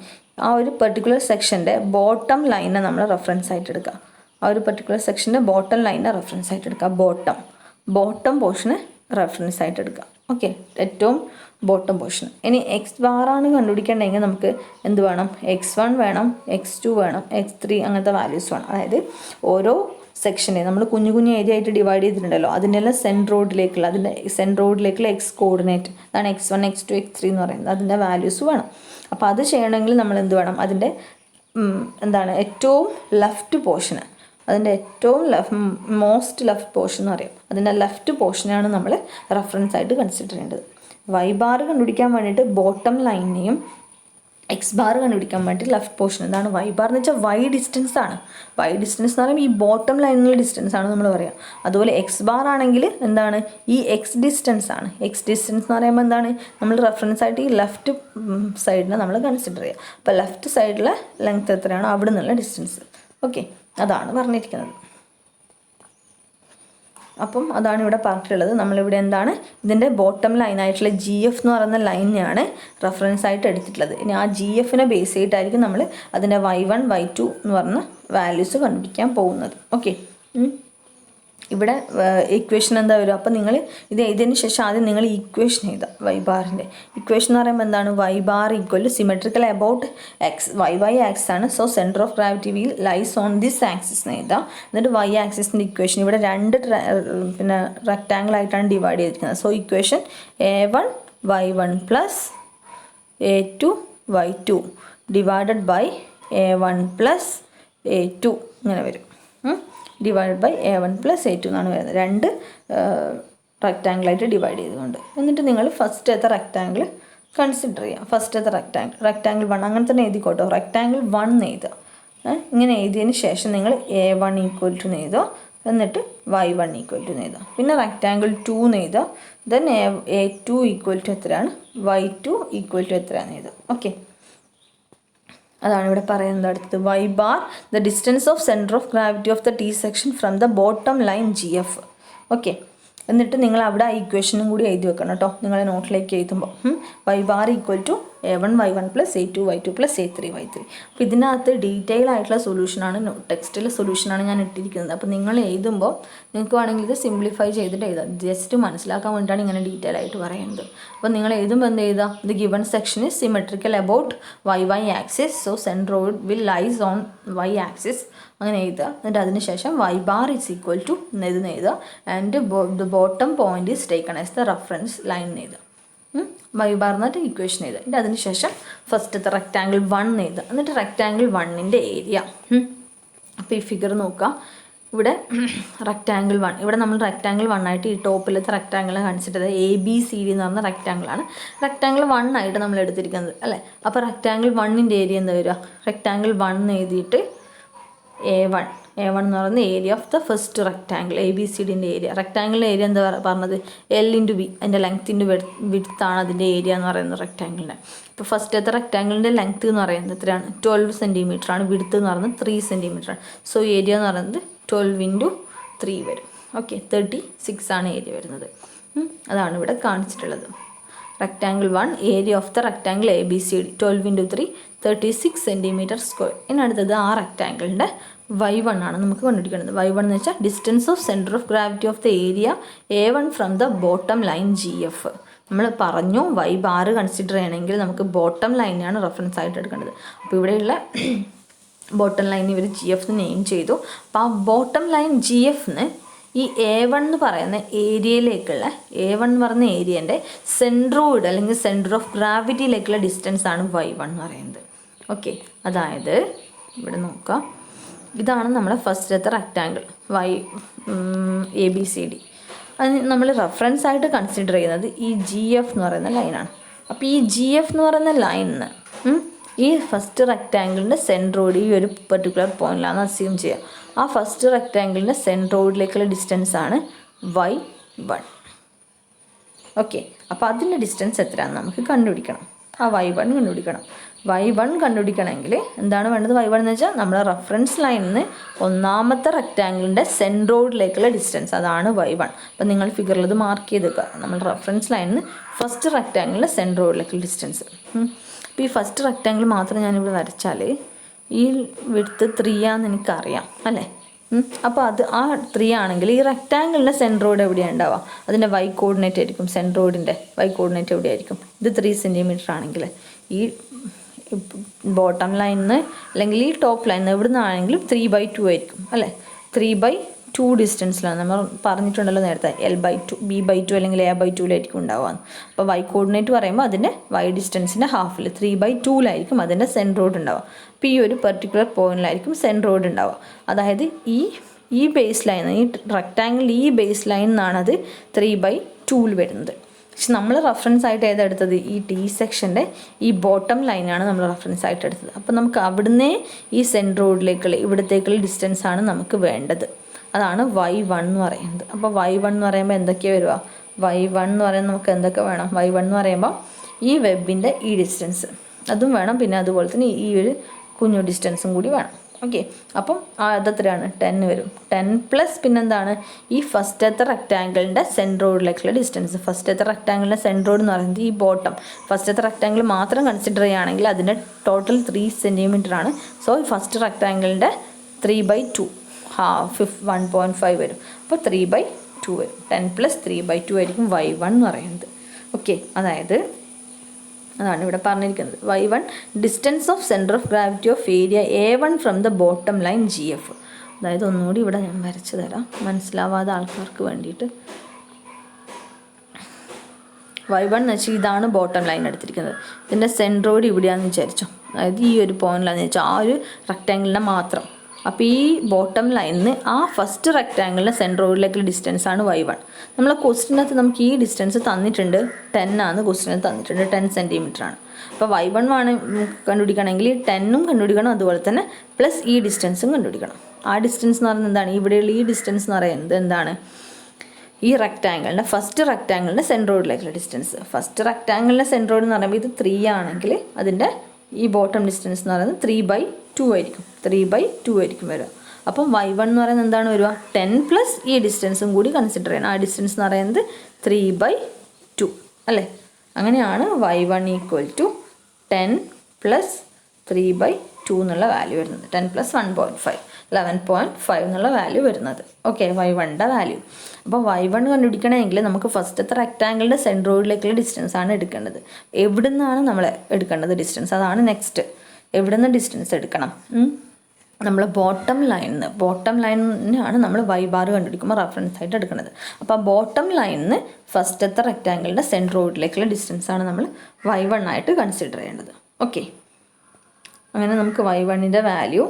ആ ഒരു പെർട്ടിക്കുലർ സെക്ഷൻ്റെ ബോട്ടം ലൈനെ നമ്മൾ റെഫറൻസ് ആയിട്ട് എടുക്കുക. ആ ഒരു പെർട്ടിക്കുലർ സെക്ഷൻ്റെ ബോട്ടം ലൈനെ റെഫറൻസ് ആയിട്ട് എടുക്കുക. ബോട്ടം പോർഷനെ റെഫറൻസ് ആയിട്ട് എടുക്കുക. ഓക്കെ, ഏറ്റവും ബോട്ടം പോർഷൻ. ഇനി എക്സ് ബാറാണ് കണ്ടുപിടിക്കേണ്ടതെങ്കിൽ നമുക്ക് എന്ത് വേണം? x1 വേണം, x2 വേണം, x3 അങ്ങനത്തെ വാല്യൂസ് വേണം. അതായത് ഓരോ സെക്ഷനെ നമ്മൾ കുഞ്ഞു കുഞ്ഞു ഏരിയ ആയിട്ട് ഡിവൈഡ് ചെയ്തിട്ടുണ്ടല്ലോ, അതിൻ്റെ സെൻട്രോയിഡിലേക്കുള്ള എക്സ് കോർഡിനേറ്റ്, അതാണ് x1 x2 x3 എന്ന് പറയുന്നത്, അതിൻ്റെ വാല്യൂസ് വേണം. അപ്പോൾ അത് ചെയ്യണമെങ്കിൽ നമ്മൾ എന്ത് വേണം? അതിൻ്റെ ഏറ്റവും ലെഫ്റ്റ് പോർഷന്, അതിൻ്റെ ഏറ്റവും മോസ്റ്റ് ലെഫ്റ്റ് പോർഷൻ എന്ന് പറയും, അതിൻ്റെ ലെഫ്റ്റ് പോർഷനാണ് നമ്മൾ റെഫറൻസ് ആയിട്ട് കൺസിഡർ ചെയ്യേണ്ടത്. വൈ ബാർ കണ്ടുപിടിക്കാൻ വേണ്ടിയിട്ട് ബോട്ടം ലൈനെയും എക്സ് ബാർ കണ്ടുപിടിക്കാൻ വേണ്ടിയിട്ട് ലെഫ്റ്റ് പോർഷൻ. എന്താണ് വൈ ബാർ എന്ന് വെച്ചാൽ വൈ ഡിസ്റ്റൻസ് ആണ്. വൈ ഡിസ്റ്റൻസ് എന്ന് പറയുമ്പോൾ ഈ ബോട്ടം ലൈനിലുള്ള ഡിസ്റ്റൻസ് ആണ് നമ്മൾ പറയുക. അതുപോലെ എക്സ് ബാർ ആണെങ്കിൽ എന്താണ്? ഈ എക്സ് ഡിസ്റ്റൻസ് ആണ്. എക്സ് ഡിസ്റ്റൻസ് എന്ന് പറയുമ്പോൾ എന്താണ്? നമ്മൾ റെഫറൻസ് ആയിട്ട് ഈ ലെഫ്റ്റ് സൈഡിനെ നമ്മൾ കൺസിഡർ ചെയ്യുക. അപ്പോൾ ലെഫ്റ്റ് സൈഡിലെ ലെങ്ത് എത്രയാണോ അവിടെ നിന്നുള്ള ഡിസ്റ്റൻസ്. ഓക്കെ, അതാണ് പറഞ്ഞിരിക്കുന്നത്. അപ്പം അതാണ് ഇവിടെ പറഞ്ഞിട്ടുള്ളത്. നമ്മളിവിടെ എന്താണ്? ഇതിൻ്റെ ബോട്ടം ലൈനായിട്ടുള്ള GF എന്ന് പറയുന്ന ലൈനെയാണ് റെഫറൻസ് ആയിട്ട് എടുത്തിട്ടുള്ളത്. ഇനി ആ GFനെ ബേസ് ചെയ്തിട്ടായിരിക്കും നമ്മൾ അതിൻ്റെ y1 y2 എന്ന് പറഞ്ഞ വാല്യൂസ് കണ്ടുപിടിക്കാൻ പോകുന്നത്. ഓക്കെ, ഇവിടെ ഇക്വേഷൻ എന്താ വരും? അപ്പോൾ നിങ്ങൾ ഇത് എഴുതിയതിന് ശേഷം ആദ്യം നിങ്ങൾ ഇക്വേഷൻ എഴുതാം. വൈ ബാറിൻ്റെ ഇക്വേഷൻ എന്ന് പറയുമ്പോൾ എന്താണ്? Y bar equal to symmetrical about x, y axis ആണ്. So centre of gravity will lies on this axis എന്ന് എഴുതാം. എന്നിട്ട് വൈ ആക്സിസിൻ്റെ ഇക്വേഷൻ ഇവിടെ രണ്ട് റെക്റ്റാങ്കിൾ ആയിട്ടാണ് ഡിവൈഡ് ചെയ്തിരിക്കുന്നത്. So equation a1 y1 plus a2 y2 divided by a1 plus a2 ഇങ്ങനെ വരും. Divide by a1 plus a2 എന്നാണ് വരുന്നത്. രണ്ട് റെക്റ്റാങ്കിളായിട്ട് ഡിവൈഡ് ചെയ്തുകൊണ്ട്. എന്നിട്ട് നിങ്ങൾ ഫസ്റ്റത്തെ റെക്റ്റാങ്കിൾ കൺസിഡർ ചെയ്യാം. ഫസ്റ്റത്തെ റെക്റ്റാങ്കിൾ 1 അങ്ങനെ തന്നെ എഴുതിക്കോട്ടോ. റെക്റ്റാങ്കിൾ 1 എഴുതുക. ഇങ്ങനെ എഴുതിയതിന് ശേഷം നിങ്ങൾ a1 ഈക്വൽ ടു എഴുതുക, എന്നിട്ട് y1 ഈക്വൽ ടു എഴുതുക. പിന്നെ റെക്റ്റാങ്കിൾ 2 എഴുതുക. ദെൻ a2 ഈക്വൽ ടു എത്രയാണ്, y2 ഈക്വൽ ടു എത്രയാണെന്ന് എഴുതുക. ഓക്കെ, അതാണ് ഇവിടെ പറയുന്നത്. അടുത്തത് Y bar the distance of centre of gravity of the T section from the bottom line GF. Okay, എന്നിട്ട് നിങ്ങൾ അവിടെ ആ ഇക്വേഷനും കൂടി എഴുതി വെക്കണം കേട്ടോ, നിങ്ങളെ നോട്ടിലേക്ക് എഴുതുമ്പോൾ. Y bar equal to a1 y1 plus a2 y2 plus a3 y3. അപ്പോൾ ഇതിനകത്ത് ഡീറ്റെയിൽ ആയിട്ടുള്ള സൊല്യൂഷനാണ്, ടെക്സ്റ്റിലെ സൊല്യൂഷനാണ് ഞാൻ ഇട്ടിരിക്കുന്നത്. അപ്പോൾ നിങ്ങൾ എഴുതുമ്പോൾ നിങ്ങൾക്ക് വേണമെങ്കിൽ ഇത് സിംപ്ലിഫൈ ചെയ്തിട്ട് എഴുതാം. ജസ്റ്റ് മനസ്സിലാക്കാൻ വേണ്ടിയിട്ടാണ് ഇങ്ങനെ ഡീറ്റെയിൽ ആയിട്ട് പറയുന്നത്. അപ്പോൾ നിങ്ങൾ എഴുതുമ്പോൾ എന്ത് എഴുതാം? The given section is symmetrical about y axis, so centroid will lies on y axis, അങ്ങനെ എഴുതുക. എന്നിട്ട് അതിന് ശേഷം Y bar is equal to എന്ന് എഴുതുക. And the bottom point is taken as the reference line എഴുതുക. വൈ ബാർ എന്നിട്ട് equation എഴുതുക. എന്നിട്ട് അതിന് ശേഷം ഫസ്റ്റത്തെ റെക്റ്റാങ്കിൾ 1 എഴുതുക. എന്നിട്ട് റെക്റ്റാങ്കിൾ 1ൻ്റെ ഏരിയ. അപ്പോൾ ഈ ഫിഗർ നോക്കുക. ഇവിടെ റെക്റ്റാങ്കിൾ 1, ഇവിടെ നമ്മൾ റെക്റ്റാങ്കിൾ 1 ആയിട്ട് ഈ ടോപ്പിലത്തെ റെക്റ്റാങ്കിൾ കൺസിഡർ ചെയ്ത് ABCD എന്ന് പറഞ്ഞ റെക്റ്റാങ്കിളാണ് റെക്റ്റാങ്കിൾ 1 ആയിട്ട് നമ്മൾ എടുത്തിരിക്കുന്നത് അല്ലേ. അപ്പോൾ റെക്റ്റാങ്കിൾ 1ൻ്റെ ഏരിയ എന്താ വരിക? റെക്റ്റാങ്കിൾ 1 എഴുതിയിട്ട് A1 എന്ന് പറയുന്നത് area of the first rectangle, ABCDൻ്റെ ഏരിയ. റെക്റ്റാങ്കിളിൻ്റെ ഏരിയ എന്താ പറഞ്ഞത്? L/B, അതിൻ്റെ ലെങ്ത് ഇൻറ്റു വിഡ്ത്താണ് അതിൻ്റെ ഏരിയ എന്ന് പറയുന്നത് റെക്റ്റാങ്കിളിൻ്റെ. ഇപ്പോൾ ഫസ്റ്റത്തെ റെക്റ്റാങ്കിളിൻ്റെ ലെങ്ത് എന്ന് പറയുന്നത് എത്രയാണ്? 12 സെൻറ്റിമീറ്റർ ആണ്. വിഡ്ത്ത് എന്ന് പറയുന്നത് 3 സെൻറ്റിമീറ്റർ ആണ്. സോ ഏരിയ എന്ന് പറയുന്നത് 12 ഇൻറ്റു 3 വരും. ഓക്കെ, 36 ആണ് ഏരിയ വരുന്നത്. അതാണ് ഇവിടെ കാണിച്ചിട്ടുള്ളത്. Rectangle 1 area of the rectangle ABCD 12 into 3 36 centimetre square. ഇനി അടുത്തത് ആ റെക്റ്റാങ്കിളിൻ്റെ y1 ആണ് നമുക്ക് കണ്ടുപിടിക്കുന്നത്. y1 എന്ന് വെച്ചാൽ distance of centre of gravity of the area a1 from the bottom line GF. നമ്മൾ പറഞ്ഞു വൈ ബാർ കൺസിഡർ ചെയ്യണമെങ്കിൽ നമുക്ക് ബോട്ടം ലൈനാണ് റെഫറൻസ് ആയിട്ട് എടുക്കേണ്ടത്. അപ്പോൾ ഇവിടെയുള്ള ബോട്ടം ലൈൻ ഇവർ GF നെയിം ചെയ്തു. അപ്പോൾ ആ ബോട്ടം ലൈൻ GFന് ഈ A1 എന്ന് പറയുന്ന ഏരിയയിലേക്കുള്ള A1 എന്ന് പറയുന്ന ഏരിയൻ്റെ സെൻട്രോയിഡ് അല്ലെങ്കിൽ സെൻറ്റർ ഓഫ് ഗ്രാവിറ്റിയിലേക്കുള്ള ഡിസ്റ്റൻസ് ആണ് y1 എന്ന് പറയുന്നത്. ഓക്കെ, അതായത് ഇവിടെ നോക്കാം. ഇതാണ് നമ്മുടെ ഫസ്റ്റത്തെ റെക്റ്റാങ്കിൾ ABCD. അതിന് നമ്മൾ റെഫറൻസ് ആയിട്ട് കൺസിഡർ ചെയ്യുന്നത് ഈ GF എന്ന് പറയുന്ന ലൈനാണ്. അപ്പോൾ ഈ GF എന്ന് പറയുന്ന ലൈനിന് ഈ ഫസ്റ്റ് റെക്റ്റാങ്കിളിൻ്റെ സെൻട്രോയിഡ് ഈ ഒരു പെർട്ടിക്കുലർ പോയിന്റിലാണ് അസ്യൂം ചെയ്യുക. ആ ഫസ്റ്റ് റെക്റ്റാങ്കിളിൻ്റെ സെൻട്രോയിഡിലേക്കുള്ള ഡിസ്റ്റൻസ് ആണ് y1. ഓക്കെ, അപ്പോൾ അതിൻ്റെ ഡിസ്റ്റൻസ് എത്രയാണെന്ന് നമുക്ക് കണ്ടുപിടിക്കണം. ആ y1 കണ്ടുപിടിക്കണം. y1 കണ്ടുപിടിക്കണമെങ്കിൽ എന്താണ് വേണ്ടത്? y1 എന്ന് വെച്ചാൽ നമ്മുടെ റെഫറൻസ് ലൈനിൽ നിന്ന് ഒന്നാമത്തെ റെക്റ്റാങ്കിളിൻ്റെ സെൻട്രോയിഡിലേക്കുള്ള ഡിസ്റ്റൻസ്, അതാണ് y1. അപ്പം നിങ്ങൾ ഫിഗറിൽ ഇത് മാർക്ക് ചെയ്ത് വെക്കുക. നമ്മൾ റെഫറൻസ് ലൈനിൽ നിന്ന് ഫസ്റ്റ് റെക്റ്റാങ്കിളിൻ്റെ സെൻട്രോയിഡിലേക്കുള്ള ഡിസ്റ്റൻസ്. അപ്പോൾ ഈ ഫസ്റ്റ് റെക്റ്റാങ്കിൾ മാത്രം ഞാനിവിടെ വരച്ചാൽ ഈ വിഡ്ത്ത് 3 ആണെന്ന് എനിക്കറിയാം അല്ലേ. അപ്പോൾ ആ 3 ആണെങ്കിൽ ഈ റെക്റ്റാങ്കിളിൻ്റെ സെൻട്രോയിഡ് എവിടെയാണ് ഉണ്ടാവുക? അതിൻ്റെ വൈ കോർഡിനേറ്റ് ആയിരിക്കും. സെൻട്രോയിഡിൻ്റെ വൈ കോർഡിനേറ്റ് എവിടെയായിരിക്കും? ഇത് 3 സെൻറ്റിമീറ്റർ ആണെങ്കിൽ ഈ ബോട്ടം ലൈനിന്ന് അല്ലെങ്കിൽ ഈ ടോപ്പ് ലൈനിന്ന് എവിടെ നിന്നാണെങ്കിലും 3/2 ആയിരിക്കും അല്ലേ? 3/2 ഡിസ്റ്റൻസിലാണ്. നമ്മൾ പറഞ്ഞിട്ടുണ്ടല്ലോ നേരത്തെ L/2 B/2 അല്ലെങ്കിൽ A/2 ഉണ്ടാവുക. അപ്പോൾ വൈ കോർഡിനേറ്റ് പറയുമ്പോൾ അതിൻ്റെ വൈ ഡിസ്റ്റൻസിൻ്റെ ഹാഫിൽ 3/2 അതിൻ്റെ സെൻട്രോയിഡ് ഉണ്ടാവുക. അപ്പോൾ ഈ ഒരു പെർട്ടിക്കുലർ പോയിന്റിലായിരിക്കും സെൻട്രോയിഡ് ഉണ്ടാവുക. അതായത് ഈ ബേസ് ലൈൻ, ഈ റെക്റ്റാങ്കിൾ ഈ ബേസ് ലൈൻ നിന്നാണ് അത് 3/2 വരുന്നത്. പക്ഷെ നമ്മൾ റെഫറൻസ് ആയിട്ട് ഏതെടുത്തത്? ഈ ടി സെക്ഷൻ്റെ ഈ ബോട്ടം ലൈനാണ് നമ്മൾ റെഫറൻസ് ആയിട്ട് എടുത്തത്. അപ്പോൾ നമുക്ക് അവിടുന്ന് ഈ സെൻട്രോയിഡിലേക്കുള്ള ഇവിടത്തേക്കുള്ള ഡിസ്റ്റൻസ് ആണ് നമുക്ക് വേണ്ടത്. അതാണ് y1 എന്ന് പറയുന്നത്. അപ്പോൾ y1 എന്ന് പറയുമ്പോൾ എന്തൊക്കെയാണ് വരിക? y1 എന്ന് പറയുമ്പോൾ നമുക്ക് എന്തൊക്കെ വേണം? y1 എന്ന് പറയുമ്പോൾ ഈ വെബിൻ്റെ ഈ ഡിസ്റ്റൻസ് അതും വേണം, പിന്നെ അതുപോലെ തന്നെ ഈ ഒരു കുഞ്ഞു ഡിസ്റ്റൻസും കൂടി വേണം. ഓക്കെ, അപ്പം അതെത്രയാണ്? 10 വരും. 10 പ്ലസ് പിന്നെന്താണ്? ഈ ഫസ്റ്റത്തെ റെക്റ്റാങ്കിളിൻ്റെ സെൻട്രോയിഡിലേക്കുള്ള ഡിസ്റ്റൻസ്. ഫസ്റ്റത്തെ റെക്റ്റാങ്കിളിൻ്റെ സെൻട്രോയിഡ് എന്ന് പറയുന്നത് ഈ ബോട്ടം ഫസ്റ്റത്തെ റെക്റ്റാങ്കിൾ മാത്രം കൺസിഡർ ചെയ്യുകയാണെങ്കിൽ അതിൻ്റെ ടോട്ടൽ 3 സെൻറ്റിമീറ്റർ ആണ്. സോ ഫസ്റ്റ് റെക്റ്റാങ്കിളിൻ്റെ 3/2 1.5 വരും. അപ്പോൾ 3/2 വരും. 10 പ്ലസ് 3/2 ആയിരിക്കും y1 എന്ന് പറയുന്നത്. ഓക്കെ, അതാണ് ഇവിടെ പറഞ്ഞിരിക്കുന്നത്. y1 distance of centre of gravity of area A1 from the bottom line GF. അതായത് ഒന്നുകൂടി ഇവിടെ ഞാൻ വരച്ചു തരാം മനസ്സിലാവാതെ ആൾക്കാർക്ക് വേണ്ടിയിട്ട്. y1 എന്ന് വെച്ചാൽ ഇതാണ് ബോട്ടം ലൈൻ എടുത്തിരിക്കുന്നത്. ഇതിൻ്റെ സെൻട്രോയിഡ് ഇവിടെയാണെന്ന് വിചാരിച്ചോ. അതായത് ഈ ഒരു പോയിന്റിലാണെന്ന് വെച്ചാൽ ആ ഒരു റെക്റ്റാങ്കിളിനെ മാത്രം. അപ്പോൾ ഈ ബോട്ടം ലൈനിൽ ആ ഫസ്റ്റ് റെക്റ്റാങ്കിളിൻ്റെ സെൻട്രോയിഡിലേക്കുള്ള ഡിസ്റ്റൻസ് ആണ് y1. നമ്മളെ ക്വസ്റ്റിനകത്ത് നമുക്ക് ഈ ഡിസ്റ്റൻസ് തന്നിട്ടുണ്ട്. 10 ആണ് ക്വസ്റ്റിനകത്ത് തന്നിട്ടുണ്ട്. 10 സെൻറ്റിമീറ്റർ ആണ്. അപ്പോൾ y1 കണ്ടുപിടിക്കണമെങ്കിൽ 10ഉം കണ്ടുപിടിക്കണം, അതുപോലെ തന്നെ പ്ലസ് ഈ ഡിസ്റ്റൻസും കണ്ടുപിടിക്കണം. ആ ഡിസ്റ്റൻസ് എന്ന് പറയുന്നത് എന്താണ്? ഇവിടെയുള്ള ഈ ഡിസ്റ്റൻസ് എന്ന് പറയുന്നത് എന്താണ്? ഈ റെക്റ്റാങ്കിളിൻ്റെ ഫസ്റ്റ് റെക്റ്റാങ്കിളിൻ്റെ സെൻട്രോയിഡിലേക്കുള്ള ഡിസ്റ്റൻസ്. ഫസ്റ്റ് റെക്റ്റാങ്കിളിൻ്റെ സെൻട്രോയിഡ് എന്ന് പറയുമ്പോൾ ഇത് 3 ആണെങ്കിൽ അതിൻ്റെ ഈ ബോട്ടം ഡിസ്റ്റൻസ് എന്ന് പറയുന്നത് 3/2 ആയിരിക്കും. 3/2 ആയിരിക്കും വരിക. അപ്പം y1 എന്ന് പറയുന്നത് എന്താണ് വരിക? 10 പ്ലസ് ഈ ഡിസ്റ്റൻസും കൂടി കൺസിഡർ ചെയ്യണം. ആ ഡിസ്റ്റൻസ് എന്ന് പറയുന്നത് 3/2 അല്ലേ? അങ്ങനെയാണ് y1 = 10 പ്ലസ് 3/2 എന്നുള്ള വാല്യൂ വരുന്നത്. 10 പ്ലസ് 1.5 11.5 എന്നുള്ള വാല്യൂ വരുന്നത്. ഓക്കെ, y1ൻ്റെ വാല്യൂ. അപ്പോൾ y1 കണ്ടുപിടിക്കണമെങ്കിൽ നമുക്ക് ഫസ്റ്റത്തെ റെക്റ്റാങ്കിളിൻ്റെ സെൻട്രോയിഡിലേക്കുള്ള ഡിസ്റ്റൻസ് ആണ് എടുക്കേണ്ടത്. എവിടെ നിന്നാണ് നമ്മൾ എടുക്കേണ്ടത് ഡിസ്റ്റൻസ്? അതാണ് നെക്സ്റ്റ്. എവിടെ നിന്ന് ഡിസ്റ്റൻസ് എടുക്കണം? നമ്മൾ ബോട്ടം ലൈനിനാണ് നമ്മൾ y ബാർ കണ്ടുപിടിക്കുമ്പോൾ റെഫറൻസ് ആയിട്ട് എടുക്കുന്നത്. അപ്പോൾ ആ ബോട്ടം ലൈനിന് ഫസ്റ്റത്തെ റെക്റ്റാങ്കിളിൻ്റെ സെൻട്രോയിഡിലേക്കുള്ള ഡിസ്റ്റൻസ് ആണ് നമ്മൾ y1 ആയിട്ട് കൺസിഡർ ചെയ്യേണ്ടത്. ഓക്കെ, അങ്ങനെ നമുക്ക് y1ൻ്റെ വാല്യൂ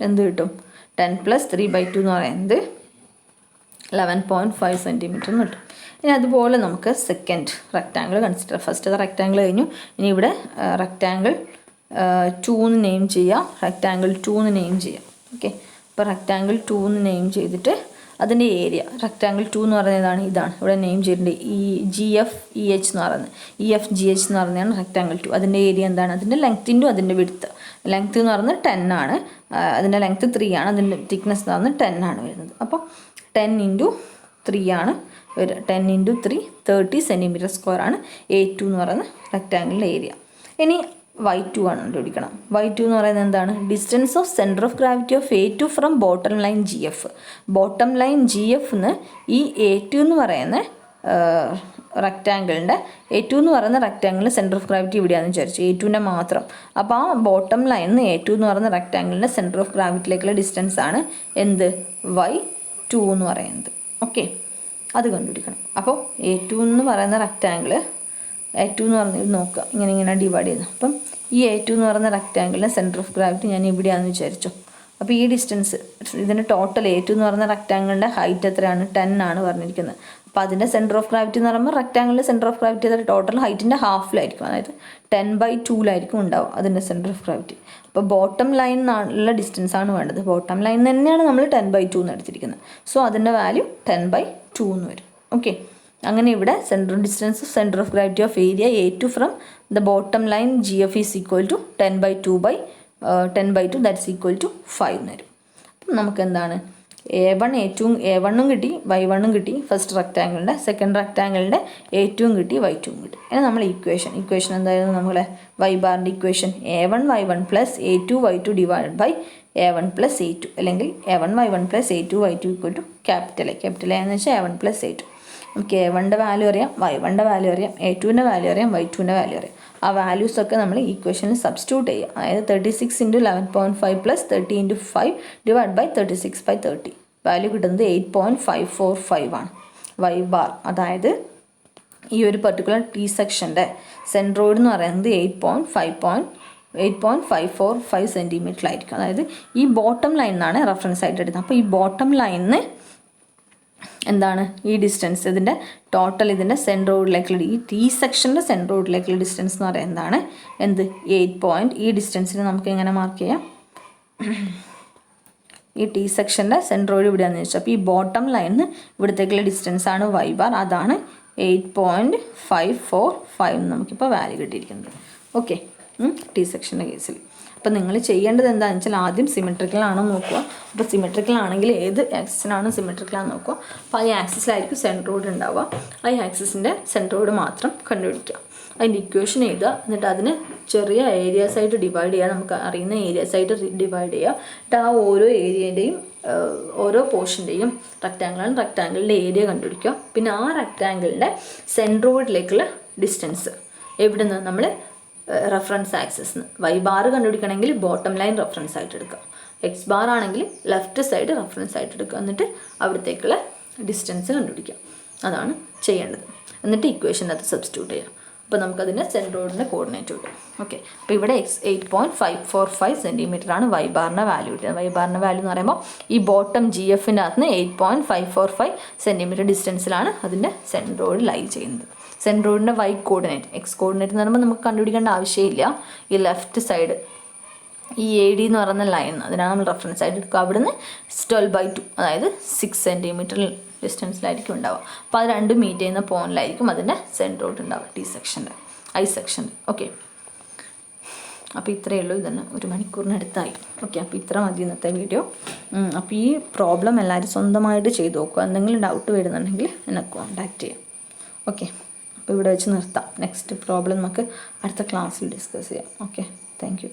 എന്ത് കിട്ടും? 10 പ്ലസ് 3/2 എന്ന് പറയുന്നത് 11.5 സെൻറ്റിമീറ്റർ എന്ന് കിട്ടും. ഇനി അതുപോലെ നമുക്ക് സെക്കൻഡ് റെക്റ്റാങ്കിൾ കൺസിഡർ. ഫസ്റ്റത്തെ റെക്റ്റാങ്കിൾ കഴിഞ്ഞു. ഇനി ഇവിടെ റെക്റ്റാങ്കിൾ 2 എന്ന് നെയിം ചെയ്യാം. റെക്റ്റാങ്കിൾ 2 എന്ന് നെയിം ചെയ്യാം. ഓക്കെ, അപ്പോൾ റെക്റ്റാങ്കിൾ 2 എന്ന് നെയിം ചെയ്തിട്ട് അതിൻ്റെ ഏരിയ റെക്റ്റാങ്കിൾ 2 എന്ന് പറയുന്നതാണ് ഇതാണ്. ഇവിടെ നെയിം ചെയ്തിട്ടുണ്ട് GFEH എന്ന് പറയുന്നത്. EFGH എന്ന് പറയുന്നതാണ് റെക്റ്റാങ്കിൾ 2. അതിൻ്റെ ഏരിയ എന്താണ്? അതിൻ്റെ ലെങ്ത് ഇൻറ്റു അതിൻ്റെ വിഡ്ത്ത്. ലെങ്ത് എന്ന് പറയുന്നത് 10 ആണ്. അതിൻ്റെ ലെങ്ത് 3 ആണ്. അതിൻ്റെ തിക്നെസ് എന്ന് പറയുന്നത് 10 ആണ് വരുന്നത്. അപ്പോൾ 10 × 3 ആണ് വരിക. 10 × 3 30 സെൻറ്റിമീറ്റർ സ്ക്വയർ ആണ് A2 എന്ന് പറയുന്ന റെക്റ്റാങ്കിളിൻ്റെ ഏരിയ. ഇനി y2 ആണ് കണ്ടുപിടിക്കണം. y2 എന്ന് പറയുന്നത് എന്താണ്? Distance of centre of gravity of A2 from bottom line GF. Bottom line GF ഈ A2 എന്ന് പറയുന്ന റെക്റ്റാങ്കിളിൻ്റെ സെൻറ്റർ ഓഫ് ഗ്രാവിറ്റി ഇവിടെയാണെന്ന് വിചാരിച്ചു. A2ൻ്റെ മാത്രം. അപ്പോൾ ആ ബോട്ടം ലൈനിൽ A2 എന്ന് പറയുന്ന റെക്റ്റാങ്കിളിൻ്റെ സെൻറ്റർ ഓഫ് ഗ്രാവിറ്റിയിലേക്കുള്ള ഡിസ്റ്റൻസ് ആണ് എന്ത്? y2 എന്ന് പറയുന്നത്. ഓക്കെ, അത് കണ്ടുപിടിക്കണം. അപ്പോൾ A2 എന്ന് പറയുന്ന റെക്റ്റാങ്കിൾ A2 എന്ന് പറഞ്ഞത് നോക്കുക, ഇങ്ങനെ ഡിവൈഡ് ചെയ്യുന്നത്. അപ്പം ഈ A2 എന്ന് പറയുന്ന റെക്റ്റാങ്കിളിൻ്റെ സെൻറ്റർ ഓഫ് ഗ്രാവിറ്റി ഞാൻ ഇവിടെയാണെന്ന് വിചാരിച്ചു. അപ്പോൾ ഈ ഡിസ്റ്റൻസ് ഇതിൻ്റെ ടോട്ടൽ A2 എന്ന് പറയുന്ന റെക്റ്റാങ്കിളിൻ്റെ ഹൈറ്റ് എത്രയാണ്? 10 ആണ് പറഞ്ഞിരിക്കുന്നത്. അപ്പോൾ അതിൻ്റെ സെൻറ്റർ ഓഫ് ഗ്രാവിറ്റി എന്ന് പറയുമ്പോൾ റെക്റ്റാങ്കിളിൻ്റെ സെൻറ്റർ ഓഫ് ഗ്രാവിറ്റി അതിൻ്റെ ടോട്ടൽ ഹൈറ്റിൻ്റെ ഹാഫിലായിരിക്കും. അതായത് 10/2 ഉണ്ടാവും അതിൻ്റെ സെൻറ്റർ ഓഫ് ഗ്രാവിറ്റി. അപ്പോൾ ബോട്ടം ലൈനിനുള്ള ഡിസ്റ്റൻസ് ആണ് വേണ്ടത്. ബോട്ടം ലൈൻ തന്നെയാണ് നമ്മൾ 10/2 എന്ന് എടുത്തിരിക്കുന്നത്. സോ അതിൻ്റെ വാല്യൂ 10/2 എന്ന് വരും. ഓക്കെ, അങ്ങനെ ഇവിടെ distance of centre of gravity of area A2 from the bottom line GF is equal to 10/2 that's equal to 5 എന്ന് വരും. അപ്പം നമുക്ക് എന്താണ്? A1 കിട്ടി, y1 കിട്ടി ഫസ്റ്റ് റെക്റ്റാങ്കിളിൻ്റെ. സെക്കൻഡ് റെക്റ്റാങ്കിളിൻ്റെ A2 കിട്ടി, y2 കിട്ടി. ഇനി നമ്മൾ ഇക്വേഷൻ എന്തായിരുന്നു? നമ്മളെ y ബാറിൻ്റെ equation A1 y1 plus A2 y2 divided by A1 + A2 അല്ലെങ്കിൽ A1Y1 + A2Y2 = capital A. Capital A എന്ന് വെച്ചാൽ A1 + A2. നമുക്ക് A1ൻ്റെ വാല്യൂ അറിയാം, Y1ൻ്റെ വാല്യൂ അറിയാം, A2ൻ്റെ വാല്യൂ അറിയാം, Y2ൻ്റെ വാല്യൂ അറിയാം. ആ വാല്യൂസൊക്കെ നമ്മൾ ഈക്വേഷനിൽ സബ്സ്റ്റിറ്റ്യൂട്ട് ചെയ്യുക. അതായത് 36 × 11.5 + 30 × 5 / 36/30. വാല്യൂ കിട്ടുന്നത് 8.545 ആണ്. Y ബാർ അതായത് ഈ ഒരു പെർട്ടിക്കുലർ T സെക്ഷൻ്റെ സെൻട്രോയിഡ് എന്ന് പറയുന്നത് 8.545 സെൻറ്റിമീറ്ററിലായിരിക്കും. അതായത് ഈ ബോട്ടം ലൈനിനാണ് റെഫറൻസ് ആയിട്ട് എടുക്കുന്നത്. അപ്പോൾ ഈ ബോട്ടം ലൈനിന് എന്താണ് ഈ ഡിസ്റ്റൻസ്, ഇതിൻ്റെ ടോട്ടൽ ഇതിൻ്റെ സെൻട്രോയിഡിലേക്കുള്ള ഈ T സെക്ഷൻ്റെ സെൻട്രോയിഡിലേക്കുള്ള ഡിസ്റ്റൻസ് എന്ന് പറയുന്നത് എന്ത് 8 ഈ ഡിസ്റ്റൻസിന് നമുക്ക് എങ്ങനെ മാർക്ക് ചെയ്യാം? ഈ T സെക്ഷൻ്റെ സെൻട്രോയിഡ് ഇവിടെയാണെന്ന് വെച്ചാൽ അപ്പോൾ ഈ ബോട്ടം ലൈനിന് ഇവിടത്തേക്കുള്ള ഡിസ്റ്റൻസ് ആണ് Y ബാർ. അതാണ് 8.545 നമുക്കിപ്പോൾ വാല്യൂ കിട്ടിയിരിക്കുന്നത്. ഓക്കെ, T സെക്ഷൻ്റെ കേസിൽ. അപ്പോൾ നിങ്ങൾ ചെയ്യേണ്ടത് എന്താണെന്ന് വെച്ചാൽ ആദ്യം സിമെട്രിക്കലാണോ നോക്കുക. അപ്പോൾ സിമെട്രിക്കൽ ആണെങ്കിൽ ഏത് ആക്സിസിനാണ് സിമെട്രിക്കലാണെന്ന് നോക്കുക. അപ്പോൾ ഈ ആക്സിസിലായിരിക്കും സെൻട്രോയിഡ് ഉണ്ടാവുക. ആ ആക്സിസിൻ്റെ സെൻട്രോയിഡ് മാത്രം കണ്ടുപിടിക്കുക. അതിൻ്റെ ഇക്വേഷൻ എഴുതുക. എന്നിട്ട് അതിന് ചെറിയ ഏരിയാസായിട്ട് ഡിവൈഡ് ചെയ്യുക. നമുക്ക് അറിയുന്ന ഏരിയാസായിട്ട് ഡിവൈഡ് ചെയ്യുക. എന്നിട്ട് ആ ഓരോ ഏരിയൻ്റെയും ഓരോ പോർഷൻ്റെയും റെക്റ്റാങ്കിളിൻ്റെ ഏരിയ കണ്ടുപിടിക്കുക. പിന്നെ ആ റെക്റ്റാങ്കിളിൻ്റെ സെൻട്രോയിഡിലേക്കുള്ള ഡിസ്റ്റൻസ് എവിടെ നിന്ന് നമ്മൾ റെഫറൻസ് ആക്സിസിന് Y ബാർ കണ്ടുപിടിക്കണമെങ്കിൽ ബോട്ടം ലൈൻ റെഫറൻസ് ആയിട്ട് എടുക്കുക. X ബാർ ആണെങ്കിൽ ലെഫ്റ്റ് സൈഡ് റെഫറൻസ് ആയിട്ട് എടുക്കുക. എന്നിട്ട് അവിടത്തേക്കുള്ള ഡിസ്റ്റൻസ് കണ്ടുപിടിക്കുക. അതാണ് ചെയ്യേണ്ടത്. എന്നിട്ട് ഇക്വേഷനകത്ത് സബ്സ്റ്റിറ്റ്യൂട്ട് ചെയ്യുക. അപ്പോൾ നമുക്കതിൻ്റെ സെൻട്രോയിഡിൻ്റെ കോർഡിനേറ്റ് കിട്ടും. ഓക്കെ, അപ്പോൾ ഇവിടെ 8.545 സെൻറ്റിമീറ്ററാണ് Y ബാറിൻ്റെ വാല്യൂ കിട്ടുന്നത്. Y ബാറിൻ്റെ വാല്യൂ എന്ന് പറയുമ്പോൾ ഈ ബോട്ടം GFൻ്റെ അകത്ത് 8.545 സെൻറ്റിമീറ്റർ ഡിസ്റ്റൻസിലാണ് അതിൻ്റെ സെൻട്രോയിഡ് ലൈ ചെയ്യുന്നത്. സെൻട്രോയിഡിൻ്റെ Y കോർഡിനേറ്റ്, X കോർഡിനേറ്റ് എന്ന് പറയുമ്പോൾ നമുക്ക് കണ്ടുപിടിക്കേണ്ട ആവശ്യമില്ല. ഈ ലെഫ്റ്റ് സൈഡ് ഈ AD എന്ന് പറയുന്ന ലൈൻ അതിനാണ് നമ്മൾ റെഫറൻസ് ആയിട്ട് എടുക്കുക. അവിടുന്ന് 12/2 അതായത് 6 സെൻറ്റിമീറ്റർ ഡിസ്റ്റൻസിലായിരിക്കും ഉണ്ടാവുക. അപ്പോൾ അത് 2 മീറ്റ് ചെയ്യുന്ന പോയിന്റിലായിരിക്കും അതിൻ്റെ സെൻട്രോയിഡ് ഉണ്ടാവുക T സെക്ഷൻ്റെ I സെക്ഷൻ്റെ. ഓക്കെ, അപ്പോൾ ഇത്രയേ ഉള്ളൂ. ഇതന്നെ 1 മണിക്കൂറിനടുത്തായി. ഓക്കെ, അപ്പോൾ ഇത്ര മതി ഇന്നത്തെ വീഡിയോ. അപ്പോൾ ഈ പ്രോബ്ലം എല്ലാവരും സ്വന്തമായിട്ട് ചെയ്ത് നോക്കുക. എന്തെങ്കിലും ഡൗട്ട് വരുന്നുണ്ടെങ്കിൽ എന്നെ കോൺടാക്റ്റ് ചെയ്യാം. ഓക്കെ, അപ്പോൾ ഇവിടെ വെച്ച് നിർത്താം. നെക്സ്റ്റ് പ്രോബ്ലം നമുക്ക് അടുത്ത ക്ലാസ്സിൽ ഡിസ്കസ് ചെയ്യാം. Okay, thank you.